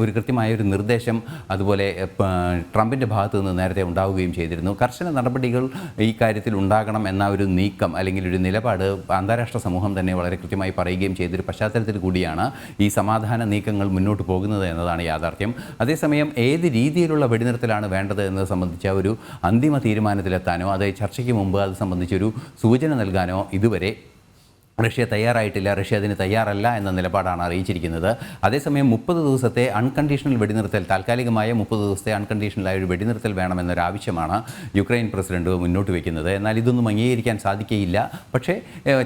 ഒരു കൃത്യമായ ഒരു നിർദ്ദേശം അതുപോലെ ട്രംപിൻ്റെ ഭാഗത്തു നിന്ന് നേരത്തെ ഉണ്ടാവുകയും ചെയ്തിരുന്നു. കർശന നടപടികൾ ഈ കാര്യത്തിൽ ഉണ്ടാകണം എന്ന ഒരു നീക്കം അല്ലെങ്കിൽ ഒരു നിലപാട് അന്താരാഷ്ട്ര സമൂഹം തന്നെ വളരെ കൃത്യമായി പറയുകയും ചെയ്തൊരു പശ്ചാത്തലത്തിൽ കൂടിയാണ് ഈ സമാധാന നീക്കങ്ങൾ മുന്നോട്ട് പോകുന്നത് എന്നതാണ് യാഥാർത്ഥ്യം. അതേസമയം ഏത് രീതിയിലുള്ള വെടിനിർത്തലാണ് വേണ്ടത് എന്നത് സംബന്ധിച്ച ഒരു അന്തിമ തീരുമാനത്തിലെത്താനോ അത് ചർച്ചയ്ക്ക് മുമ്പ് അത് സംബന്ധിച്ചൊരു സൂചന നൽകാനോ ഇതുവരെ റഷ്യ തയ്യാറായിട്ടില്ല, റഷ്യ അതിന് തയ്യാറല്ല എന്ന നിലപാടാണ് അറിയിച്ചിരിക്കുന്നത്. അതേസമയം 30 ദിവസത്തെ അൺകണ്ടീഷണൽ വെടിനിർത്തൽ, താൽക്കാലികമായ 30 ദിവസത്തെ അൺകണ്ടീഷണലായ ഒരു വെടിനിർത്തൽ വേണമെന്നൊരാവശ്യമാണ് യുക്രൈൻ പ്രസിഡന്റ് മുന്നോട്ട് വയ്ക്കുന്നത്. എന്നാൽ ഇതൊന്നും അംഗീകരിക്കാൻ സാധിക്കുകയില്ല. പക്ഷേ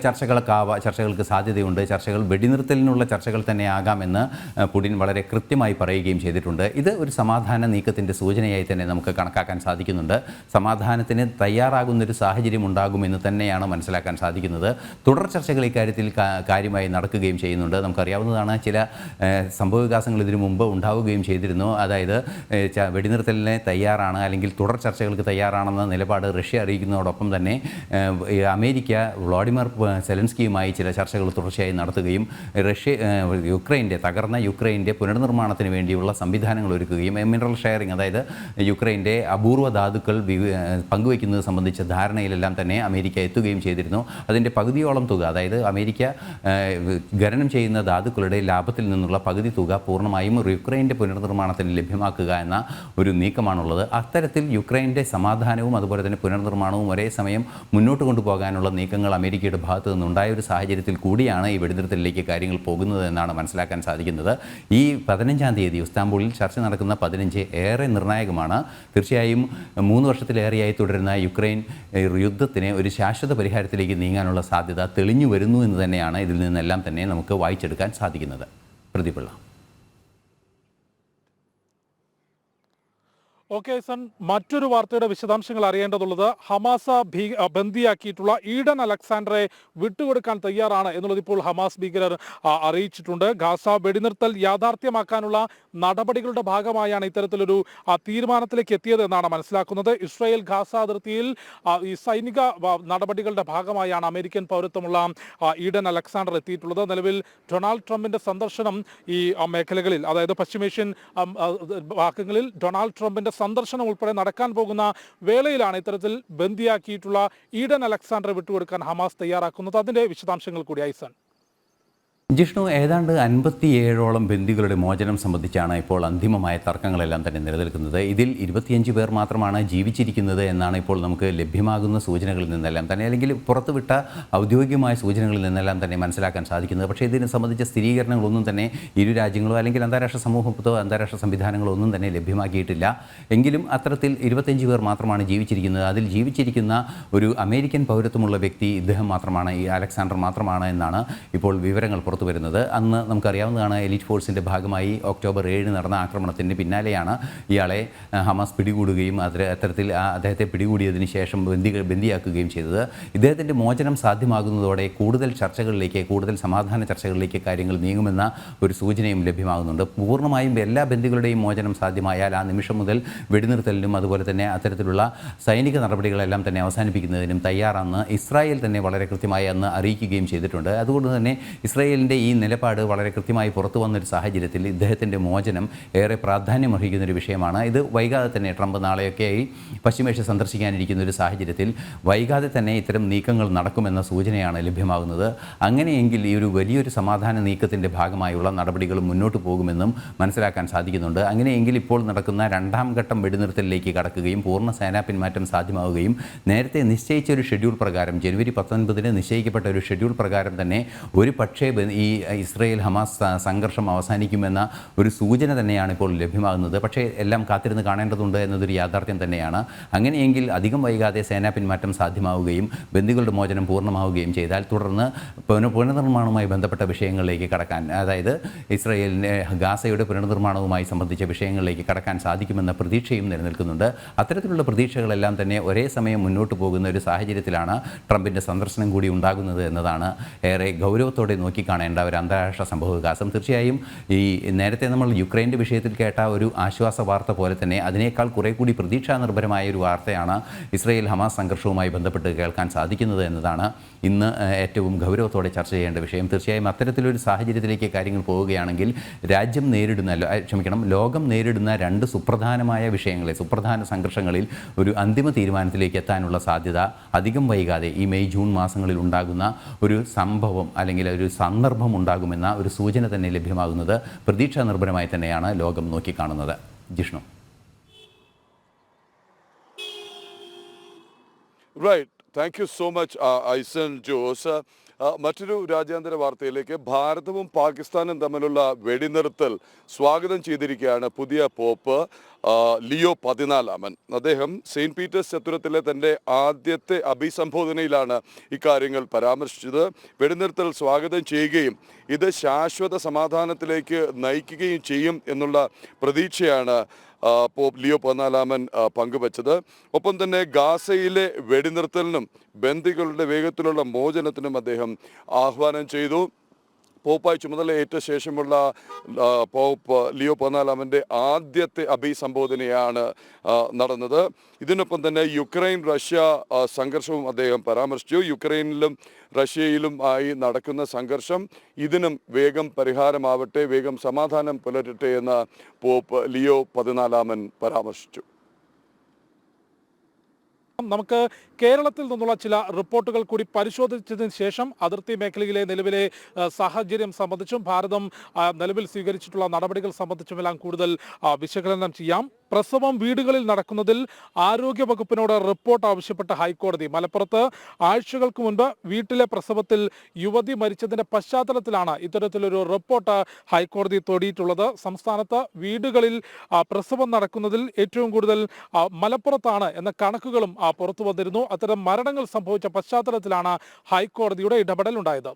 ചർച്ചകൾക്ക് സാധ്യതയുണ്ട്. ചർച്ചകൾ വെടിനിർത്തലിനുള്ള ചർച്ചകൾ തന്നെ ആകാമെന്ന് പുടിൻ വളരെ കൃത്യമായി പറയുകയും ചെയ്തിട്ടുണ്ട്. ഇത് ഒരു സമാധാന നീക്കത്തിൻ്റെ സൂചനയായി തന്നെ നമുക്ക് കണക്കാക്കാൻ സാധിക്കുന്നുണ്ട്. സമാധാനത്തിന് തയ്യാറാകുന്നൊരു സാഹചര്യം ഉണ്ടാകുമെന്ന് തന്നെയാണ് മനസ്സിലാക്കാൻ സാധിക്കുന്നത്. തുടർ ചർച്ചകൾ ഇക്കാര്യത്തിൽ കാര്യമായി നടക്കുകയും ചെയ്യുന്നുണ്ട്. നമുക്കറിയാവുന്നതാണ്, ചില സംഭവവികാസങ്ങൾ ഇതിനു മുമ്പ് ഉണ്ടാവുകയും ചെയ്തിരുന്നു. അതായത് വെടിനിർത്തലിന് തയ്യാറാണ് അല്ലെങ്കിൽ തുടർ ചർച്ചകൾക്ക് തയ്യാറാണെന്ന നിലപാട് റഷ്യ അറിയിക്കുന്നതോടൊപ്പം തന്നെ അമേരിക്ക വ്ളാഡിമിർ സെലൻസ്കിയുമായി ചില ചർച്ചകൾ തുടർച്ചയായി നടത്തുകയും തകർന്ന യുക്രൈൻ്റെ പുനർനിർമ്മാണത്തിന് വേണ്ടിയുള്ള സംവിധാനങ്ങൾ ഒരുക്കുകയും മിനറൽ ഷെയറിംഗ്, അതായത് യുക്രൈൻ്റെ അപൂർവ ധാതുക്കൾ പങ്കുവയ്ക്കുന്നത് സംബന്ധിച്ച ധാരണയിലെല്ലാം തന്നെ അമേരിക്ക എത്തുകയും ചെയ്തിരുന്നു. അതിൻ്റെ പകുതിയോളം തുക, അതായത് അമേരിക്ക ഖനനം ചെയ്യുന്ന ധാതുക്കളുടെ ലാഭത്തിൽ നിന്നുള്ള പകുതി തുക പൂർണ്ണമായും യുക്രൈൻ്റെ പുനർനിർമ്മാണത്തിന് ലഭ്യമാക്കുക എന്ന ഒരു നീക്കമാണുള്ളത്. അത്തരത്തിൽ യുക്രൈൻ്റെ സമാധാനവും അതുപോലെ തന്നെ പുനർനിർമ്മാണവും ഒരേ സമയം മുന്നോട്ട് കൊണ്ടുപോകാനുള്ള നീക്കങ്ങൾ അമേരിക്കയുടെ ഭാഗത്തു നിന്നുണ്ടായ ഒരു സാഹചര്യത്തിൽ കൂടിയാണ് ഈ വെടിനിർത്തലിലേക്ക് കാര്യങ്ങൾ പോകുന്നത് എന്നാണ് മനസ്സിലാക്കാൻ സാധിക്കുന്നത്. ഈ 15-ാം തീയതി ഇസ്താംബൂളിൽ ചർച്ച നടക്കുന്ന 15 ഏറെ നിർണായകമാണ്. തീർച്ചയായും 3 വർഷത്തിലേറെയായി തുടരുന്ന യുക്രൈൻ യുദ്ധത്തിന് ഒരു ശാശ്വത പരിഹാരത്തിലേക്ക് നീങ്ങാനുള്ള സാധ്യത തെളിഞ്ഞു വരുന്നു എന്ന് തന്നെയാണ് ഇതിൽ നിന്നെല്ലാം തന്നെ നമുക്ക് വായിച്ചെടുക്കാൻ സാധിക്കുന്നത്. പ്രതിപിള്ള. ഓക്കെ സൺ, മറ്റൊരു വാർത്തയുടെ വിശദാംശങ്ങൾ അറിയേണ്ടതുള്ളത് ഹമാസ് ബന്ദിയാക്കിയിട്ടുള്ള ഈഡൻ അലക്സാണ്ടറെ വിട്ടുകൊടുക്കാൻ തയ്യാറാണ് എന്നുള്ളത് ഇപ്പോൾ ഹമാസ് ഭീകരർ അറിയിച്ചിട്ടുണ്ട്. ഗാസ വെടിനിർത്തൽ യാഥാർത്ഥ്യമാക്കാനുള്ള നടപടികളുടെ ഭാഗമായാണ് ഇത്തരത്തിലൊരു തീരുമാനത്തിലേക്ക് എത്തിയത് എന്നാണ് മനസ്സിലാക്കുന്നത്. ഇസ്രായേൽ ഗാസ അതിർത്തിയിൽ ഈ സൈനിക നടപടികളുടെ ഭാഗമായാണ് അമേരിക്കൻ പൗരത്വമുള്ള ഈഡൻ അലക്സാണ്ടർ എത്തിയിട്ടുള്ളത്. നിലവിൽ ഡൊണാൾഡ് ട്രംപിന്റെ സന്ദർശനം ഈ മേഖലകളിൽ, അതായത് പശ്ചിമേഷ്യൻ ഭാഗങ്ങളിൽ ഡൊണാൾഡ് ട്രംപിന്റെ സന്ദർശനം ഉൾപ്പെടെ നടക്കാൻ പോകുന്ന വേളയിലാണ് ഇത്തരത്തിൽ ബന്ദിയാക്കിയിട്ടുള്ള ഈഡൻ അലക്സാണ്ടറെ വിട്ടുകൊടുക്കാൻ ഹമാസ് തയ്യാറാക്കുന്നത്. അതിന്റെ വിശദാംശങ്ങൾ കൂടി ഐസൺ. ജിഷ്ണു, ഏതാണ്ട് 57ഓളം ബന്ദികളുടെ മോചനം സംബന്ധിച്ചാണ് ഇപ്പോൾ അന്തിമമായ തർക്കങ്ങളെല്ലാം തന്നെ നിലനിൽക്കുന്നത്. ഇതിൽ 25 പേർ മാത്രമാണ് ജീവിച്ചിരിക്കുന്നത് എന്നാണ് ഇപ്പോൾ നമുക്ക് ലഭ്യമാകുന്ന സൂചനകളിൽ നിന്നെല്ലാം തന്നെ, അല്ലെങ്കിൽ പുറത്തുവിട്ട ഔദ്യോഗികമായ സൂചനകളിൽ നിന്നെല്ലാം തന്നെ മനസ്സിലാക്കാൻ സാധിക്കുന്നത്. പക്ഷേ ഇതിനെ സംബന്ധിച്ച സ്ഥിരീകരണങ്ങളൊന്നും തന്നെ ഇരു രാജ്യങ്ങളോ അല്ലെങ്കിൽ അന്താരാഷ്ട്ര സമൂഹത്തോ അന്താരാഷ്ട്ര സംവിധാനങ്ങളോ ഒന്നും തന്നെ ലഭ്യമാക്കിയിട്ടില്ല. എങ്കിലും അത്തരത്തിൽ 25 പേർ മാത്രമാണ് ജീവിച്ചിരിക്കുന്നത്. അതിൽ ജീവിച്ചിരിക്കുന്ന ഒരു അമേരിക്കൻ പൗരത്വമുള്ള വ്യക്തി ഇദ്ദേഹം മാത്രമാണ്, ഈ അലക്സാണ്ടർ മാത്രമാണ് എന്നാണ് ഇപ്പോൾ വിവരങ്ങൾ വരുന്നത്. അന്ന് നമുക്കറിയാവുന്നതാണ്, എലീറ്റ് ഫോഴ്സിൻ്റെ ഭാഗമായി ഒക്ടോബർ 7 നടന്ന ആക്രമണത്തിന് പിന്നാലെയാണ് ഇയാളെ ഹമാസ് പിടികൂടുകയും അത്തരത്തിൽ അദ്ദേഹത്തെ പിടികൂടിയതിന് ശേഷം ബന്ദിയാക്കുകയും ചെയ്തത്. ഇദ്ദേഹത്തിൻ്റെ മോചനം സാധ്യമാകുന്നതോടെ കൂടുതൽ ചർച്ചകളിലേക്ക്, കൂടുതൽ സമാധാന ചർച്ചകളിലേക്ക് കാര്യങ്ങൾ നീങ്ങുമെന്ന ഒരു സൂചനയും ലഭ്യമാകുന്നുണ്ട്. പൂർണ്ണമായും എല്ലാ ബന്ദികളുടെയും മോചനം സാധ്യമായാൽ ആ നിമിഷം മുതൽ വെടിനിർത്തലിനും അതുപോലെ തന്നെ അത്തരത്തിലുള്ള സൈനിക നടപടികളെല്ലാം തന്നെ അവസാനിപ്പിക്കുന്നതിനും തയ്യാറാണെന്ന് ഇസ്രായേൽ തന്നെ വളരെ കൃത്യമായി അന്ന് അറിയിക്കുകയും ചെയ്തിട്ടുണ്ട്. അതുകൊണ്ട് തന്നെ ഇസ്രായേലിൻ്റെ ഈ നിലപാട് വളരെ കൃത്യമായി പുറത്തു വന്നൊരു സാഹചര്യത്തിൽ ഇദ്ദേഹത്തിൻ്റെ മോചനം ഏറെ പ്രാധാന്യമർഹിക്കുന്നൊരു വിഷയമാണ്. ഇത് വൈകാതെ തന്നെ, ട്രംപ് നാളെയൊക്കെയായി പശ്ചിമേഷ്യ സന്ദർശിക്കാനിരിക്കുന്ന ഒരു സാഹചര്യത്തിൽ വൈകാതെ തന്നെ ഇത്തരം നീക്കങ്ങൾ നടക്കുമെന്ന സൂചനയാണ് ലഭ്യമാകുന്നത്. അങ്ങനെയെങ്കിൽ ഈ ഒരു വലിയൊരു സമാധാന നീക്കത്തിൻ്റെ ഭാഗമായുള്ള നടപടികൾ മുന്നോട്ട് പോകുമെന്നും മനസ്സിലാക്കാൻ സാധിക്കുന്നുണ്ട്. അങ്ങനെയെങ്കിൽ ഇപ്പോൾ നടക്കുന്ന 2ാം ഘട്ടം വെടിനിർത്തലിലേക്ക് കടക്കുകയും പൂർണ്ണ സേനാ പിന്മാറ്റം സാധ്യമാവുകയും നേരത്തെ നിശ്ചയിച്ച ഒരു ഷെഡ്യൂൾ പ്രകാരം, ജനുവരി 19 നിശ്ചയിക്കപ്പെട്ട ഒരു ഷെഡ്യൂൾ പ്രകാരം തന്നെ ഒരു പക്ഷേ ഈ ഇസ്രായേൽ ഹമാസ് സംഘർഷം അവസാനിക്കുമെന്ന ഒരു സൂചന തന്നെയാണ് ഇപ്പോൾ ലഭ്യമാകുന്നത്. പക്ഷേ എല്ലാം കാത്തിരുന്ന് കാണേണ്ടതുണ്ട് എന്നതൊരു യാഥാർത്ഥ്യം തന്നെയാണ്. അങ്ങനെയെങ്കിൽ അധികം വൈകാതെ സേനാ പിന്മാറ്റം സാധ്യമാവുകയും ബന്ദികളുടെ മോചനം പൂർണ്ണമാവുകയും ചെയ്താൽ തുടർന്ന് പുനർനിർമ്മാണവുമായി ബന്ധപ്പെട്ട വിഷയങ്ങളിലേക്ക് കടക്കാൻ, അതായത് ഇസ്രായേലിൻ്റെ ഗാസയുടെ പുനർനിർമ്മാണവുമായി സംബന്ധിച്ച വിഷയങ്ങളിലേക്ക് കടക്കാൻ സാധിക്കുമെന്ന പ്രതീക്ഷയും നിലനിൽക്കുന്നുണ്ട്. അത്തരത്തിലുള്ള പ്രതീക്ഷകളെല്ലാം തന്നെ ഒരേ സമയം മുന്നോട്ട് പോകുന്ന ഒരു സാഹചര്യത്തിലാണ് ട്രംപിൻ്റെ സന്ദർശനം കൂടി ഉണ്ടാകുന്നത് എന്നതാണ് ഏറെ ഗൗരവത്തോടെ നോക്കിക്കാണേണ്ട ഒരു അന്താരാഷ്ട്ര സംഭവവികാസം. തീർച്ചയായും ഈ നേരത്തെ നമ്മൾ യുക്രൈൻ്റെ വിഷയത്തിൽ കേട്ട ഒരു ആശ്വാസ വാർത്ത പോലെ തന്നെ അതിനേക്കാൾ കുറെ കൂടി പ്രതീക്ഷാ നിർഭരമായ ഒരു വാർത്തയാണ് ഇസ്രായേൽ ഹമാസ് സംഘർഷവുമായി ബന്ധപ്പെട്ട് കേൾക്കാൻ സാധിക്കുന്നത് എന്നതാണ് ഇന്ന് ഏറ്റവും ഗൗരവത്തോടെ ചർച്ച ചെയ്യേണ്ട വിഷയം. തീർച്ചയായും അത്തരത്തിലൊരു സാഹചര്യത്തിലേക്ക് കാര്യങ്ങൾ പോവുകയാണെങ്കിൽ ലോകം നേരിടുന്ന 2 സുപ്രധാനമായ വിഷയങ്ങളെ, സുപ്രധാന സംഘർഷങ്ങളിൽ ഒരു അന്തിമ തീരുമാനത്തിലേക്ക് എത്താനുള്ള സാധ്യത അധികം വൈകാതെ ഈ മെയ് ജൂൺ മാസങ്ങളിൽ ഉണ്ടാകുന്ന ഒരു സംഭവം അല്ലെങ്കിൽ ഒരു സന്ദർഭം ഉണ്ടാകുമെന്ന ഒരു സൂചന തന്നെ ലഭ്യമാകുന്നത് പ്രതീക്ഷാ നിർഭരമായി തന്നെയാണ് ലോകം നോക്കിക്കാണുന്നത്. Jishnu. Right. Thank you so much Aison Jose. മറ്റൊരു രാജ്യാന്തര വാർത്തയിലേക്ക്. ഭാരതവും പാകിസ്ഥാനും തമ്മിലുള്ള വെടിനിർത്തൽ സ്വാഗതം ചെയ്തിരിക്കുകയാണ് പുതിയ പോപ്പ് ലിയോ 14. അദ്ദേഹം സെയിന്റ് പീറ്റേഴ്സ് ചത്തുരത്തിലെ തൻ്റെ ആദ്യത്തെ അഭിസംബോധനയിലാണ് ഇക്കാര്യങ്ങൾ പരാമർശിച്ചത്. വെടിനിർത്തൽ സ്വാഗതം ചെയ്യുകയും ഇത് ശാശ്വത സമാധാനത്തിലേക്ക് നയിക്കുകയും ചെയ്യും എന്നുള്ള പ്രതീക്ഷയാണ് പോപ്പ് ലിയോ 14 പങ്കുവച്ചത്. ഒപ്പം തന്നെ ഗാസയിലെ വെടിനിർത്തലിനും ബന്ദികളുടെ വേഗത്തിലുള്ള മോചനത്തിനും അദ്ദേഹം ആഹ്വാനം ചെയ്തു. പോപ്പായി ചുമതലയേറ്റ ശേഷമുള്ള പോപ്പ് ലിയോ 14 ആദ്യത്തെ അഭിസംബോധനയാണ് നടന്നത്. ഇതിനൊപ്പം തന്നെ യുക്രൈൻ റഷ്യ സംഘർഷവും അദ്ദേഹം പരാമർശിച്ചു. യുക്രൈനിലും റഷ്യയിലും ആയി നടക്കുന്ന സംഘർഷം ഇതിനും വേഗം പരിഹാരമാവട്ടെ, വേഗം സമാധാനം പുലരട്ടെ എന്ന് പോപ്പ് ലിയോ 14 പരാമർശിച്ചു. നമുക്ക് കേരളത്തിൽ നിന്നുള്ള ചില റിപ്പോർട്ടുകൾ കൂടി പരിശോധിച്ചതിന് ശേഷം അതിർത്തി മേഖലയിലെ നിലവിലെ സാഹചര്യം സംബന്ധിച്ചും ഭാരതം നിലവിൽ സ്വീകരിച്ചിട്ടുള്ള നടപടികൾ സംബന്ധിച്ചുമെല്ലാം കൂടുതൽ വിശകലനം ചെയ്യാം. പ്രസവം വീടുകളിൽ നടക്കുന്നതിൽ ആരോഗ്യ വകുപ്പിനോട് റിപ്പോർട്ട് ആവശ്യപ്പെട്ട ഹൈക്കോടതി. മലപ്പുറത്ത് ആഴ്ചകൾക്ക് മുൻപ് വീട്ടിലെ പ്രസവത്തിൽ യുവതി മരിച്ചതിന്റെ പശ്ചാത്തലത്തിലാണ് ഇത്തരത്തിലൊരു റിപ്പോർട്ട് ഹൈക്കോടതി തേടിയിട്ടുള്ളത്. സംസ്ഥാനത്ത് വീടുകളിൽ പ്രസവം നടക്കുന്നതിൽ ഏറ്റവും കൂടുതൽ മലപ്പുറത്താണ് എന്ന കണക്കുകളും പുറത്തു വന്നിരുന്നു. അത്തരം മരണങ്ങൾ സംഭവിച്ച പശ്ചാത്തലത്തിലാണ് ഹൈക്കോടതിയുടെ ഇടപെടൽ ഉണ്ടായത്.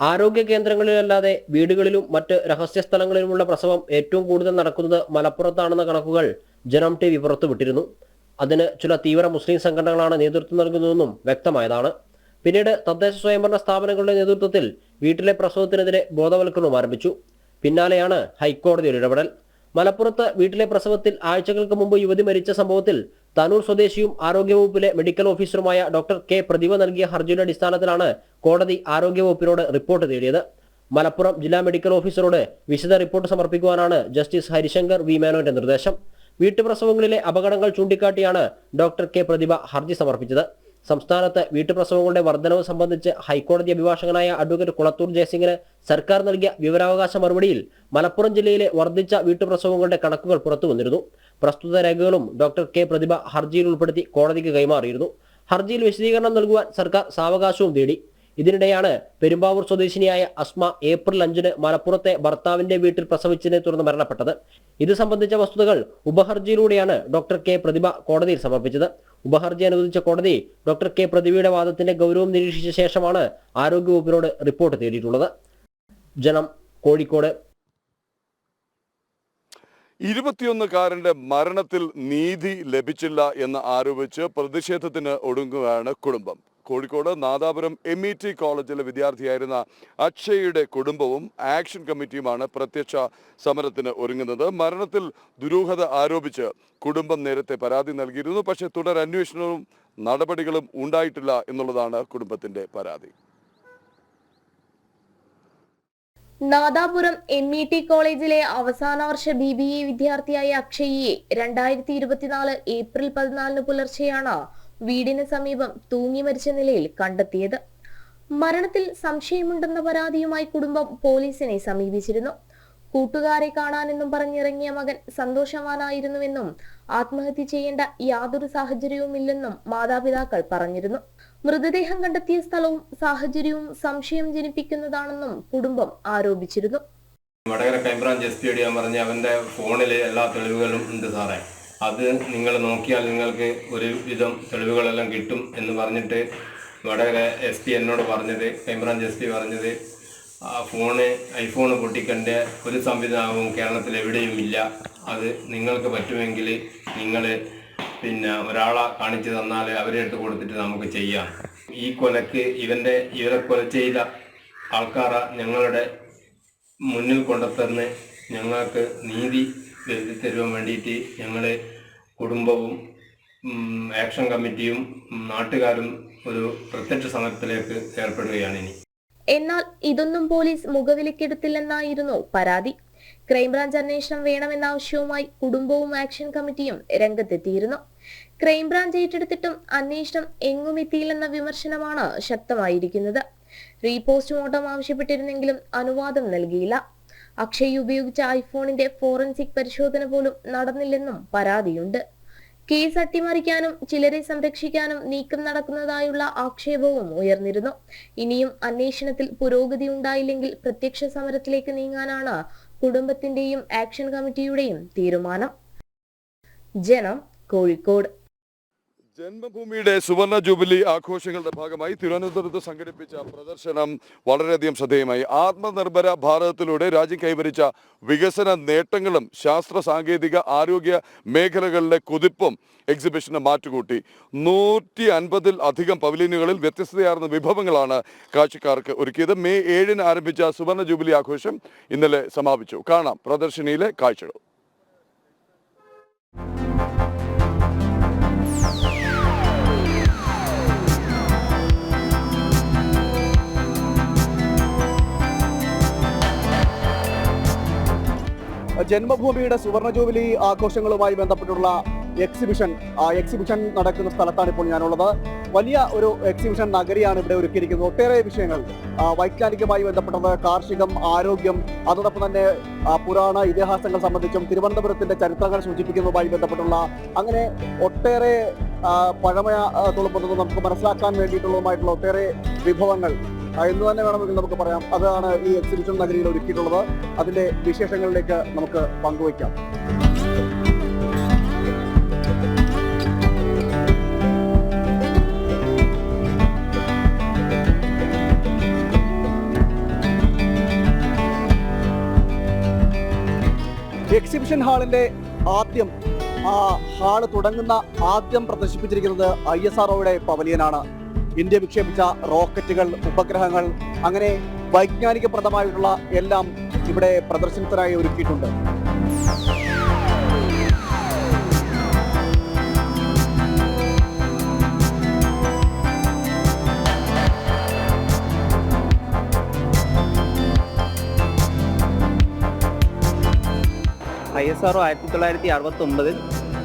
ആരോഗ്യ കേന്ദ്രങ്ങളിലല്ലാതെ വീടുകളിലും മറ്റ് രഹസ്യ സ്ഥലങ്ങളിലുമുള്ള പ്രസവം ഏറ്റവും കൂടുതൽ നടക്കുന്നത് മലപ്പുറത്താണെന്ന കണക്കുകൾ ജനം ടി വി പുറത്തുവിട്ടിരുന്നു. അതിന് ചില തീവ്ര മുസ്ലിം സംഘടനകളാണ് നേതൃത്വം നൽകുന്നതെന്നും വ്യക്തമായതാണ്. പിന്നീട് തദ്ദേശ സ്വയംഭരണ സ്ഥാപനങ്ങളുടെ നേതൃത്വത്തിൽ വീട്ടിലെ പ്രസവത്തിനെതിരെ ബോധവൽക്കരണവും ആരംഭിച്ചു. പിന്നാലെയാണ് ഹൈക്കോടതിയുടെ ഇടപെടൽ. മലപ്പുറത്ത് വീട്ടിലെ പ്രസവത്തിൽ ആഴ്ചകൾക്ക് മുമ്പ് യുവതി മരിച്ച സംഭവത്തിൽ തനൂർ സ്വദേശിയും ആരോഗ്യവകുപ്പിലെ മെഡിക്കൽ ഓഫീസറുമായ ഡോക്ടർ കെ പ്രതിഭ നൽകിയ ഹർജിയുടെ അടിസ്ഥാനത്തിലാണ് കോടതി ആരോഗ്യവകുപ്പിനോട് റിപ്പോർട്ട് തേടിയത്. മലപ്പുറം ജില്ലാ മെഡിക്കൽ ഓഫീസറോട് വിശദ റിപ്പോർട്ട് സമർപ്പിക്കുവാനാണ് ജസ്റ്റിസ് ഹരിശങ്കർ വി മേനോന്റെ നിർദ്ദേശം. വീട്ടുപ്രസവങ്ങളിലെ അപകടങ്ങൾ ചൂണ്ടിക്കാട്ടിയാണ് ഡോക്ടർ കെ പ്രതിഭ ഹർജി സമർപ്പിച്ചത്. സംസ്ഥാനത്ത് വീട്ടുപ്രസവങ്ങളുടെ വർധനവ് സംബന്ധിച്ച് ഹൈക്കോടതി അഭിഭാഷകനായ അഡ്വക്കേറ്റ് കുളത്തൂർ ജയസിംഗിന് സർക്കാർ നൽകിയ വിവരാവകാശ മറുപടിയിൽ മലപ്പുറം ജില്ലയിലെ വർദ്ധിച്ച വീട്ടുപ്രസവങ്ങളുടെ കണക്കുകൾ പുറത്തു വന്നിരുന്നു. പ്രസ്തുത രേഖകളും ഡോക്ടർ കെ പ്രതിഭ ഹർജിയിൽ ഉൾപ്പെടുത്തി കോടതിക്ക് കൈമാറിയിരുന്നു. ഹർജിയിൽ വിശദീകരണം നൽകുവാൻ സർക്കാർ സാവകാശവും തേടി. ഇതിനിടെയാണ് പെരുമ്പാവൂർ സ്വദേശിനിയായ അസ്മ ഏപ്രിൽ 5 മലപ്പുറത്തെ ഭർത്താവിന്റെ വീട്ടിൽ പ്രസവിച്ചതിനെ തുടർന്ന് മരണപ്പെട്ടത്. ഇത് സംബന്ധിച്ച വസ്തുതകൾ ഉപഹർജിയിലൂടെയാണ് ഡോക്ടർ കെ പ്രതിഭ കോടതിയിൽ സമർപ്പിച്ചത്. ഉപഹർജി അനുവദിച്ച കോടതി ഡോക്ടർ കെ പ്രതിഭയുടെ വാദത്തിന്റെ ഗൗരവം നിരീക്ഷിച്ച ശേഷമാണ് ആരോഗ്യവകുപ്പിനോട് റിപ്പോർട്ട് തേടിയിട്ടുള്ളത്. ജനം, കോഴിക്കോട്. 21-കാരന്റെ മരണത്തിൽ നീതി ലഭിച്ചില്ല എന്ന് ആരോപിച്ച് പ്രതിഷേധത്തിന് ഒടുങ്ങുകയാണ് കുടുംബം. കോഴിക്കോട് നാദാപുരം MET കോളേജിലെ വിദ്യാർത്ഥിയായിരുന്ന അക്ഷയുടെ കുടുംബവും ആക്ഷൻ കമ്മിറ്റിയുമാണ് പ്രത്യക്ഷ സമരത്തിന് ഒരുങ്ങുന്നത്. മരണത്തിൽ ദുരൂഹത ആരോപിച്ച് കുടുംബം നേരത്തെ പരാതി നൽകിയിരുന്നു. പക്ഷേ തുടരന്വേഷണവും നടപടികളും ഉണ്ടായിട്ടില്ല എന്നുള്ളതാണ് കുടുംബത്തിന്റെ പരാതി. നാദാപുരം MET കോളേജിലെ അവസാന വർഷ BBA വിദ്യാർത്ഥിയായ അക്ഷയെ 2024 ഏപ്രിൽ 14 പുലർച്ചെയാണ് വീടിന് സമീപം തൂങ്ങി മരിച്ച നിലയിൽ കണ്ടെത്തിയത്. മരണത്തിൽ സംശയമുണ്ടെന്ന പരാതിയുമായി കുടുംബം പോലീസിനെ സമീപിച്ചിരുന്നു. കൂട്ടുകാരെ കാണാനെന്നും പറഞ്ഞിറങ്ങിയ മകൻ സന്തോഷവാനായിരുന്നുവെന്നും ആത്മഹത്യ ചെയ്യേണ്ട യാതൊരു സാഹചര്യവുമില്ലെന്നും മാതാപിതാക്കൾ പറഞ്ഞിരുന്നു. മൃതദേഹം കണ്ടെത്തിയ സ്ഥലവും സാഹചര്യവും സംശയം ജനിപ്പിക്കുന്നതാണെന്നും കുടുംബം ആരോപിച്ചിരുന്നു. വടകര ക്രൈംബ്രാഞ്ച് SP ഞാൻ പറഞ്ഞ അവന്റെ ഫോണിൽ എല്ലാ തെളിവുകളും ഉണ്ട് സാറേ, അത് നിങ്ങൾ നോക്കിയാൽ നിങ്ങൾക്ക് ഒരു വിധം തെളിവുകളെല്ലാം കിട്ടും എന്ന് പറഞ്ഞിട്ട് വടകര SP എന്നോട് പറഞ്ഞത്, ക്രൈംബ്രാഞ്ച് SP പറഞ്ഞത്, ഐഫോൺ പൊട്ടിക്കേണ്ട ഒരു സംവിധാനവും കേരളത്തിൽ എവിടെയും ഇല്ല. അത് നിങ്ങൾക്ക് പറ്റുമെങ്കിൽ നിങ്ങൾ ഒരാളെ കാണിച്ചു തന്നാൽ അവരെ അടുത്ത് കൊടുത്തിട്ട് നമുക്ക് ചെയ്യാം. ഈ കൊലക്ക് ഇവരെ കൊല ചെയ്ത ആൾക്കാരെ ഞങ്ങളുടെ മുന്നിൽ കൊണ്ടുത്തന്ന് ഞങ്ങൾക്ക് നീതി വരുത്തി തരുവാൻ വേണ്ടിയിട്ട് ഞങ്ങൾ കുടുംബവും ആക്ഷൻ കമ്മിറ്റിയും നാട്ടുകാരും ഒരു പ്രത്യക്ഷ സമരത്തിലേക്ക് ഏർപ്പെടുകയാണ് ഇനി. എന്നാൽ ഇതൊന്നും പോലീസ് മുഖവിലക്കെടുത്തില്ലെന്നായിരുന്നു പരാതി. ക്രൈംബ്രാഞ്ച് അന്വേഷണം വേണമെന്ന ആവശ്യവുമായി കുടുംബവും ആക്ഷൻ കമ്മിറ്റിയും രംഗത്തെത്തിയിരുന്നു. ക്രൈംബ്രാഞ്ച് ഏറ്റെടുത്തിട്ടും അന്വേഷണം എങ്ങും എത്തിയില്ലെന്ന വിമർശനമാണ് ശക്തമായിരിക്കുന്നത്. റീപോസ്റ്റ്മോർട്ടം ആവശ്യപ്പെട്ടിരുന്നെങ്കിലും അനുവാദം നൽകിയില്ല. അക്ഷയ് ഉപയോഗിച്ച ഐഫോണിന്റെ ഫോറൻസിക് പരിശോധന പോലും നടന്നില്ലെന്നും പരാതിയുണ്ട്. കേസ് അട്ടിമറിക്കാനും ചിലരെ സംരക്ഷിക്കാനും നീക്കം നടക്കുന്നതായുള്ള ആക്ഷേപവും ഉയർന്നിരുന്നു. ഇനിയും അന്വേഷണത്തിൽ പുരോഗതി ഉണ്ടായില്ലെങ്കിൽ പ്രത്യക്ഷ സമരത്തിലേക്ക് നീങ്ങാനാണ് കുടുംബത്തിന്റെയും ആക്ഷൻ കമ്മിറ്റിയുടെയും തീരുമാനം. ജനം, കോഴിക്കോട്. ജന്മഭൂമിയുടെ സുവർണ ജൂബിലി ആഘോഷങ്ങളുടെ ഭാഗമായി തിരുവനന്തപുരത്ത് സംഘടിപ്പിച്ച പ്രദർശനം വളരെയധികം ശ്രദ്ധേയമായി. ആത്മനിർഭര ഭാരതത്തിലൂടെ രാജ്യം കൈവരിച്ച വികസന നേട്ടങ്ങളും ശാസ്ത്ര സാങ്കേതിക ആരോഗ്യ മേഖലകളിലെ കുതിപ്പും എക്സിബിഷന് മാറ്റുകൂട്ടി. 150-ൽ അധികം പവലിയനുകളിൽ വ്യത്യസ്തതയാർന്ന വിഭവങ്ങളാണ് കാഴ്ചക്കാർക്ക് ഒരുക്കിയത്. മെയ് 7-ന് ആരംഭിച്ച സുവർണ ജൂബിലി ആഘോഷം ഇന്നലെ സമാപിച്ചു. കാണാം പ്രദർശനിയിലെ കാഴ്ചകൾ. ജന്മഭൂമിയുടെ സുവർണ ജൂബിലി ആഘോഷങ്ങളുമായി ബന്ധപ്പെട്ടുള്ള എക്സിബിഷൻ നടക്കുന്ന സ്ഥലത്താണ് ഇപ്പോൾ ഞാനുള്ളത്. വലിയ ഒരു എക്സിബിഷൻ നഗരിയാണ് ഇവിടെ ഒരുക്കിയിരിക്കുന്നത്. ഒട്ടേറെ വിഷയങ്ങൾ വൈജ്ഞാനികമായി ബന്ധപ്പെട്ടത്, കാർഷികം, ആരോഗ്യം, അതോടൊപ്പം തന്നെ പുരാണ ഇതിഹാസങ്ങൾ സംബന്ധിച്ചും തിരുവനന്തപുരത്തിന്റെ ചരിത്രങ്ങൾ സൂചിപ്പിക്കുന്നതുമായി ബന്ധപ്പെട്ടുള്ള അങ്ങനെ ഒട്ടേറെ പഴമ തുളുമ്പുന്നതും നമുക്ക് മനസ്സിലാക്കാൻ വേണ്ടിയിട്ടുള്ളതുമായിട്ടുള്ള ഒട്ടേറെ വിഭവങ്ങൾ എന്ന് തന്നെ വേണമെങ്കിൽ നമുക്ക് പറയാം. അതാണ് ഈ എക്സിബിഷൻ നഗരിയിൽ ഒരുക്കിയിട്ടുള്ളത്. അതിന്റെ വിശേഷങ്ങളിലേക്ക് നമുക്ക് പങ്കുവയ്ക്കാം. എക്സിബിഷൻ ഹാളിന്റെ ഹാള് തുടങ്ങുന്ന ആദ്യം പ്രദർശിപ്പിച്ചിരിക്കുന്നത് ISROയുടെ പവലിയനാണ്. ഇന്ത്യ വിക്ഷേപിച്ച റോക്കറ്റുകൾ, ഉപഗ്രഹങ്ങൾ, അങ്ങനെ വൈജ്ഞാനികപ്രദമായിട്ടുള്ള എല്ലാം ഇവിടെ പ്രദർശനത്തിനായി ഒരുക്കിയിട്ടുണ്ട്. ISRO 1969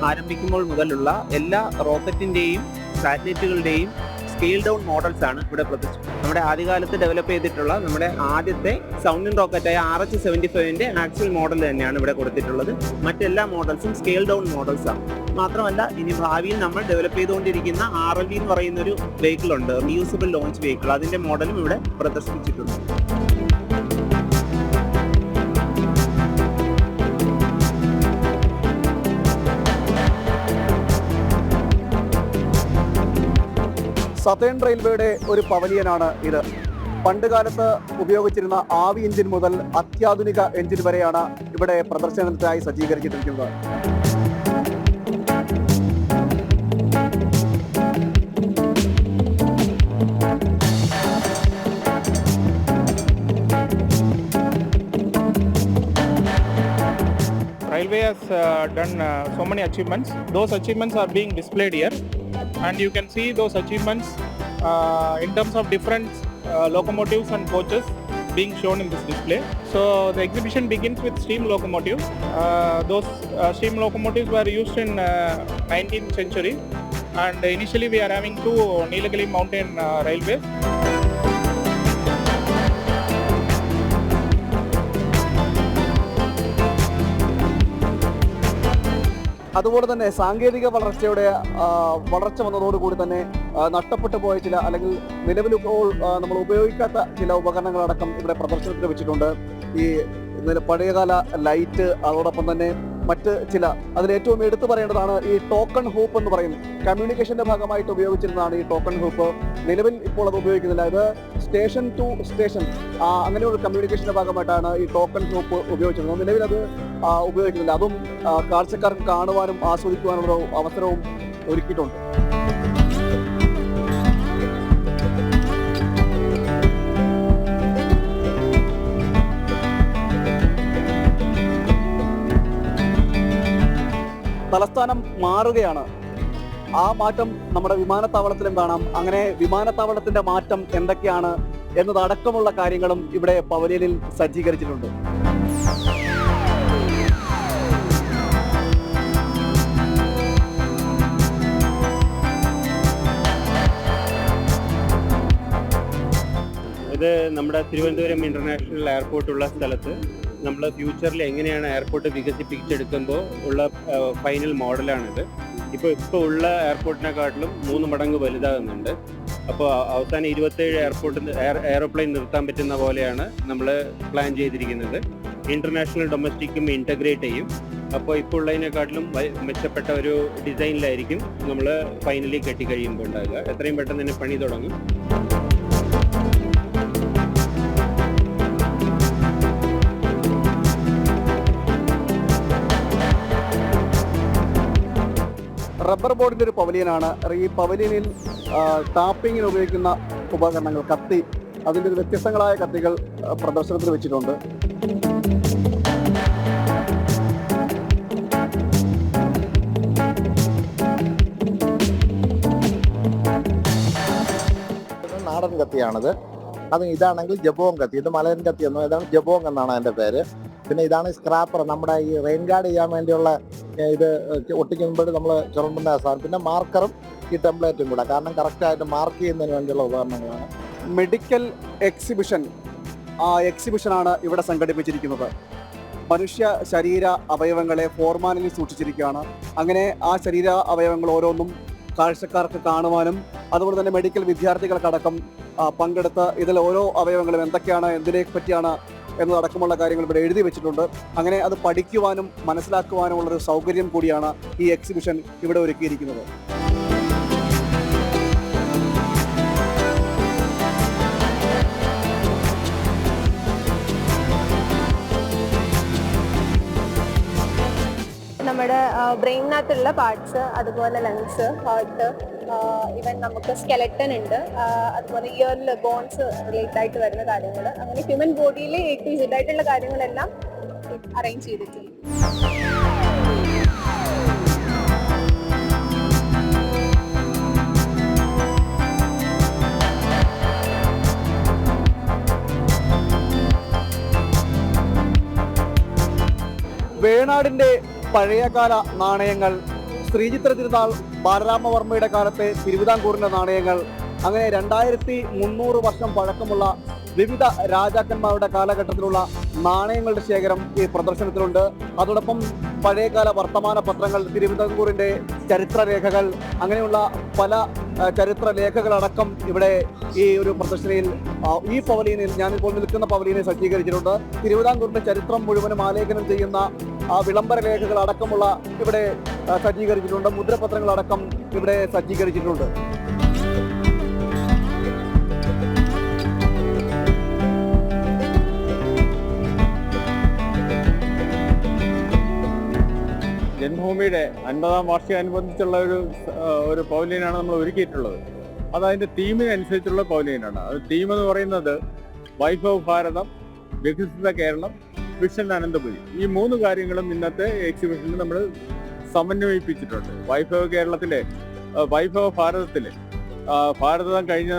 ആരംഭിക്കുമ്പോൾ മുതലുള്ള എല്ലാ റോക്കറ്റിന്റെയും സാറ്റലൈറ്റുകളുടെയും സ്കെയിൽ ഡൗൺ മോഡൽസ് ആണ് ഇവിടെ പ്രദർശിപ്പിച്ചത്. നമ്മുടെ ആദ്യകാലത്ത് ഡെവലപ്പ് ചെയ്തിട്ടുള്ള നമ്മുടെ ആദ്യത്തെ സൗണ്ടിങ് റോക്കറ്റായ RH-75ന്റെ ആക്ച്വൽ മോഡൽ തന്നെയാണ് ഇവിടെ കൊടുത്തിട്ടുള്ളത്. മറ്റെല്ലാ മോഡൽസും സ്കെയിൽ ഡൗൺ മോഡൽസ് ആണ്. മാത്രമല്ല ഇനി ഭാവിയിൽ നമ്മൾ ഡെവലപ്പ് ചെയ്തുകൊണ്ടിരിക്കുന്ന RLV എന്ന് പറയുന്ന ഒരു വെഹിക്കിൾ ഉണ്ട്, റീയൂസബിൾ ലോഞ്ച് വെഹിക്കിൾ. അതിന്റെ മോഡലും ഇവിടെ പ്രദർശിപ്പിച്ചിട്ടുണ്ട്. സതേൺ റെയിൽവേയുടെ ഒരു പവലിയനാണ് ഇത്. പണ്ട് കാലത്ത് ഉപയോഗിച്ചിരുന്ന ആവി എഞ്ചിൻ മുതൽ അത്യാധുനിക എഞ്ചിൻ വരെയാണ് ഇവിടെ പ്രദർശനത്തിനായി സജ്ജീകരിച്ചിരിക്കുന്നത്. Railway has done so many achievements. Those achievements are being displayed here, and you can see those achievements in terms of different locomotives and coaches being shown in this display. So the exhibition begins with steam locomotives. Those steam locomotives were used in 19th century, and initially we are having two Nilagiri mountain railways. അതുപോലെ തന്നെ സാങ്കേതിക വളർച്ച വന്നതോടുകൂടി തന്നെ നഷ്ടപ്പെട്ടു പോയ ചില അല്ലെങ്കിൽ നിലവിൽ നമ്മൾ ഉപയോഗിക്കാത്ത ചില ഉപകരണങ്ങളടക്കം ഇവിടെ പ്രദർശനത്തിന് വെച്ചിട്ടുണ്ട്. ഈ പഴയകാല ലൈറ്റ്, അതോടൊപ്പം തന്നെ മറ്റ് ചില അതിലേറ്റവും എടുത്തു പറയേണ്ടതാണ് ഈ ടോക്കൺ ഹൂപ്പ് എന്ന് പറയുന്നത്. കമ്മ്യൂണിക്കേഷന്റെ ഭാഗമായിട്ട് ഉപയോഗിച്ചിരുന്നതാണ് ഈ ടോക്കൺ ഹൂപ്പ്. നിലവിൽ ഇപ്പോൾ അത് ഉപയോഗിക്കുന്നില്ല. ഇത് സ്റ്റേഷൻ ടു സ്റ്റേഷൻ അങ്ങനെ ഒരു കമ്മ്യൂണിക്കേഷന്റെ ഭാഗമായിട്ടാണ് ഈ ടോക്കൺ ഹൂപ്പ് ഉപയോഗിച്ചിരുന്നത്. നിലവിൽ അത് ഉപയോഗിക്കുന്നില്ല. അതും കാഴ്ചക്കാർക്ക് കാണുവാനും ആസ്വദിക്കുവാനുള്ള അവസരവും ഒരുക്കിയിട്ടുണ്ട്. തലസ്ഥാനം മാറുകയാണ്. ആ മാറ്റം നമ്മുടെ വിമാനത്താവളത്തിലും കാണാം. അങ്ങനെ വിമാനത്താവളത്തിന്റെ മാറ്റം എന്തൊക്കെയാണ് എന്നതടക്കമുള്ള കാര്യങ്ങളും ഇവിടെ പവലിയനിൽ സജ്ജീകരിച്ചിട്ടുണ്ട്. ഇത് നമ്മുടെ തിരുവനന്തപുരം ഇന്റർനാഷണൽ എയർപോർട്ടുള്ള സ്ഥലത്ത് നമ്മൾ ഫ്യൂച്ചറിൽ എങ്ങനെയാണ് എയർപോർട്ട് വികസിപ്പിച്ചെടുക്കുമ്പോൾ ഉള്ള ഫൈനൽ മോഡലാണിത്. ഇപ്പോൾ ഉള്ള എയർപോർട്ടിനെക്കാട്ടിലും 3 മടങ്ങ് വലുതാകുന്നുണ്ട്. അപ്പോൾ അവസാനം 27 എയറോപ്ലെയിൻ നിർത്താൻ പറ്റുന്ന പോലെയാണ് നമ്മൾ പ്ലാൻ ചെയ്തിരിക്കുന്നത്. ഇന്റർനാഷണൽ ഡൊമസ്റ്റിക്കും ഇൻ്റഗ്രേറ്റ് ചെയ്യും. അപ്പോൾ ഇപ്പോൾ ഉള്ളതിനെക്കാട്ടിലും മെച്ചപ്പെട്ട ഒരു ഡിസൈനിലായിരിക്കും നമ്മൾ ഫൈനലി കെട്ടിക്കഴിയുമ്പോൾ ഉണ്ടാകുക. എത്രയും പെട്ടെന്ന് തന്നെ പണി തുടങ്ങും. റബ്ബർ ബോർഡിൻ്റെ ഒരു പവലിയനാണ്. ഈ പവലിയനിൽ ടാപ്പിങ്ങിന് ഉപയോഗിക്കുന്ന ഉപകരണങ്ങൾ, കത്തി, അതിൻ്റെ വ്യത്യസ്തങ്ങളായ കത്തികൾ പ്രദർശനത്തിന് വെച്ചിട്ടുണ്ട്. നാടൻ കത്തിയാണിത്. ഇതാണെങ്കിൽ ജബോങ് കത്തി, ഇത് മലയൻ കത്തി എന്നോ ഇതാണ് ജബോങ് എന്നാണ് അതിൻ്റെ പേര്. പിന്നെ ഇതാണ് സ്ക്രാപ്പർ, നമ്മുടെ ഈ റെയിൻ ഗാർഡ് ചെയ്യാൻ വേണ്ടിയുള്ള ഇത് ഒട്ടിക്കുമ്പോൾ നമ്മൾ ചുരണ്ടുന്ന സാധനം. പിന്നെ മാർക്കറും ഈ ടെംപ്ലേറ്റും കൂടെ, കാരണം കറക്റ്റായിട്ട് മാർക്ക് ചെയ്യുന്നതിന് വേണ്ടിയുള്ള ഉപകരണങ്ങളാണ്. മെഡിക്കൽ എക്സിബിഷനാണ് ഇവിടെ സംഘടിപ്പിച്ചിരിക്കുന്നത്. മനുഷ്യ ശരീര അവയവങ്ങളെ ഫോർമാലിൽ സൂക്ഷിച്ചിരിക്കുകയാണ്. അങ്ങനെ ആ ശരീര അവയവങ്ങൾ ഓരോന്നും കാഴ്ചക്കാർക്ക് കാണുവാനും അതുപോലെ തന്നെ മെഡിക്കൽ വിദ്യാർത്ഥികൾക്കടക്കം പങ്കെടുത്ത് ഇതിൽ ഓരോ അവയവങ്ങളും എന്തൊക്കെയാണ്, എന്തിനെ പറ്റിയാണ് എന്നതടക്കമുള്ള കാര്യങ്ങൾ ഇവിടെ എഴുതി വെച്ചിട്ടുണ്ട്. അങ്ങനെ അത് പഠിക്കുവാനും മനസ്സിലാക്കുവാനുമുള്ളൊരു സൗകര്യം കൂടിയാണ് ഈ എക്സിബിഷൻ ഇവിടെ ഒരുക്കിയിരിക്കുന്നത്. നമ്മുടെ ബ്രെയിനിനകത്തുള്ള പാർട്സ്, അതുപോലെ ലങ്സ്, ഹാർട്ട്, ഈവൻ നമുക്ക് സ്കെലറ്റൻ ഉണ്ട്, അതുപോലെ ഇയറിൽ ബോൺസ് റിലേറ്റ് ആയിട്ട് വരുന്ന കാര്യങ്ങൾ, അങ്ങനെ ഹ്യൂമൻ ബോഡിയിൽ A to Z ആയിട്ടുള്ള കാര്യങ്ങളെല്ലാം അറേഞ്ച് ചെയ്തിട്ടുണ്ട്. വേണാടിൻ്റെ പഴയകാല നാണയങ്ങൾ, ശ്രീചിത്ര തിരുനാൾ ബാലരാമവർമ്മയുടെ കാലത്തെ തിരുവിതാംകൂറിൻ്റെ നാണയങ്ങൾ, അങ്ങനെ 2300 വർഷം പഴക്കമുള്ള വിവിധ രാജാക്കന്മാരുടെ കാലഘട്ടത്തിലുള്ള നാണയങ്ങളുടെ ശേഖരം ഈ പ്രദർശനത്തിലുണ്ട്. അതോടൊപ്പം പഴയകാല വർത്തമാന പത്രങ്ങൾ, തിരുവിതാംകൂറിൻ്റെ ചരിത്രരേഖകൾ, അങ്ങനെയുള്ള പല ചരിത്രരേഖകളടക്കം ഇവിടെ ഈ ഒരു പ്രദർശനയിൽ ഈ പവലിയനിൽ, ഞാനിപ്പോൾ നിൽക്കുന്ന പവലിയനെ സജ്ജീകരിച്ചിട്ടുണ്ട്. തിരുവിതാംകൂറിൻ്റെ ചരിത്രം മുഴുവനും ആലേഖനം ചെയ്യുന്ന വിളംബര രേഖകൾ അടക്കമുള്ള ഇവിടെ സജ്ജീകരിച്ചിട്ടുണ്ട്. മുദ്രപത്രങ്ങളടക്കം ഇവിടെ സജ്ജീകരിച്ചിട്ടുണ്ട്. ജന്മഭൂമിയുടെ 50ാം വാർഷികമനുബന്ധിച്ചുള്ള ഒരു പവലിയനാണ് നമ്മൾ ഒരുക്കിയിട്ടുള്ളത്. അത് അതിൻ്റെ തീമിനനുസരിച്ചുള്ള പവലിയനാണ്. അത് തീം എന്ന് പറയുന്നത് വൈഭവ് ഭാരതം, വികസിത കേരളം, വിഷൻ അനന്തപുരി. ഈ 3 കാര്യങ്ങളും ഇന്നത്തെ എക്സിബിഷനിൽ നമ്മൾ സമന്വയിപ്പിച്ചിട്ടുണ്ട്. വൈഭവ ഭാരതത്തിലെ ഭാരതം കഴിഞ്ഞ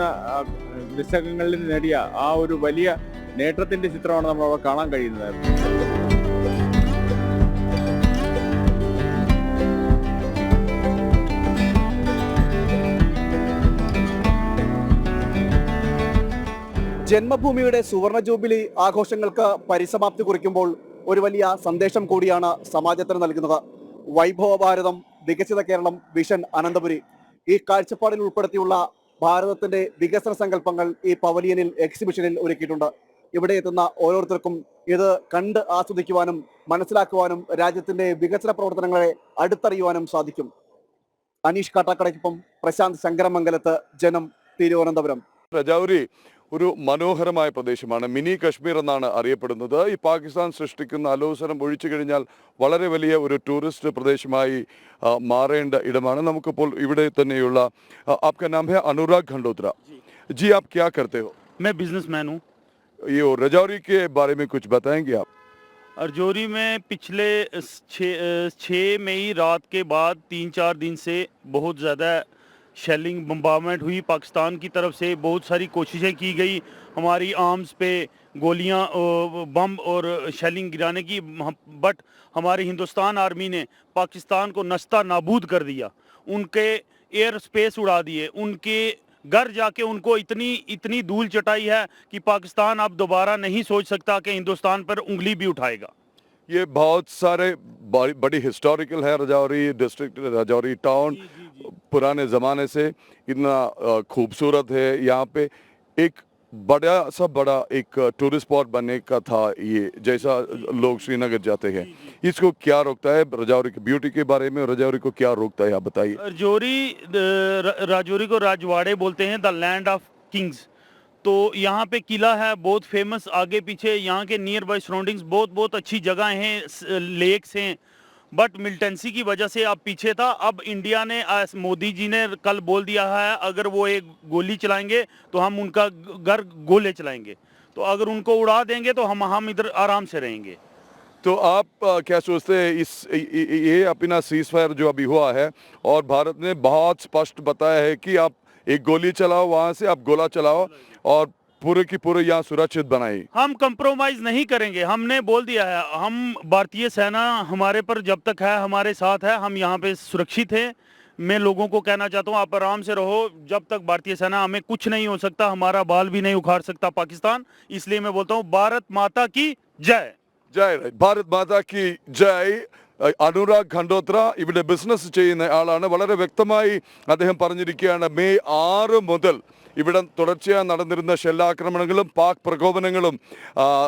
ദശകങ്ങളിൽ നേടിയ ആ ഒരു വലിയ നേട്ടത്തിന്റെ ചിത്രമാണ് നമ്മൾ അവിടെ കാണാൻ കഴിയുന്നത്. ജന്മഭൂമിയുടെ സുവർണ ജൂബിലി ആഘോഷങ്ങൾക്ക് പരിസമാപ്തി കുറിക്കുമ്പോൾ ഒരു വലിയ സന്ദേശം കൂടിയാണ് സമാജത്തിന് നൽകുന്നത്. വൈഭവ ഭാരതം, വികസിത കേരളം, വിഷൻ അനന്തപുരി. ഈ കാഴ്ചപ്പാടിൽ ഉൾപ്പെടുത്തിയുള്ള ഭാരതത്തിന്റെ വികസന സങ്കല്പങ്ങൾ ഈ പവലിയനിൽ, എക്സിബിഷനിൽ ഒരുക്കിയിട്ടുണ്ട്. ഇവിടെ എത്തുന്ന ഓരോരുത്തർക്കും ഇത് കണ്ട് ആസ്വദിക്കുവാനും മനസ്സിലാക്കുവാനും രാജ്യത്തിന്റെ വികസന പ്രവർത്തനങ്ങളെ അടുത്തറിയുവാനും സാധിക്കും. അനീഷ് കാട്ടാക്കടയ്ക്കൊപ്പം പ്രശാന്ത് ശങ്കരമംഗലത്ത്, ജനം, തിരുവനന്തപുരം. രജൌരി ഒരു മനോഹരമായ പ്രദേശമാണ്. മിനി കശ്മീർ എന്നാണ് അറിയപ്പെടുന്നത്. ഈ പാകിസ്ഥാൻ സൃഷ്ടിക്കുന്ന അലോസരം ഒഴിച്ചു കഴിഞ്ഞാൽ വളരെ വലിയ ഒരു ടൂറിസ്റ്റ് പ്രദേശമായി മാറേണ്ട ഇടമാണ്. നമുക്കിപ്പോൾ ഇവിടെ തന്നെയുള്ള आपका नाम है अनुराग खंडोत्रा जी, आप क्या करते हो? मैं बिजनेसमैन हूँ। ये रजौरी के बारे में कुछ बताएंगे आप? रजौरी में पिछले 6 मई रात के बाद 3-4 दिन से बहुत ज़्यादा शेलिंग, बम्बार्मेंट हुई। पाकिस्तान की तरफ से बहुत सारी कोशिशें की गई हमारी आर्म्स पे गोलियां, बम और शेलिंग गिराने की, बट हमारी हिंदुस्तान आर्मी ने पाकिस्तान को नस्ता नाबूद कर दिया। उनके एयर स्पेस उड़ा दिए, उनके घर जाके उनको इतनी धूल चटाई है कि पाकिस्तान अब दोबारा नहीं सोच सकता कि हिंदुस्तान पर उंगली भी उठाएगा। ये बहुत सारे बड़ी हिस्टोरिकल है रजौरी डिस्ट्रिक्ट, रजौरी टाउन पुराने ज़माने से इतना खूबसूरत है। यहाँ पे एक बड़ा सा बड़ा एक टूरिस्ट स्पॉट बनने का था ये, जैसा लोग श्रीनगर जाते हैं। इसको क्या रोकता है? रजौरी की ब्यूटी के बारे में रजौरी को क्या रोकता है, आप बताइए। राजौरी को राजवाड़े बोलते हैं, द लैंड ऑफ किंग्स। तो यहाँ पे किला है बहुत फेमस, आगे पीछे यहाँ के नियर बाय सराउंडिंग्स बहुत अच्छी जगह हैं, लेक्स हैं। बट मिलिटेंसी की वजह से अब पीछे था। अब इंडिया ने, मोदी जी ने कल बोल दिया है अगर वो एक गोली चलाएंगे तो हम उनका घर गोले चलाएंगे, तो अगर उनको उड़ा देंगे तो हम इधर आराम से रहेंगे। तो आप क्या सोचते हैं ये अपना सीज फायर जो अभी हुआ है, और भारत ने बहुत स्पष्ट बताया है कि आप एक गोली चलाओ, वहां से आप गोला चलाओ और पूरे की पूरे यहाँ सुरक्षित बनाई। हम कंप्रोमाइज नहीं करेंगे, हमने बोल दिया है। हम भारतीय सेना हमारे पर जब तक है, हमारे साथ है, हम यहाँ पे सुरक्षित हैं। मैं लोगों को कहना चाहता हूँ आप आराम से रहो, जब तक भारतीय सेना, हमें कुछ नहीं हो सकता, हमारा बाल भी नहीं उखाड़ सकता पाकिस्तान। इसलिए मैं बोलता हूँ भारत माता की जय। ജയ് ഭാരത് മാതാ കി ജയ്. അനുരാഗ് ഖണ്ഡോത്ര ഇവിടെ ബിസിനസ് ചെയ്യുന്ന ആളാണ്. വളരെ വ്യക്തമായി അദ്ദേഹം പറഞ്ഞിരിക്കുകയാണ്, മെയ് 6 മുതൽ ഇവിടെ തുടർച്ചയായി നടന്നിരുന്ന ഷെല്ലാക്രമണങ്ങളും പാക് പ്രകോപനങ്ങളും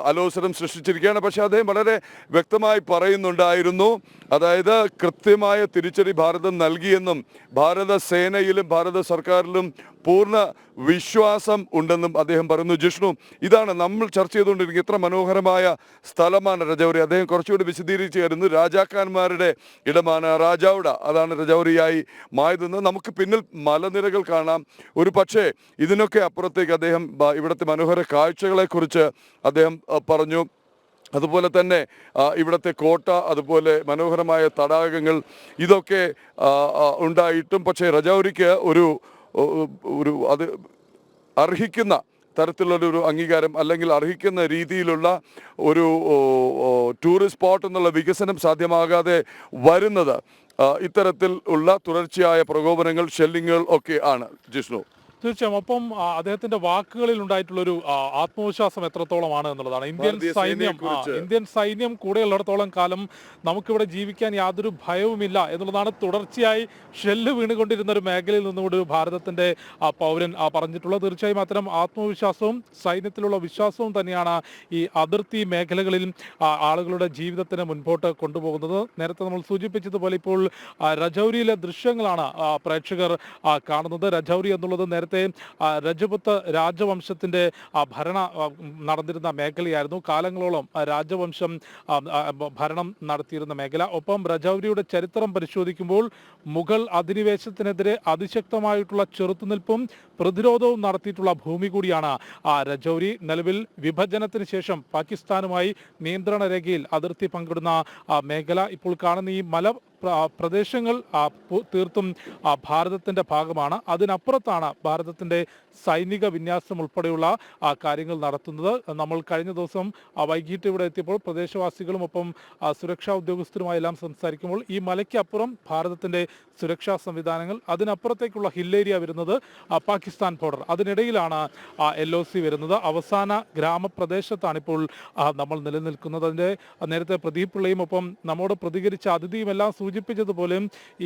അലോസരം സൃഷ്ടിച്ചിരിക്കുകയാണ്. പക്ഷേ അദ്ദേഹം വളരെ വ്യക്തമായി പറയുന്നുണ്ടായിരുന്നു, അതായത് കൃത്യമായ തിരിച്ചടി ഭാരതം നൽകിയെന്നും ഭാരത സേനയിലും ഭാരത സർക്കാരിലും പൂർണ്ണ വിശ്വാസം ഉണ്ടെന്നും അദ്ദേഹം പറയുന്നു. ജിഷ്ണു, ഇതാണ് നമ്മൾ ചർച്ച ചെയ്തുകൊണ്ടിരിക്കുന്നത്. ഇത്ര മനോഹരമായ സ്ഥലമാണ് രജൗരി. അദ്ദേഹം കുറച്ചുകൂടി വിശദീകരിച്ചായിരുന്നു, രാജാക്കന്മാരുടെ ഇടമാണ് രാജൌഡ, അതാണ് രജൗരിയായി മായതെന്ന്. നമുക്ക് പിന്നിൽ മലനിരകൾ കാണാം. ഒരു പക്ഷേ ഇതിനൊക്കെ അപ്പുറത്തേക്ക് അദ്ദേഹം ഇവിടുത്തെ മനോഹര കാഴ്ചകളെക്കുറിച്ച് അദ്ദേഹം പറഞ്ഞു. അതുപോലെ തന്നെ ഇവിടുത്തെ കോട്ട, അതുപോലെ മനോഹരമായ തടാകങ്ങൾ, ഇതൊക്കെ ഉണ്ടായിട്ടും പക്ഷേ രജൗരിക്ക് ഒരു അത് അർഹിക്കുന്ന തരത്തിലുള്ളൊരു അംഗീകാരം അല്ലെങ്കിൽ അർഹിക്കുന്ന രീതിയിലുള്ള ഒരു ടൂറിസ്റ്റ് സ്പോട്ട് എന്നുള്ള വികസനം സാധ്യമാകാതെ വരുന്നത് ഇത്തരത്തിൽ ഉള്ള തുടർച്ചയായ പ്രകോപനങ്ങൾ, ഷെല്ലിങ്ങുകൾ ഒക്കെ ആണ്. ജിഷ്ണു, തീർച്ചയായും. ഒപ്പം അദ്ദേഹത്തിന്റെ വാക്കുകളിൽ ഉണ്ടായിട്ടുള്ളൊരു ആത്മവിശ്വാസം എത്രത്തോളമാണ് എന്നുള്ളതാണ്. ഇന്ത്യൻ സൈന്യം കൂടെയുള്ളിടത്തോളം കാലം നമുക്കിവിടെ ജീവിക്കാൻ യാതൊരു ഭയവുമില്ല എന്നുള്ളതാണ് തുടർച്ചയായി ഷെല്ല് വീണുകൊണ്ടിരുന്ന ഒരു മേഖലയിൽ നിന്നുകൂടി ഭാരതത്തിന്റെ പൗരൻ പറഞ്ഞിട്ടുള്ളത്. തീർച്ചയായും അത്തരം ആത്മവിശ്വാസവും സൈന്യത്തിലുള്ള വിശ്വാസവും തന്നെയാണ് ഈ അതിർത്തി മേഖലകളിൽ ആളുകളുടെ ജീവിതത്തിന് മുൻപോട്ട് കൊണ്ടുപോകുന്നത്. നേരത്തെ നമ്മൾ സൂചിപ്പിച്ചതുപോലെ ഇപ്പോൾ രജൗരിയിലെ ദൃശ്യങ്ങളാണ് പ്രേക്ഷകർ കാണുന്നത്. രജൗരി എന്നുള്ളത് നേരത്തെ രജപുത്ത് രാജവംശത്തിന്റെ ഭരണ നടന്നിരുന്ന മേഖലയായിരുന്നു. കാലങ്ങളോളം രാജവംശം ഭരണം നടത്തിയിരുന്ന മേഖല. ഒപ്പം രജൗരിയുടെ ചരിത്രം പരിശോധിക്കുമ്പോൾ മുഗൾ അധിനിവേശത്തിനെതിരെ അതിശക്തമായിട്ടുള്ള ചെറുത്തുനിൽപ്പും പ്രതിരോധവും നടത്തിയിട്ടുള്ള ഭൂമി കൂടിയാണ് രജൗരി. നിലവിൽ വിഭജനത്തിന് ശേഷം പാകിസ്ഥാനുമായി നിയന്ത്രണ രേഖയിൽ അതിർത്തി പങ്കിടുന്ന മേഖല. ഇപ്പോൾ കാണുന്ന ഈ മല പ്രദേശങ്ങൾ തീർത്തും ഭാരതത്തിന്റെ ഭാഗമാണ്. അതിനപ്പുറത്താണ് ഭാരതത്തിന്റെ സൈനിക വിന്യാസം ഉൾപ്പെടെയുള്ള കാര്യങ്ങൾ നടത്തുന്നത്. നമ്മൾ കഴിഞ്ഞ ദിവസം വൈകിട്ട് ഇവിടെ എത്തിയപ്പോൾ പ്രദേശവാസികളും ഒപ്പം സുരക്ഷാ ഉദ്യോഗസ്ഥരുമായെല്ലാം സംസാരിക്കുമ്പോൾ ഈ മലയ്ക്കപ്പുറം ഭാരതത്തിന്റെ സുരക്ഷാ സംവിധാനങ്ങൾ, അതിനപ്പുറത്തേക്കുള്ള ഹിൽ ഏരിയ വരുന്നത് പാകിസ്ഥാൻ ബോർഡർ, അതിനിടയിലാണ് LOC വരുന്നത്. അവസാന ഗ്രാമപ്രദേശത്താണ് ഇപ്പോൾ നമ്മൾ നിലനിൽക്കുന്നത്. അതിൻ്റെ നേരത്തെ പ്രദീപ് പിള്ളയും ഒപ്പം നമ്മോട് പ്രതികരിച്ച അതിഥിയുമെല്ലാം സൂചിപ്പിച്ചതുപോലെ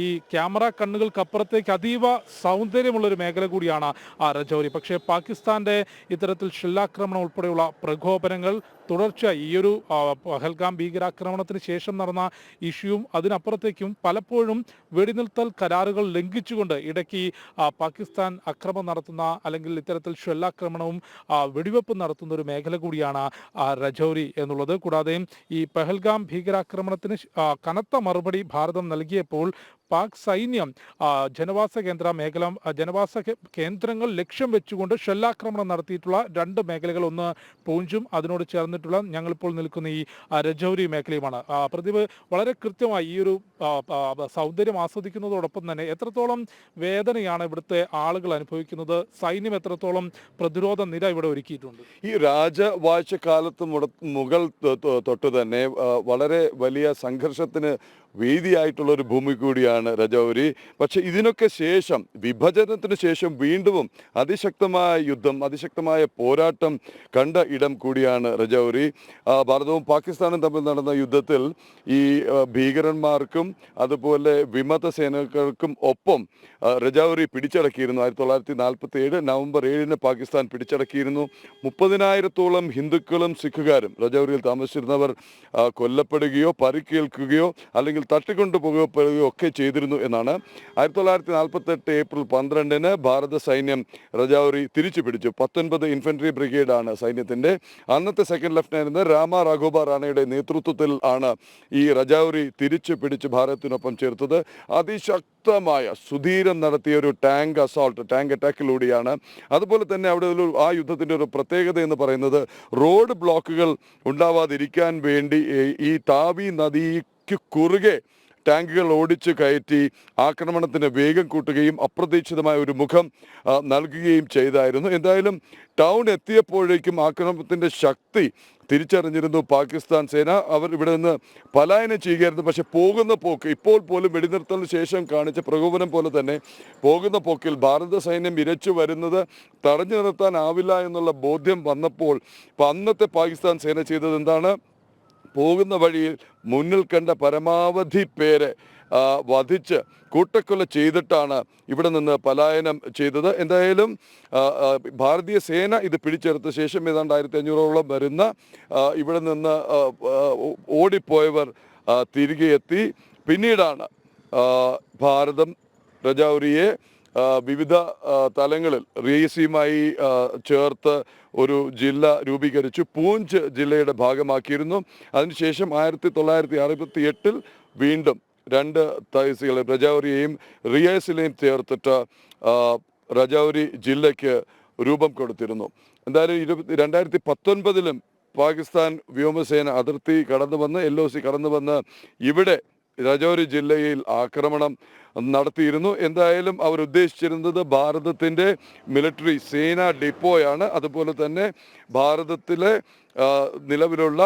ഈ ക്യാമറ കണ്ണുകൾക്കപ്പുറത്തേക്ക് അതീവ സൗന്ദര്യമുള്ളൊരു മേഖല കൂടിയാണ് രജൗരി. പക്ഷേ പാകിസ്ഥാന്റെ ഇത്തരത്തിൽ ഷെല്ലാക്രമണം ഉൾപ്പെടെയുള്ള പ്രകോപനങ്ങൾ തുടർച്ചയായി ഈ ഒരു പഹൽഗാം ഭീകരാക്രമണത്തിന് ശേഷം നടന്ന ഇഷ്യൂവും അതിനപ്പുറത്തേക്കും പലപ്പോഴും വെടിനിർത്തൽ കരാറുകൾ ലംഘിച്ചുകൊണ്ട് ഇടയ്ക്ക് പാകിസ്ഥാൻ അക്രമം നടത്തുന്ന അല്ലെങ്കിൽ ഇത്തരത്തിൽ ഷെല്ലാക്രമണവും വെടിവെപ്പ് നടത്തുന്ന ഒരു മേഖല കൂടിയാണ് രജൗരി എന്നുള്ളത്. കൂടാതെ ഈ പഹൽഗാം ഭീകരാക്രമണത്തിന് കനത്ത മറുപടി ഭാരതം നൽകിയപ്പോൾ പാക് സൈന്യം ജനവാസ കേന്ദ്രങ്ങൾ ലക്ഷ്യം വെച്ചുകൊണ്ട് ഷെല്ലാക്രമണം നടത്തിയിട്ടുള്ള 2 മേഖലകൾ, ഒന്ന് പൂഞ്ചും അതിനോട് ചേർന്നിട്ടുള്ള ഞങ്ങളിപ്പോൾ നിൽക്കുന്ന ഈ രജൗരി മേഖലയുമാണ്. പ്രദീപ് വളരെ കൃത്യമായി ഈ ഒരു സൗന്ദര്യം ആസ്വദിക്കുന്നതോടൊപ്പം തന്നെ എത്രത്തോളം വേദനയാണ് ഇവിടുത്തെ ആളുകൾ അനുഭവിക്കുന്നത്, സൈന്യം എത്രത്തോളം പ്രതിരോധ നിര ഇവിടെ ഒരുക്കിയിട്ടുണ്ട്. ഈ രാജവാഴ്ച കാലത്ത് മുഗൾ തൊട്ട് തന്നെ വളരെ വലിയ സംഘർഷത്തിന് വേദിയായിട്ടുള്ള ഒരു ഭൂമി കൂടിയാണ് രജൗരി. പക്ഷെ ഇതിനൊക്കെ ശേഷം, വിഭജനത്തിന് ശേഷം വീണ്ടും അതിശക്തമായ യുദ്ധം, അതിശക്തമായ പോരാട്ടം കണ്ട ഇടം കൂടിയാണ് രജൗരി. ഭാരതവും പാകിസ്ഥാനും തമ്മിൽ നടന്ന യുദ്ധത്തിൽ ഈ ഭീകരന്മാർക്കും അതുപോലെ വിമത സേനകൾക്കും ഒപ്പം രജൗരി പിടിച്ചടക്കിയിരുന്നു. 1947 നവംബർ 7 പാകിസ്ഥാൻ പിടിച്ചടക്കിയിരുന്നു. 30,000-ഓളം ഹിന്ദുക്കളും സിഖുകാരും രജൗരിയിൽ താമസിച്ചിരുന്നവർ കൊല്ലപ്പെടുകയോ പരിക്കേൽക്കുകയോ അല്ലെങ്കിൽ തട്ടിക്കൊണ്ടുപോകപ്പെടുകയോ ഒക്കെ ചെയ്തിരുന്നു എന്നാണ്. 1948 ഏപ്രിൽ 12 ഭാരത സൈന്യം രജൗരി തിരിച്ചു പിടിച്ചു. 19 ഇൻഫൻട്രി ബ്രിഗേഡാണ് സൈന്യത്തിന്റെ. അന്നത്തെ സെക്കൻഡ് ലഫ്റ്റനന്റ് രാമ രാഘോബ റാണയുടെ നേതൃത്വത്തിൽ ആണ് ഈ രജൗരി തിരിച്ചു പിടിച്ച് ഭാരതത്തിനൊപ്പം ചേർത്തത്. അതിശക്തമായ സുധീരം നടത്തിയ ഒരു ടാങ്ക് അറ്റാക്കിലൂടെയാണ്. അതുപോലെ തന്നെ അവിടെ ആ യുദ്ധത്തിന്റെ ഒരു പ്രത്യേകത എന്ന് പറയുന്നത് റോഡ് ബ്ലോക്കുകൾ ഉണ്ടാവാതിരിക്കാൻ വേണ്ടി ഈ താവി നദിക്ക് കുറുകെ ടാങ്കുകൾ ഓടിച്ചു കയറ്റി ആക്രമണത്തിന് വേഗം കൂട്ടുകയും അപ്രതീക്ഷിതമായ ഒരു മുഖം നൽകുകയും ചെയ്തായിരുന്നു. എന്തായാലും ടൗൺ എത്തിയപ്പോഴേക്കും ആക്രമണത്തിൻ്റെ ശക്തി തിരിച്ചറിഞ്ഞിരുന്നു പാകിസ്ഥാൻ സേന. അവർ ഇവിടെ നിന്ന് പലായനം ചെയ്യുകയായിരുന്നു. പക്ഷെ പോകുന്ന പോക്ക്, ഇപ്പോൾ പോലും വെടിനിർത്തലിന് ശേഷം കാണിച്ച പ്രകോപനം പോലെ തന്നെ പോകുന്ന പോക്കിൽ ഭാരത സൈന്യം ഇരച്ചു വരുന്നത് തടഞ്ഞു നിർത്താനാവില്ല എന്നുള്ള ബോധ്യം വന്നപ്പോൾ അന്നത്തെ പാകിസ്ഥാൻ സേന ചെയ്തത് എന്താണ്? പോകുന്ന വഴിയിൽ മുന്നിൽ കണ്ട പരമാവധി പേരെ വധിച്ച് കൂട്ടക്കൊല ചെയ്തിട്ടാണ് ഇവിടെ നിന്ന് പലായനം ചെയ്തത്. എന്തായാലും ഭാരതീയ സേന ഇത് പിടിച്ചെടുത്ത ശേഷം ഏതാണ്ട് 1500-ഓളം വരുന്ന ഇവിടെ നിന്ന് ഓടിപ്പോയവർ തിരികെ എത്തി. പിന്നീടാണ് ഭാരതം രജൗരിയെ വിവിധ തലങ്ങളിൽ റിയസിയുമായി ചേർത്ത് ഒരു ജില്ല രൂപീകരിച്ചു. പൂഞ്ച് ജില്ലയുടെ ഭാഗമാക്കിയിരുന്നു. അതിനുശേഷം 1968 വീണ്ടും 2 തഹസീൽ രജൗരിയെയും റിയാസിലെയും ചേർത്തിട്ട് രജൗരി ജില്ലയ്ക്ക് രൂപം കൊടുത്തിരുന്നു. എന്തായാലും 2019 പാകിസ്ഥാൻ വ്യോമസേന അതിർത്തി കടന്നു വന്ന് LOC കടന്നു വന്ന് ഇവിടെ രജൗരി ജില്ലയിൽ ആക്രമണം നടത്തിയിരുന്നു. എന്തായാലും അവർ ഉദ്ദേശിച്ചിരുന്നത് ഭാരതത്തിൻ്റെ മിലിറ്ററി സേനാ ഡിപ്പോയാണ്. അതുപോലെ തന്നെ ഭാരതത്തിലെ നിലവിലുള്ള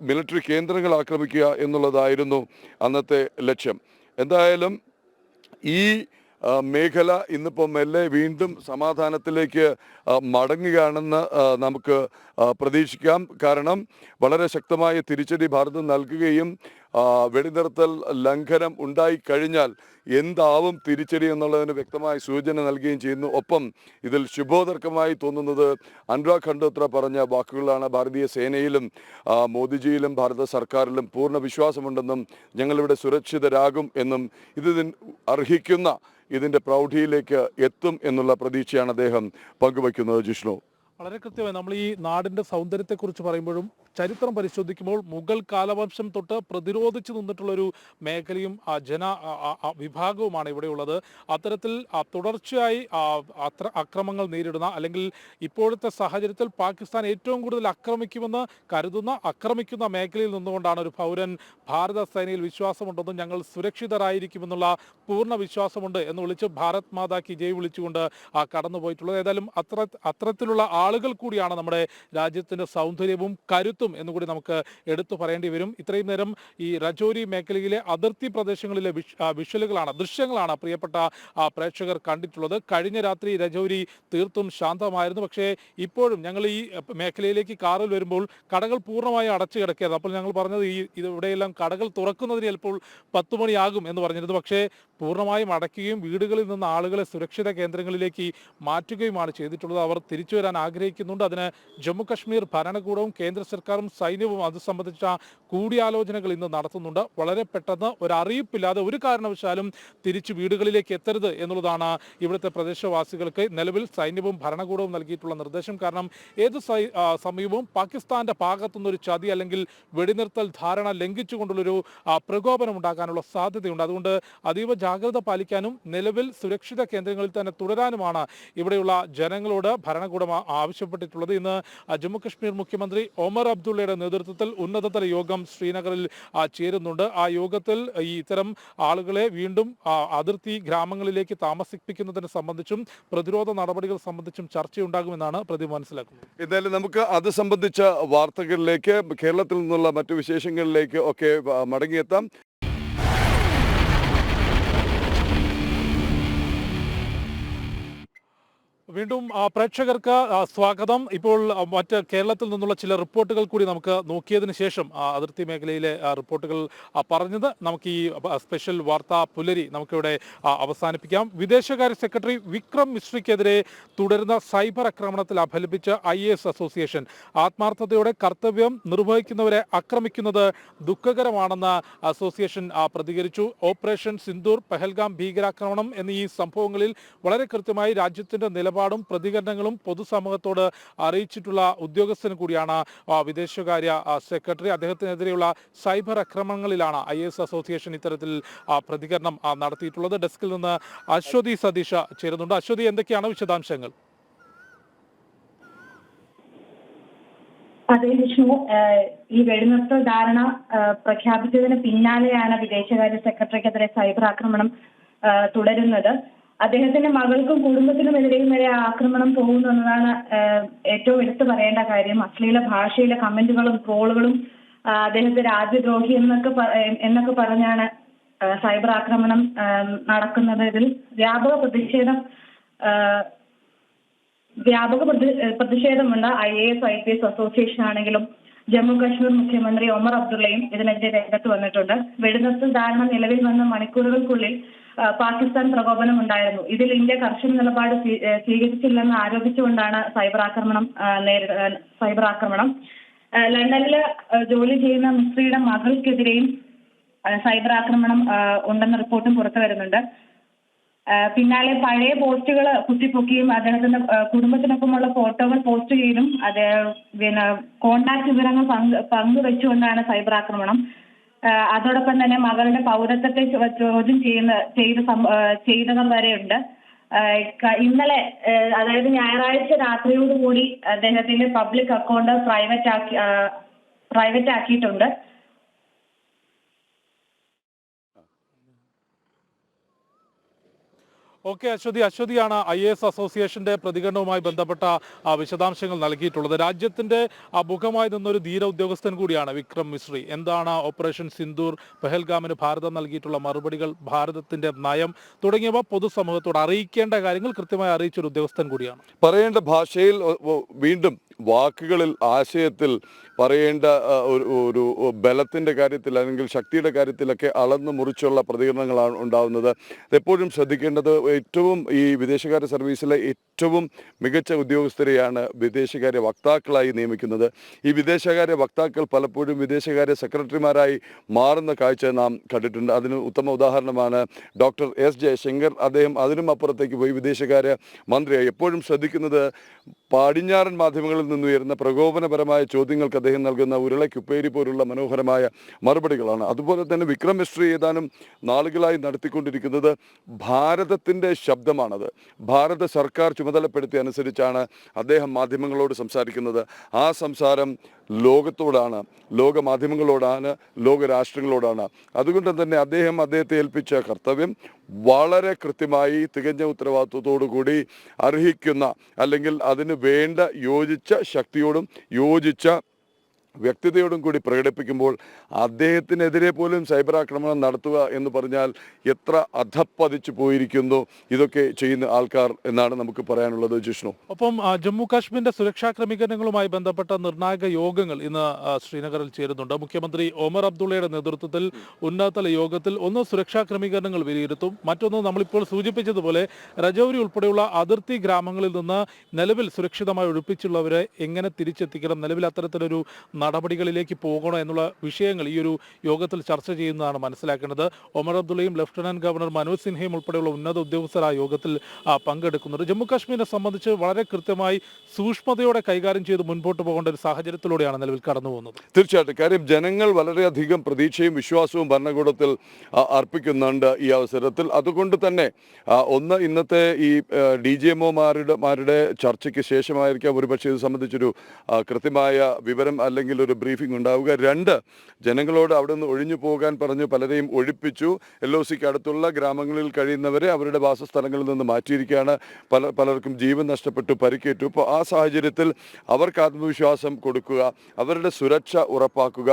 മിലിറ്ററി കേന്ദ്രങ്ങൾ ആക്രമിക്കുക എന്നുള്ളതായിരുന്നു അന്നത്തെ ലക്ഷ്യം. എന്തായാലും ഈ മേഖല ഇന്നിപ്പോൾ മെല്ലെ വീണ്ടും സമാധാനത്തിലേക്ക് മടങ്ങുകയാണെന്ന് നമുക്ക് പ്രതീക്ഷിക്കാം. കാരണം വളരെ ശക്തമായ തിരിച്ചടി ഭാരതം നൽകുകയും വെടിനിർത്തൽ ലംഘനം ഉണ്ടായിക്കഴിഞ്ഞാൽ എന്താവും തിരിച്ചടി എന്നുള്ളതിന് വ്യക്തമായ സൂചന നൽകുകയും ചെയ്യുന്നു. ഒപ്പം ഇതിൽ ശുഭോദർക്കമായി തോന്നുന്നത് അനുരാഗ് ഖണ്ഡോത്ര പറഞ്ഞ വാക്കുകളാണ്. ഭാരതീയ സേനയിലും മോദിജിയിലും ഭാരത സർക്കാരിലും പൂർണ്ണ വിശ്വാസമുണ്ടെന്നും ഞങ്ങളിവിടെ സുരക്ഷിതരാകും എന്നും ഇതിന് അർഹിക്കുന്ന ഇതിൻ്റെ പ്രൗഢിയിലേക്ക് എത്തും എന്നുള്ള പ്രതീക്ഷയാണ് അദ്ദേഹം പങ്കുവയ്ക്കുന്നത്. ജിഷ്ണു, വളരെ കൃത്യമായി നമ്മൾ ഈ നാടിൻ്റെ സൗന്ദര്യത്തെക്കുറിച്ച് പറയുമ്പോഴും ചരിത്രം പരിശോധിക്കുമ്പോൾ മുഗൾ കാലവംശം തൊട്ട് പ്രതിരോധിച്ചു നിന്നിട്ടുള്ളൊരു മേഖലയും വിഭാഗവുമാണ് ഇവിടെയുള്ളത്. അത്തരത്തിൽ തുടർച്ചയായി അക്രമങ്ങൾ നേരിടുന്ന, അല്ലെങ്കിൽ ഇപ്പോഴത്തെ സാഹചര്യത്തിൽ പാകിസ്ഥാൻ ഏറ്റവും കൂടുതൽ ആക്രമിക്കുന്ന മേഖലയിൽ നിന്നുകൊണ്ടാണ് ഒരു പൗരൻ ഭാരത സേനയിൽ വിശ്വാസമുണ്ടെന്നും ഞങ്ങൾ സുരക്ഷിതരായിരിക്കുമെന്നുള്ള പൂർണ്ണ വിശ്വാസമുണ്ട് എന്ന് വിളിച്ച് ഭാരത് മാതാ കി ജയ് വിളിച്ചുകൊണ്ട് കടന്നുപോയിട്ടുള്ളത്. ഏതായാലും അത്തരത്തിലുള്ള ആളുകൾ കൂടിയാണ് നമ്മുടെ രാജ്യത്തിൻ്റെ സൗന്ദര്യവും കരുത്തും എന്നുകൂടി നമുക്ക് എടുത്തു പറയേണ്ടി വരും. ഇത്രയും നേരം ഈ രജൗരി മേഖലയിലെ അതിർത്തി പ്രദേശങ്ങളിലെ ദൃശ്യങ്ങളാണ് പ്രിയപ്പെട്ട പ്രേക്ഷകർ കണ്ടിട്ടുള്ളത്. കഴിഞ്ഞ രാത്രി രജൗരി തീർത്തും ശാന്തമായിരുന്നു. പക്ഷേ ഇപ്പോഴും ഞങ്ങൾ ഈ മേഖലയിലേക്ക് കാറിൽ വരുമ്പോൾ കടകൾ പൂർണ്ണമായും അടച്ചു കിടക്കുകയായിരുന്നു. അപ്പോൾ ഞങ്ങൾ പറഞ്ഞത് ഇവിടെയെല്ലാം കടകൾ തുറക്കുന്നതിന് ചിലപ്പോൾ 10 മണിയാകും എന്ന് പറഞ്ഞിരുന്നു. പക്ഷേ പൂർണ്ണമായും അടയ്ക്കുകയും വീടുകളിൽ നിന്ന് ആളുകളെ സുരക്ഷിത കേന്ദ്രങ്ങളിലേക്ക് മാറ്റുകയുമാണ് ചെയ്തിട്ടുള്ളത്. അവർ തിരിച്ചു വരാൻ ആഗ്രഹിക്കുന്നുണ്ട്. അതിന് ജമ്മു കശ്മീർ ഭരണകൂടവും കേന്ദ്ര സർക്കാരും സൈന്യവും അത് സംബന്ധിച്ച കൂടിയാലോചനകൾ ഇന്ന് നടത്തുന്നുണ്ട്. വളരെ പെട്ടെന്ന് ഒരു അറിയിപ്പില്ലാതെ ഒരു കാരണവശാലും തിരിച്ചു വീടുകളിലേക്ക് എത്തരുത് എന്നുള്ളതാണ് ഇവിടുത്തെ പ്രദേശവാസികൾക്ക് നിലവിൽ സൈന്യവും ഭരണകൂടവും നൽകിയിട്ടുള്ള നിർദ്ദേശം. കാരണം ഏത് സമയവും പാകിസ്ഥാന്റെ ഭാഗത്തുനിന്നൊരു ചതി അല്ലെങ്കിൽ വെടിനിർത്തൽ ധാരണ ലംഘിച്ചുകൊണ്ടുള്ളൊരു പ്രകോപനം ഉണ്ടാകാനുള്ള സാധ്യതയുണ്ട്. അതുകൊണ്ട് അതീവ ജാഗ്രത പാലിക്കാനും നിലവിൽ സുരക്ഷിത കേന്ദ്രങ്ങളിൽ തന്നെ തുടരാനുമാണ് ഇവിടെയുള്ള ജനങ്ങളോട് ഭരണകൂടം ആവശ്യപ്പെട്ടിട്ടുള്ളത്. ഇന്ന് ജമ്മു കശ്മീർ മുഖ്യമന്ത്രി ഒമർ അബ്ദുള്ളയുടെ നേതൃത്വത്തിൽ ഉന്നതതല യോഗം ശ്രീനഗറിൽ ചേരുന്നുണ്ട്. ആ യോഗത്തിൽ ഇത്തരം ആളുകളെ വീണ്ടും അതിർത്തി ഗ്രാമങ്ങളിലേക്ക് താമസിപ്പിക്കുന്നതിനെ സംബന്ധിച്ചും പ്രതിരോധ നടപടികൾ സംബന്ധിച്ചും ചർച്ചയുണ്ടാകുമെന്നാണ് പ്രതി മനസ്സിലാക്കുന്നത്. എന്തായാലും നമുക്ക് അത് സംബന്ധിച്ച വാർത്തകളിലേക്ക്, കേരളത്തിൽ നിന്നുള്ള മറ്റു വിശേഷങ്ങളിലേക്ക് ഒക്കെ മടങ്ങിയെത്താം. വീണ്ടും പ്രേക്ഷകർക്ക് സ്വാഗതം. ഇപ്പോൾ മറ്റ് കേരളത്തിൽ നിന്നുള്ള ചില റിപ്പോർട്ടുകൾ കൂടി നമുക്ക് നോക്കിയതിന് ശേഷം അതിർത്തി മേഖലയിലെ റിപ്പോർട്ടുകൾ പറഞ്ഞത് നമുക്ക് ഈ സ്പെഷ്യൽ വാർത്താ പുലരി നമുക്കിവിടെ അവസാനിപ്പിക്കാം. വിദേശകാര്യ സെക്രട്ടറി വിക്രം മിശ്രിക്കെതിരെ തുടരുന്ന സൈബർ ആക്രമണത്തിൽ അപലപിച്ച IAS അസോസിയേഷൻ ആത്മാർത്ഥതയോടെ കർത്തവ്യം നിർവഹിക്കുന്നവരെ ആക്രമിക്കുന്നത് ദുഃഖകരമാണെന്ന് അസോസിയേഷൻ പ്രതികരിച്ചു. ഓപ്പറേഷൻ സിന്ദൂർ, പെഹൽഗാം ഭീകരാക്രമണം എന്നീ സംഭവങ്ങളിൽ വളരെ കൃത്യമായി രാജ്യത്തിന്റെ നിലപാടും പ്രതികരണങ്ങളും പൊതുസമൂഹത്തോട് അറിയിച്ചിട്ടുള്ള ഉദ്യോഗസ്ഥന് കൂടിയാണ് വിദേശകാര്യ സെക്രട്ടറി. അദ്ദേഹത്തിനെതിരെയുള്ള സൈബർ ആക്രമണങ്ങളിലാണ് IAS അസോസിയേഷൻ ഇത്തരത്തിൽ പ്രതികരണം നടത്തിയിട്ടുള്ളത്. ഡെസ്കിൽ നിന്ന് അശ്വതി സതീഷ ചേരുന്നുണ്ട്. അശ്വതി, എന്തൊക്കെയാണ് വിശദാംശങ്ങൾ? അതെ വിഷ്ണു, ഈ വെടിനിർത്തൽ ധാരണ പ്രഖ്യാപിച്ചതിന് പിന്നാലെയാണ് വിദേശകാര്യ സെക്രട്ടറിക്കെതിരെ സൈബർ ആക്രമണം തുടരുന്നത്. അദ്ദേഹത്തിന്റെ മകൾക്കും കുടുംബത്തിനുമെതിരെയും വരെ ആക്രമണം പോകുന്നു എന്നതാണ് ഏറ്റവും എടുത്തു പറയേണ്ട കാര്യം. അശ്ലീല ഭാഷയിലെ കമന്റുകളും ട്രോളുകളും അദ്ദേഹത്തെ രാജ്യദ്രോഹി എന്നൊക്കെ പറഞ്ഞാണ് സൈബർ ആക്രമണം നടക്കുന്നത്. ഇതിൽ വ്യാപക പ്രതിഷേധമുണ്ട്. IAS IPS അസോസിയേഷൻ ആണെങ്കിലും ജമ്മു കാശ്മീർ മുഖ്യമന്ത്രി ഒമർ അബ്ദുള്ളയും ഇതിനെതിരെ രംഗത്ത് വന്നിട്ടുണ്ട്. വെടിനിർത്തൽ ധാരണ നിലവിൽ വന്ന മണിക്കൂറുകൾക്കുള്ളിൽ പാകിസ്ഥാൻ പ്രകോപനം ഉണ്ടായിരുന്നു. ഇതിൽ ഇന്ത്യ കർശന നിലപാട് സ്വീകരിച്ചില്ലെന്ന് ആരോപിച്ചുകൊണ്ടാണ് സൈബർ ആക്രമണം. ലണ്ടനിൽ ജോലി ചെയ്യുന്ന മിസ്രിയുടെ മകൾക്കെതിരെയും സൈബർ ആക്രമണം ഉണ്ടെന്ന റിപ്പോർട്ടും പുറത്തു വരുന്നുണ്ട്. പിന്നാലെ പഴയ പോസ്റ്റുകൾ കുത്തിപ്പൊക്കിയും അദ്ദേഹത്തിന്റെ കുടുംബത്തിനൊപ്പമുള്ള ഫോട്ടോകൾ പോസ്റ്റ് ചെയ്തും കോണ്ടാക്ട് വിവരങ്ങൾ പങ്കുവെച്ചുകൊണ്ടാണ് സൈബർ ആക്രമണം. അതോടൊപ്പം തന്നെ മകളുടെ പൗരത്വത്തെ ചോദ്യം ചെയ്തവർ വരെയുണ്ട്. ഇന്നലെ, അതായത് ഞായറാഴ്ച രാത്രിയോടുകൂടി അദ്ദേഹത്തിന്റെ പബ്ലിക് അക്കൗണ്ട് പ്രൈവറ്റ് ആക്കിയിട്ടുണ്ട്. ഓക്കെ അശ്വതിയാണ് IAS അസോസിയേഷന്റെ പ്രതികരണവുമായി ബന്ധപ്പെട്ട വിശദാംശങ്ങൾ നൽകിയിട്ടുള്ളത്. രാജ്യത്തിന്റെ മുഖമായി നിന്നൊരു ധീര ഉദ്യോഗസ്ഥൻ കൂടിയാണ് വിക്രം മിശ്രി. എന്താണ് ഓപ്പറേഷൻ സിന്ദൂർ, പെഹൽഗാമിന് ഭാരതം നൽകിയിട്ടുള്ള മറുപടികൾ, ഭാരതത്തിന്റെ നയം തുടങ്ങിയവ പൊതുസമൂഹത്തോട് അറിയിക്കേണ്ട കാര്യങ്ങൾ കൃത്യമായി അറിയിച്ചൊരു ഉദ്യോഗസ്ഥൻ കൂടിയാണ്. പറയേണ്ട ഭാഷയിൽ, വീണ്ടും വാക്കുകളിൽ, ആശയത്തിൽ പറയേണ്ട ഒരു ബലത്തിന്റെ കാര്യത്തിൽ അല്ലെങ്കിൽ ശക്തിയുടെ കാര്യത്തിലൊക്കെ അളന്നു മുറിച്ചുള്ള പ്രതികരണങ്ങളാണ് ഉണ്ടാവുന്നത്. എപ്പോഴും ശ്രദ്ധിക്കേണ്ടത്, ഏറ്റവും ഈ വിദേശകാര്യ സർവീസിലെ ഏറ്റവും മികച്ച ഉദ്യോഗസ്ഥരെയാണ് വിദേശകാര്യ വക്താക്കളായി നിയമിക്കുന്നത്. ഈ വിദേശകാര്യ വക്താക്കൾ പലപ്പോഴും വിദേശകാര്യ സെക്രട്ടറിമാരായി മാറുന്ന കാഴ്ച നാം കണ്ടിട്ടുണ്ട്. അതിന് ഉത്തമ ഉദാഹരണമാണ് ഡോക്ടർ S ജയശങ്കർ. അദ്ദേഹം അതിനും അപ്പുറത്തേക്ക് പോയി വിദേശകാര്യ മന്ത്രിയായി. എപ്പോഴും ശ്രദ്ധിക്കുന്നത് പടിഞ്ഞാറൻ മാധ്യമങ്ങളിൽ നിന്നുയരുന്ന പ്രകോപനപരമായ ചോദ്യങ്ങൾക്ക് അദ്ദേഹം നൽകുന്ന ഉരുളക്കുപ്പേരി പോലുള്ള മനോഹരമായ മറുപടികളാണ്. അതുപോലെ തന്നെ വിക്രം മിശ്രി ഏതാനും നാളുകളായി നടത്തിക്കൊണ്ടിരിക്കുന്നത് ഭാരതത്തിൻ്റെ ശബ്ദമാണത്. ഭാരത സർക്കാർ ചുമതലപ്പെടുത്തിയ അനുസരിച്ചാണ് അദ്ദേഹം മാധ്യമങ്ങളോട് സംസാരിക്കുന്നത്. ആ സംസാരം ലോകത്തോടാണ്, ലോക മാധ്യമങ്ങളോടാണ്, ലോക രാഷ്ട്രങ്ങളോടാണ്. അതുകൊണ്ട് തന്നെ അദ്ദേഹത്തെ ഏൽപ്പിച്ച കർത്തവ്യം വളരെ കൃത്യമായി തികഞ്ഞ ഉത്തരവാദിത്വത്തോടു കൂടി അർഹിക്കുന്ന, അല്ലെങ്കിൽ അതിന് വേണ്ട യോജിച്ച ശക്തിയോടും യോജിച്ച വ്യക്തിതയോടും കൂടി പ്രകടിപ്പിക്കുമ്പോൾ അദ്ദേഹത്തിനെതിരെ പോലും സൈബർ ആക്രമണം നടത്തുക എന്ന് പറഞ്ഞാൽ എത്ര അധപ്പതിച്ചു പോയിരിക്കുന്നു ഇതൊക്കെ ചെയ്യുന്ന ആൾക്കാർ എന്നാണ് നമുക്ക് പറയാനുള്ളത്. ജിഷ്ണു, ഒപ്പം ജമ്മു കാശ്മീരിന്റെ സുരക്ഷാ ക്രമീകരണങ്ങളുമായി ബന്ധപ്പെട്ട നിർണായക യോഗങ്ങൾ ഇന്ന് ശ്രീനഗറിൽ ചേരുന്നുണ്ട്. മുഖ്യമന്ത്രി ഒമർ അബ്ദുള്ളയുടെ നേതൃത്വത്തിൽ ഉന്നതതല യോഗത്തിൽ ഒന്ന് സുരക്ഷാ ക്രമീകരണങ്ങൾ വിലയിരുത്തും, മറ്റൊന്ന് നമ്മളിപ്പോൾ സൂചിപ്പിച്ചതുപോലെ രജൌരി ഉൾപ്പെടെയുള്ള അതിർത്തി ഗ്രാമങ്ങളിൽ നിന്ന് നിലവിൽ സുരക്ഷിതമായി ഒഴിപ്പിച്ചുള്ളവരെ എങ്ങനെ തിരിച്ചെത്തിക്കണം, നിലവിൽ അത്തരത്തിലൊരു നടപടികളിലേക്ക് പോകണോ എന്നുള്ള വിഷയങ്ങൾ ഈ ഒരു യോഗത്തിൽ ചർച്ച ചെയ്യുന്നതാണ് മനസ്സിലാക്കേണ്ടത്. ഒമർ അബ്ദുള്ളയും ലഫ്റ്റനന്റ് ഗവർണർ മനോജ് സിൻഹയും ഉൾപ്പെടെയുള്ള ഉന്നത ഉദ്യോഗസ്ഥർ ആ യോഗത്തിൽ പങ്കെടുക്കുന്നുണ്ട്. ജമ്മു കാശ്മീരിനെ സംബന്ധിച്ച് വളരെ കൃത്യമായി സൂക്ഷ്മതയോടെ കൈകാര്യം ചെയ്ത് മുൻപോട്ട് പോകേണ്ട ഒരു സാഹചര്യത്തിലൂടെയാണ് നിലവിൽ കടന്നു പോകുന്നത്. തീർച്ചയായിട്ടും. കാര്യം ജനങ്ങൾ വളരെയധികം പ്രതീക്ഷയും വിശ്വാസവും ഭരണകൂടത്തിൽ അർപ്പിക്കുന്നുണ്ട് ഈ അവസരത്തിൽ. അതുകൊണ്ട് തന്നെ ഒന്ന്, ഇന്നത്തെ ഈ DGMOമാരുടെ ചർച്ചയ്ക്ക് ശേഷമായിരിക്കാം ഒരുപക്ഷെ ഇത് സംബന്ധിച്ചൊരു കൃത്യമായ വിവരം അല്ലെങ്കിൽ അല്ലെങ്കിൽ ഒരു ബ്രീഫിംഗ് ഉണ്ടാവുക. 2, ജനങ്ങളോട് അവിടെ നിന്ന് ഒഴിഞ്ഞു പോകാൻ പറഞ്ഞു പലരെയും ഒഴിപ്പിച്ചു. LOCക്ക് അടുത്തുള്ള ഗ്രാമങ്ങളിൽ കഴിയുന്നവരെ അവരുടെ വാസസ്ഥലങ്ങളിൽ നിന്ന് മാറ്റിയിരിക്കുകയാണ്. പലർക്കും ജീവൻ നഷ്ടപ്പെട്ടു, പരിക്കേറ്റു. ഇപ്പോൾ ആ സാഹചര്യത്തിൽ അവർക്ക് ആത്മവിശ്വാസം കൊടുക്കുക, അവരുടെ സുരക്ഷ ഉറപ്പാക്കുക.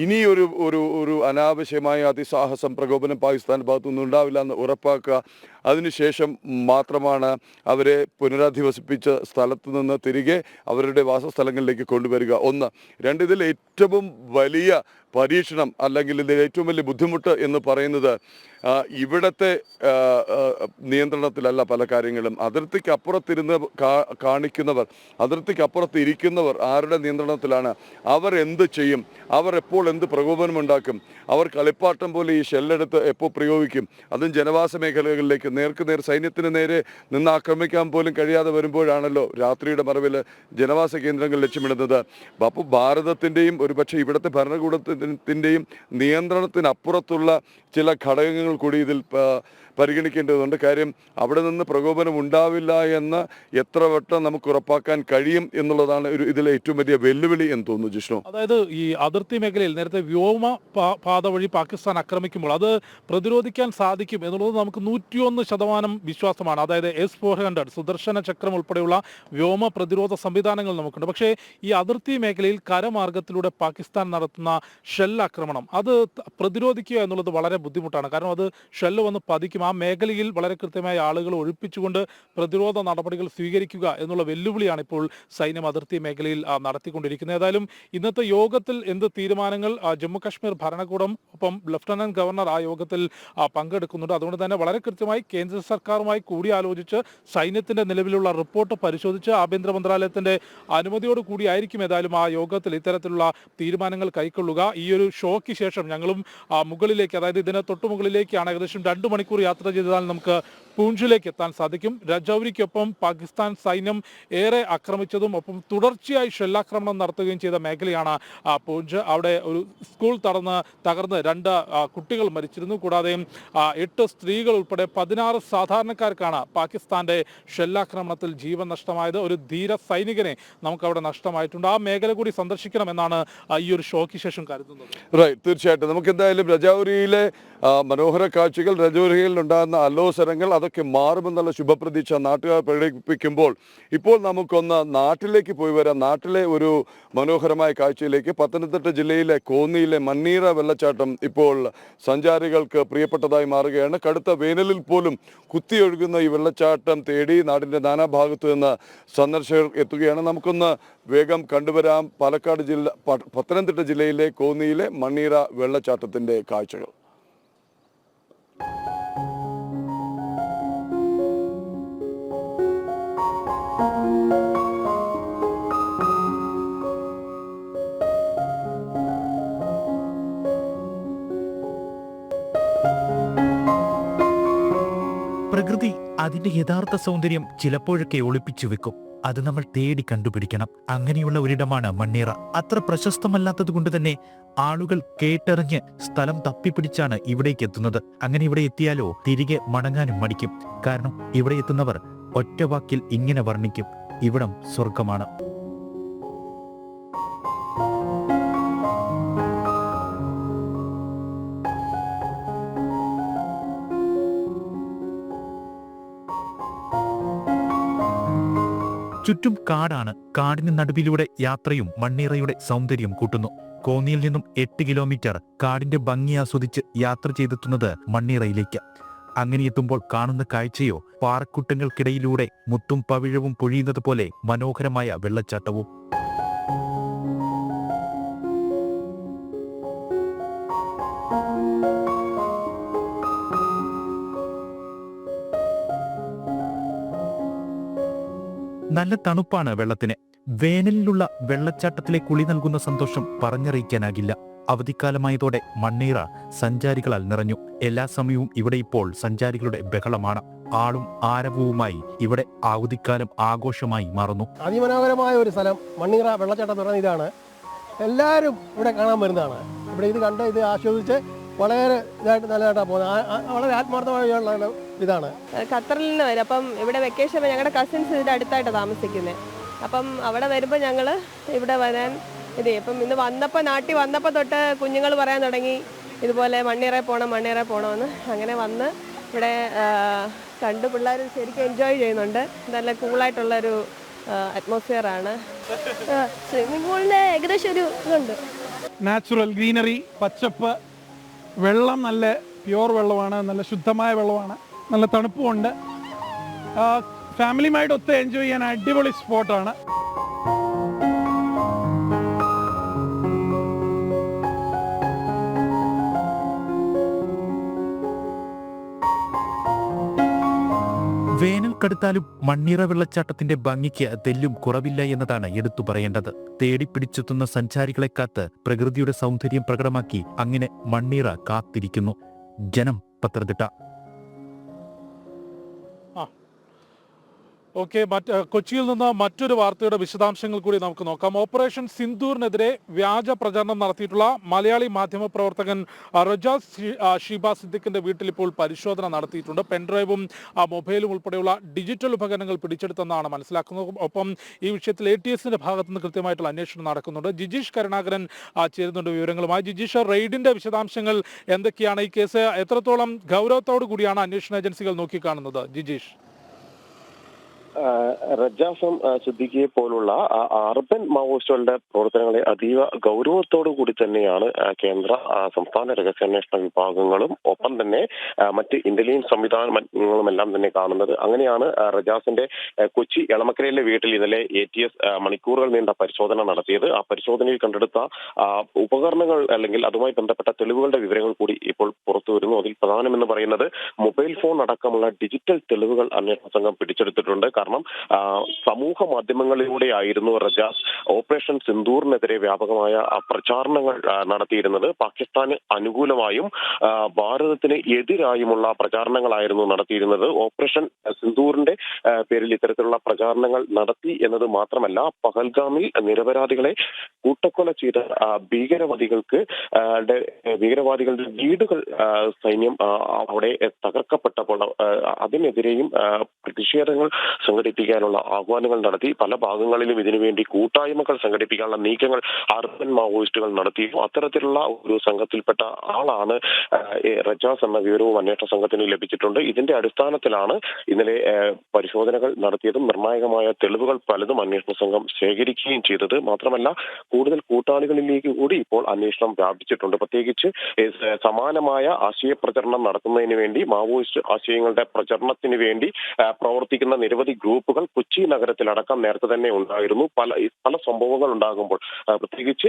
ഇനി ഒരു അനാവശ്യമായ അതിസാഹസം പ്രകോപനം പാകിസ്ഥാൻ ഭാഗത്തുനിന്ന് ഉണ്ടാവില്ല എന്ന് ഉറപ്പാക്കുക. അതിനുശേഷം മാത്രമാണ് അവരെ പുനരധിവസിപ്പിച്ച സ്ഥലത്ത് നിന്ന് തിരികെ അവരുടെ വാസസ്ഥലങ്ങളിലേക്ക് കൊണ്ടുവരിക. 1. 2, ഇതിൽ ഏറ്റവും വലിയ പരീക്ഷണം അല്ലെങ്കിൽ ഇതിൽ ഏറ്റവും വലിയ ബുദ്ധിമുട്ട് എന്ന് പറയുന്നത് ഇവിടത്തെ നിയന്ത്രണത്തിലല്ല പല കാര്യങ്ങളും. അതിർത്തിക്കപ്പുറത്തിരുന്ന് കാണിക്കുന്നവർ, അതിർത്തിക്കപ്പുറത്ത് ഇരിക്കുന്നവർ ആരുടെ നിയന്ത്രണത്തിലാണ്? അവർ എന്ത് ചെയ്യും? അവർ എപ്പോൾ എന്ത് പ്രകോപനമുണ്ടാക്കും? അവർ കളിപ്പാട്ടം പോലെ ഈ ഷെല്ലെടുത്ത് എപ്പോൾ പ്രയോഗിക്കും? അതും ജനവാസ മേഖലകളിലേക്ക് നേർക്കുനേർ സൈന്യത്തിന് നേരെ നിന്ന് ആക്രമിക്കാൻ പോലും കഴിയാതെ വരുമ്പോഴാണല്ലോ രാത്രിയുടെ മറവിൽ ജനവാസ കേന്ദ്രങ്ങൾ ലക്ഷ്യമിടുന്നത്. അപ്പോൾ ഭാരതത്തിൻ്റെയും ഒരുപക്ഷെ ഇവിടുത്തെ ഭരണകൂടത്തിൻ്റെയും നിയന്ത്രണത്തിനപ്പുറത്തുള്ള ചില ഘടകങ്ങൾ കൂടി ഇതിൽ പരിഗണിക്കേണ്ടതുണ്ട്. കാര്യം അവിടെ നിന്ന് പ്രകോപനം ഉണ്ടാവില്ല എന്ന് എത്ര വട്ടം നമുക്ക് ഉറപ്പാക്കാൻ കഴിയും എന്നുള്ളതാണ് ഇതിലെ ഏറ്റവും വലിയ വെല്ലുവിളി എന്ന് തോന്നുന്നു ജിഷ്ണു. അതായത് ഈ അതിർത്തി മേഖലയിൽ നേരത്തെ വ്യോമ പാത വഴി പാകിസ്ഥാൻ ആക്രമിക്കുമ്പോൾ അത് പ്രതിരോധിക്കാൻ സാധിക്കും എന്നുള്ളത് നമുക്ക് 101% വിശ്വാസമാണ്. അതായത് S-400 സുദർശന ചക്രം ഉൾപ്പെടെയുള്ള വ്യോമ പ്രതിരോധ സംവിധാനങ്ങൾ നമുക്കുണ്ട്. പക്ഷേ ഈ അതിർത്തി മേഖലയിൽ കരമാർഗത്തിലൂടെ പാകിസ്ഥാൻ നടത്തുന്ന ഷെല്ലാക്രമണം അത് പ്രതിരോധിക്കുക എന്നുള്ളത് വളരെ ബുദ്ധിമുട്ടാണ്. കാരണം അത് ഷെല്ല് വന്ന് പതിക്കും. ആ മേഖലയിൽ വളരെ കൃത്യമായ ആളുകൾ ഒഴിപ്പിച്ചുകൊണ്ട് പ്രതിരോധ നടപടികൾ സ്വീകരിക്കുക എന്നുള്ള വെല്ലുവിളിയാണ് ഇപ്പോൾ സൈന്യം അതിർത്തി മേഖലയിൽ നടത്തിക്കൊണ്ടിരിക്കുന്നത്. ഏതായാലും ഇന്നത്തെ യോഗത്തിൽ എന്ത് തീരുമാനങ്ങൾ ജമ്മു കാശ്മീർ ഭരണകൂടം ഒപ്പം ലഫ്റ്റനന്റ് ഗവർണർ ആ യോഗത്തിൽ പങ്കെടുക്കുന്നുണ്ട്. അതുകൊണ്ട് തന്നെ വളരെ കൃത്യമായി കേന്ദ്ര സർക്കാരുമായി കൂടിയാലോചിച്ച് സൈന്യത്തിന്റെ നിലവിലുള്ള റിപ്പോർട്ട് പരിശോധിച്ച് ആഭ്യന്തര മന്ത്രാലയത്തിന്റെ അനുമതിയോട് കൂടിയായിരിക്കും ഏതായാലും ആ യോഗത്തിൽ ഇത്തരത്തിലുള്ള തീരുമാനങ്ങൾ കൈക്കൊള്ളുക. ഈ ഒരു ഷോയ്ക്ക് ശേഷം ഞങ്ങളും മുകളിലേക്ക്, അതായത് ഇതിന് തൊട്ടു മുകളിലേക്കാണ്, ഏകദേശം 2 മണിക്കൂർ യാത്ര ചെയ്താൽ നമുക്ക് പൂഞ്ചിലേക്ക് എത്താൻ സാധിക്കും. രജൌരിക്കൊപ്പം പാകിസ്ഥാൻ സൈന്യം ഏറെ ആക്രമിച്ചതും ഒപ്പം തുടർച്ചയായി ഷെല്ലാക്രമണം നടത്തുകയും ചെയ്ത മേഖലയാണ് പൂഞ്ച്. അവിടെ ഒരു സ്കൂൾ തകർന്ന് 2 കുട്ടികൾ മരിച്ചിരുന്നു. കൂടാതെ 8 സ്ത്രീകൾ ഉൾപ്പെടെ 16 സാധാരണക്കാർക്കാണ് പാകിസ്ഥാന്റെ ഷെല്ലാക്രമണത്തിൽ ജീവൻ നഷ്ടമായത്. ഒരു ധീര സൈനികനെ നമുക്ക് അവിടെ നഷ്ടമായിട്ടുണ്ട്. ആ മേഖല കൂടി സന്ദർശിക്കണമെന്നാണ് ഈ ഒരു ഷോയ്ക്ക് ശേഷം കരുതുന്നത്. റൈറ്റ്, തീർച്ചയായിട്ടും നമുക്ക് എന്തായാലും രജൌരിയിലെ മനോഹര കാഴ്ചകൾ, രജൌരിയിൽ ഉണ്ടാകുന്ന അലോസരങ്ങൾ അതൊക്കെ മാറുമെന്നുള്ള ശുഭപ്രതീക്ഷ നാട്ടുകാർ പ്രകടിപ്പിക്കുമ്പോൾ ഇപ്പോൾ നമുക്കൊന്ന് നാട്ടിലേക്ക് പോയി വരാം. നാട്ടിലെ ഒരു മനോഹരമായ കാഴ്ചയിലേക്ക്. പത്തനംതിട്ട ജില്ലയിലെ കോന്നിയിലെ മണ്ണീറ വെള്ളച്ചാട്ടം ഇപ്പോൾ സഞ്ചാരികൾക്ക് പ്രിയപ്പെട്ടതായി മാറുകയാണ്. കടുത്ത വേനലിൽ പോലും കുത്തിയൊഴുകുന്ന ഈ വെള്ളച്ചാട്ടം തേടി നാടിൻ്റെ നാനാഭാഗത്തു നിന്ന് സന്ദർശകർ എത്തുകയാണ്. നമുക്കൊന്ന് വേഗം കണ്ടുവരാം പത്തനംതിട്ട ജില്ലയിലെ കോന്നിയിലെ മണ്ണീറ വെള്ളച്ചാട്ടത്തിൻ്റെ കാഴ്ചകൾ. പ്രകൃതി അതിന്റെ യഥാർത്ഥ സൗന്ദര്യം ചിലപ്പോഴൊക്കെ ഒളിപ്പിച്ചു വെക്കും. അത് നമ്മൾ തേടി കണ്ടുപിടിക്കണം. അങ്ങനെയുള്ള ഒരിടമാണ് മണ്ണീറ. അത്ര പ്രശസ്തമല്ലാത്തത് കൊണ്ട് തന്നെ ആളുകൾ കേട്ടറിഞ്ഞ് സ്ഥലം തപ്പിപ്പിടിച്ചാണ് ഇവിടേക്ക് എത്തുന്നത്. അങ്ങനെ ഇവിടെ എത്തിയാലോ തിരികെ മടങ്ങാനും മടിക്കും. കാരണം ഇവിടെ എത്തുന്നവർ ഒറ്റവാക്കിൽ ഇങ്ങനെ വർണ്ണിക്കും: ഇവിടം സ്വർഗമാണ്. ചുറ്റും കാടാണ്. കാടിന് നടുവിലൂടെ യാത്രയും മണ്ണീറയുടെ സൗന്ദര്യം കൂട്ടുന്നു. കോന്നിയിൽ നിന്നും 8 കിലോമീറ്റർ കാടിന്റെ ഭംഗി ആസ്വദിച്ച് യാത്ര ചെയ്തെത്തുന്നത് മണ്ണീറയിലേക്ക്. അങ്ങനെ എത്തുമ്പോൾ കാണുന്ന കാഴ്ചയോ പാറക്കുട്ടങ്ങൾക്കിടയിലൂടെ മുത്തും പവിഴവും പൊഴിയുന്നത് പോലെ മനോഹരമായ വെള്ളച്ചാട്ടവും. നല്ല തണുപ്പാണ് വെള്ളത്തിന്. വേനലിലുള്ള വെള്ളച്ചാട്ടത്തിലെ കുളി നൽകുന്ന സന്തോഷം പറഞ്ഞറിയിക്കാനാകില്ല. അവധിക്കാലമായതോടെ മണ്ണീറ സഞ്ചാരികളാൽ നിറഞ്ഞു. എല്ലാ സമയവും ഇവിടെ ഇപ്പോൾ സഞ്ചാരികളുടെ ബഹളമാണ്. ആളും ആരവവുമായി ഇവിടെ അവധിക്കാലം ആഘോഷമായി മാറുന്നു. അതിമനോഹരമായ ഒരു സ്ഥലം മണ്ണീറ വെള്ളച്ചാട്ടം എന്ന് പറയുന്ന ഇതാണ്. എല്ലാവരും ഇവിടെ കാണാൻ വരുന്നതാണ്. ഇവിടെ ഇത് കണ്ട് ഇത് ആസ്വദിച്ച് വളരെ നല്ലതായിട്ടാണ് പോകുന്നത്. വളരെ ആത്മാർത്ഥമായുള്ള ഇതാണ്. ഖത്തറിൽ നിന്ന് വരും. അപ്പം ഇവിടെ വെക്കേഷൻ ഞങ്ങളുടെ കസിൻസ് ഇതിൻ്റെ അടുത്തായിട്ടാണ് താമസിക്കുന്നത്. അപ്പം അവിടെ വരുമ്പോൾ ഞങ്ങൾ ഇവിടെ വരാൻ ഇത് ഇപ്പം ഇന്ന് നാട്ടിൽ വന്നപ്പോൾ തൊട്ട് കുഞ്ഞുങ്ങൾ പറയാൻ തുടങ്ങി ഇതുപോലെ മണ്ണീറയിൽ പോകണമെന്ന്. അങ്ങനെ വന്ന് ഇവിടെ കണ്ട് പിള്ളേർ ശരിക്കും എൻജോയ് ചെയ്യുന്നുണ്ട്. നല്ല കൂളായിട്ടുള്ളൊരു അറ്റ്മോസ്ഫിയറാണ്. സ്വിമ്മിംഗ് പൂളിന് ഏകദേശം ഒരു ഇതുണ്ട്. നാച്ചുറൽ ഗ്രീനറി, പച്ചപ്പ്, വെള്ളം നല്ല പ്യുവർ വെള്ളമാണ്, നല്ല ശുദ്ധമായ വെള്ളമാണ്, നല്ല തണുപ്പുമുണ്ട്. ഫാമിലിയുമായിട്ട് ഒത്ത് എൻജോയ് ചെയ്യാൻ അടിപൊളി സ്പോട്ടാണ്. വേനൽ കടുത്താലും മണ്ണീറ വെള്ളച്ചാട്ടത്തിന്റെ ഭംഗിക്ക് തെല്ലും കുറവില്ല എന്നതാണ് എടുത്തു പറയേണ്ടത്. തേടിപ്പിടിച്ചെത്തുന്ന സഞ്ചാരികളെ കാത്ത് പ്രകൃതിയുടെ സൗന്ദര്യം പ്രകടമാക്കി അങ്ങനെ മണ്ണീറ കാത്തിരിക്കുന്നു. ജനം, പത്തനംതിട്ട. ഓക്കെ, കൊച്ചിയിൽ നിന്ന് മറ്റൊരു വാർത്തയുടെ വിശദാംശങ്ങൾ കൂടി നമുക്ക് നോക്കാം. ഓപ്പറേഷൻ സിന്ദൂറിനെതിരെ വ്യാജ പ്രചാരണം നടത്തിയിട്ടുള്ള മലയാളി മാധ്യമ പ്രവർത്തകൻ റജാസ് ഷീബ സിദ്ദിഖിന്റെ വീട്ടിൽ ഇപ്പോൾ പരിശോധന നടത്തിയിട്ടുണ്ട്. പെൻഡ്രൈവും മൊബൈലും ഉൾപ്പെടെയുള്ള ഡിജിറ്റൽ ഉപകരണങ്ങൾ പിടിച്ചെടുത്തെന്നാണ് മനസ്സിലാക്കുന്നത്. ഒപ്പം ഈ വിഷയത്തിൽ ATSന്റെ ഭാഗത്തു നിന്ന് കൃത്യമായിട്ടുള്ള അന്വേഷണം നടക്കുന്നുണ്ട്. ജിജീഷ് കരുണാകരൻ ചേരുന്നുണ്ട് വിവരങ്ങളുമായി. ജിജീഷ്, റെയ്ഡിന്റെ വിശദാംശങ്ങൾ എന്തൊക്കെയാണ്? ഈ കേസ് എത്രത്തോളം ഗൗരവത്തോടു കൂടിയാണ് അന്വേഷണ ഏജൻസികൾ നോക്കിക്കാണുന്നത്? ജിജീഷ്. റജാസം സിദ്ദിഖിയെ പോലുള്ള അർബൻ മാവോയിസ്റ്റുകളുടെ പ്രവർത്തനങ്ങളെ അതീവ ഗൗരവത്തോടു കൂടി തന്നെയാണ് കേന്ദ്ര സംസ്ഥാന രഹസ്യാന്വേഷണ വിഭാഗങ്ങളും ഒപ്പം തന്നെ മറ്റ് ഇന്റലിജൻസ് സംവിധാനങ്ങളും എല്ലാം തന്നെ കാണുന്നത്. അങ്ങനെയാണ് റജാസിന്റെ കൊച്ചി എളമക്കരയിലെ വീട്ടിൽ ഇന്നലെ ATS മണിക്കൂറുകൾ നീണ്ട പരിശോധന നടത്തിയത്. ആ പരിശോധനയിൽ കണ്ടെടുത്ത ഉപകരണങ്ങൾ അല്ലെങ്കിൽ അതുമായി ബന്ധപ്പെട്ട തെളിവുകളുടെ വിവരങ്ങൾ കൂടി ഇപ്പോൾ പുറത്തു വരുന്നു. അതിൽ പ്രധാനമെന്ന് പറയുന്നത് മൊബൈൽ ഫോൺ അടക്കമുള്ള ഡിജിറ്റൽ തെളിവുകൾ അന്വേഷണ സംഘം പിടിച്ചെടുത്തിട്ടുണ്ട്. കാരണം സമൂഹ മാധ്യമങ്ങളിലൂടെയായിരുന്നു റജാസ് ഓപ്പറേഷൻ സിന്ദൂറിനെതിരെ വ്യാപകമായ പ്രചാരണങ്ങൾ നടത്തിയിരുന്നത്. പാകിസ്ഥാന് അനുകൂലമായും ഭാരതത്തിന് എതിരായുമുള്ള പ്രചാരണങ്ങളായിരുന്നു നടത്തിയിരുന്നത്. ഓപ്പറേഷൻ സിന്ദൂറിന്റെ പേരിൽ ഇത്തരത്തിലുള്ള പ്രചാരണങ്ങൾ നടത്തി എന്നത് മാത്രമല്ല, പഹൽഗാമിൽ നിരപരാധികളെ കൂട്ടക്കൊല ചെയ്ത ഭീകരവാദികളുടെ വീടുകൾ സൈന്യം അവിടെ തകർക്കപ്പെട്ടപ്പോൾ അതിനെതിരെയും പ്രതിഷേധങ്ങൾ സംഘടിപ്പിക്കാനുള്ള ആഹ്വാനങ്ങൾ നടത്തി. പല ഭാഗങ്ങളിലും ഇതിനുവേണ്ടി കൂട്ടായ്മകൾ സംഘടിപ്പിക്കാനുള്ള നീക്കങ്ങൾ അർബൻ മാവോയിസ്റ്റുകൾ നടത്തിയിരുന്നു. അത്തരത്തിലുള്ള ഒരു സംഘത്തിൽപ്പെട്ട ആളാണ് റജാസ് എന്ന വിവരവും അന്വേഷണ സംഘത്തിന് ലഭിച്ചിട്ടുണ്ട്. ഇതിന്റെ അടിസ്ഥാനത്തിലാണ് ഇന്നലെ പരിശോധനകൾ നടത്തിയതും നിർണായകമായ തെളിവുകൾ പലതും അന്വേഷണ സംഘം ശേഖരിക്കുകയും ചെയ്തത്. മാത്രമല്ല, കൂടുതൽ കൂട്ടാളികളിലേക്ക് കൂടി ഇപ്പോൾ അന്വേഷണം വ്യാപിച്ചിട്ടുണ്ട്. പ്രത്യേകിച്ച് സമാനമായ ആശയപ്രചരണം നടത്തുന്നതിന് വേണ്ടി, മാവോയിസ്റ്റ് ആശയങ്ങളുടെ പ്രചരണത്തിന് വേണ്ടി പ്രവർത്തിക്കുന്ന നിരവധി ഗ്രൂപ്പുകൾ കൊച്ചി നഗരത്തിലടക്കം നേരത്തെ തന്നെ ഉണ്ടായിരുന്നു. പല സംഭവങ്ങൾ ഉണ്ടാകുമ്പോൾ, പ്രത്യേകിച്ച്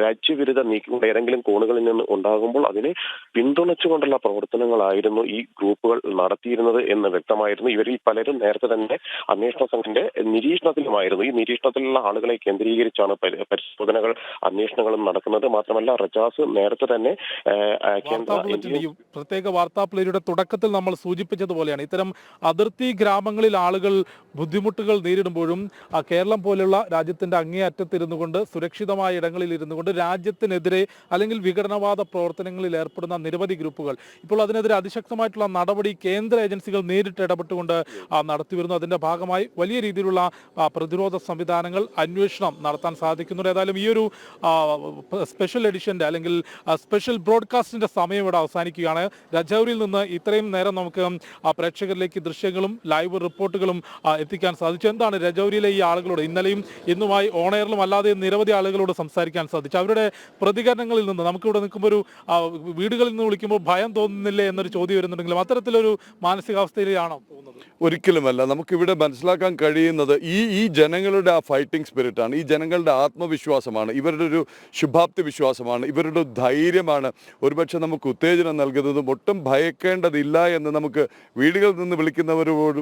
രാജ്യവിരുദ്ധ നീക്കങ്ങൾ ഏതെങ്കിലും കോണുകളിൽ നിന്ന് ഉണ്ടാകുമ്പോൾ അതിനെ പിന്തുണച്ചുകൊണ്ടുള്ള പ്രവർത്തനങ്ങളായിരുന്നു ഈ ഗ്രൂപ്പുകൾ നടത്തിയിരുന്നത് എന്ന് വ്യക്തമായിരുന്നു. ഇവരിൽ പലരും നേരത്തെ തന്നെ അന്വേഷണ സംഘത്തിന്റെ നിരീക്ഷണത്തിലുമായിരുന്നു. ഈ നിരീക്ഷണത്തിലുള്ള ആളുകളെ കേന്ദ്രീകരിച്ചാണ് പരിശോധനകൾ, അന്വേഷണങ്ങളും നടക്കുന്നത്. മാത്രമല്ല, റജാസ് നേരത്തെ തന്നെ പ്രത്യേക വാർത്താ പ്ലേയുടെ തുടക്കത്തിൽ നമ്മൾ സൂചിപ്പിച്ചതുപോലെയാണ് ഇത്തരം അതിർത്തി ഗ്രാമങ്ങളിൽ ആളുകൾ ബുദ്ധിമുട്ടുകൾ നേരിടുമ്പോഴും കേരളം പോലുള്ള രാജ്യത്തിന്റെ അങ്ങേയറ്റത്തിരുന്നു കൊണ്ട്, സുരക്ഷിതമായ ഇടങ്ങളിൽ ഇരുന്നു കൊണ്ട് രാജ്യത്തിനെതിരെ അല്ലെങ്കിൽ വിഘടനവാദ പ്രവർത്തനങ്ങളിൽ ഏർപ്പെടുന്ന നിരവധി ഗ്രൂപ്പുകൾ ഇപ്പോൾ അതിനെതിരെ അതിശക്തമായിട്ടുള്ള നടപടി കേന്ദ്ര ഏജൻസികൾ നേരിട്ട് ഇടപെട്ടുകൊണ്ട് നടത്തിവരുന്നു. അതിന്റെ ഭാഗമായി വലിയ രീതിയിലുള്ള പ്രതിരോധ സംവിധാനങ്ങൾ, അന്വേഷണം നടത്താൻ സാധിക്കുന്നുണ്ട്. ഏതായാലും ഈ ഒരു സ്പെഷ്യൽ എഡിഷന്റെ അല്ലെങ്കിൽ സ്പെഷ്യൽ ബ്രോഡ്കാസ്റ്റിന്റെ സമയം ഇവിടെ അവസാനിക്കുകയാണ്. രജൌരിയിൽ നിന്ന് ഇത്രയും നേരം നമുക്ക് പ്രേക്ഷകരിലേക്ക് ദൃശ്യങ്ങളും ലൈവ് റിപ്പോർട്ടുകളും എത്തിക്കാൻ സാധിച്ചു. എന്താണ് രജൌരിയിലെ ഈ ആളുകളോട് ഇന്നലെയും ഇന്നുമായി ഓണെയറിലും അല്ലാതെ നിരവധി ആളുകളോട് സംസാരിക്കാൻ സാധിച്ചു? അവരുടെ പ്രതികരണങ്ങളിൽ നിന്ന് നമുക്കിവിടെ നിൽക്കുമ്പോൾ ഒരു വീടുകളിൽ നിന്ന് വിളിക്കുമ്പോൾ ഭയം തോന്നുന്നില്ലേ എന്നൊരു ചോദ്യം വരുന്നുണ്ടെങ്കിലും അത്തരത്തിലൊരു മാനസികാവസ്ഥയിലാണോ പോകുന്നത്? ഒരിക്കലുമല്ല. നമുക്കിവിടെ മനസ്സിലാക്കാൻ കഴിയുന്നത് ഈ ജനങ്ങളുടെ ആ ഫൈറ്റിംഗ് സ്പിരിറ്റാണ്, ഈ ജനങ്ങളുടെ ആത്മവിശ്വാസമാണ്, ഇവരുടെ ഒരു ശുഭാപ്തി വിശ്വാസമാണ്, ഇവരുടെ ധൈര്യമാണ് ഒരുപക്ഷെ നമുക്ക് ഉത്തേജനം നൽകുന്നതും. ഒട്ടും ഭയക്കേണ്ടതില്ല എന്ന് നമുക്ക് വീടുകളിൽ നിന്ന് വിളിക്കുന്നവരോട്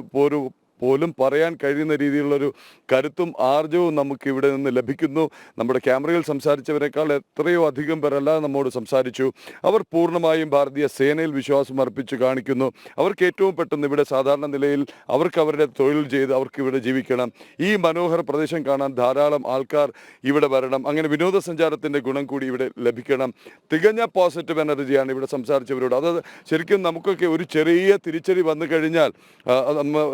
പോലും പറയാൻ കഴിയുന്ന രീതിയിലുള്ളൊരു കരുത്തും ആർജവും നമുക്ക് ഇവിടെ നിന്ന് ലഭിക്കുന്നു. നമ്മുടെ ക്യാമറയിൽ സംസാരിച്ചവരെക്കാൾ എത്രയോ അധികം പേരല്ലാതെ നമ്മോട് സംസാരിച്ചു. അവർ പൂർണ്ണമായും ഭാരതീയ സേനയിൽ വിശ്വാസം അർപ്പിച്ച് കാണിക്കുന്നു. അവർക്ക് ഏറ്റവും പെട്ടെന്ന് ഇവിടെ സാധാരണ നിലയിൽ അവർക്ക് അവരുടെ തൊഴിൽ ചെയ്ത് അവർക്ക് ഇവിടെ ജീവിക്കണം. ഈ മനോഹര പ്രദേശം കാണാൻ ധാരാളം ആൾക്കാർ ഇവിടെ വരണം. അങ്ങനെ വിനോദസഞ്ചാരത്തിൻ്റെ ഗുണം കൂടി ഇവിടെ ലഭിക്കണം. തികഞ്ഞ പോസിറ്റീവ് എനർജിയാണ് ഇവിടെ സംസാരിച്ചവരോട്. അത് ശരിക്കും നമുക്കൊക്കെ ഒരു ചെറിയ തിരിച്ചടി വന്നു കഴിഞ്ഞാൽ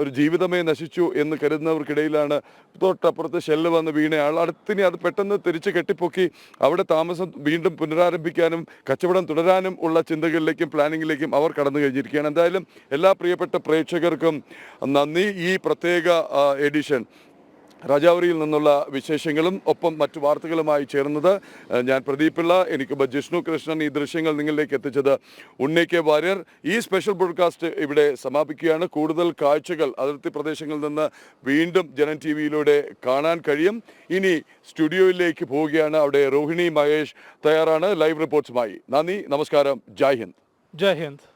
ഒരു ജീവിതം ജീവിതമേ നശിച്ചു എന്ന് കരുതുന്നവർക്കിടയിലാണ് തൊട്ടപ്പുറത്ത് ഷെല്ല് വന്ന് വീണയാൾ അടുത്തിനി അത് പെട്ടെന്ന് തിരിച്ച് കെട്ടിപ്പൊക്കി അവിടെ താമസം വീണ്ടും പുനരാരംഭിക്കാനും കച്ചവടം തുടരാനും ഉള്ള ചിന്തകളിലേക്കും പ്ലാനിങ്ങിലേക്കും അവർ കടന്നു കഴിഞ്ഞിരിക്കുകയാണ്. എന്തായാലും എല്ലാ പ്രിയപ്പെട്ട പ്രേക്ഷകർക്കും നന്ദി. ഈ പ്രത്യേക എഡിഷൻ രാജാവരിയിൽ നിന്നുള്ള വിശേഷങ്ങളും ഒപ്പം മറ്റു വാർത്തകളുമായി ചേർന്നത് ഞാൻ പ്രദീപ് പിള്ള. എനിക്ക് ജിഷ്ണു കൃഷ്ണൻ ഈ ദൃശ്യങ്ങൾ നിങ്ങളിലേക്ക് എത്തിച്ചത് ഉണ്ണി കെ വാര്യർ. ഈ സ്പെഷ്യൽ ബ്രോഡ്കാസ്റ്റ് ഇവിടെ സമാപിക്കുകയാണ്. കൂടുതൽ കാഴ്ചകൾ അതിർത്തി പ്രദേശങ്ങളിൽ നിന്ന് വീണ്ടും ജനം ടി വിയിലൂടെ കാണാൻ കഴിയും. ഇനി സ്റ്റുഡിയോയിലേക്ക് പോവുകയാണ്. അവിടെ രോഹിണി മഹേഷ് തയ്യാറാണ് ലൈവ് റിപ്പോർട്ട്സുമായി. നന്ദി, നമസ്കാരം, ജയ് ഹിന്ദ്. ജയ് ഹിന്ദ്.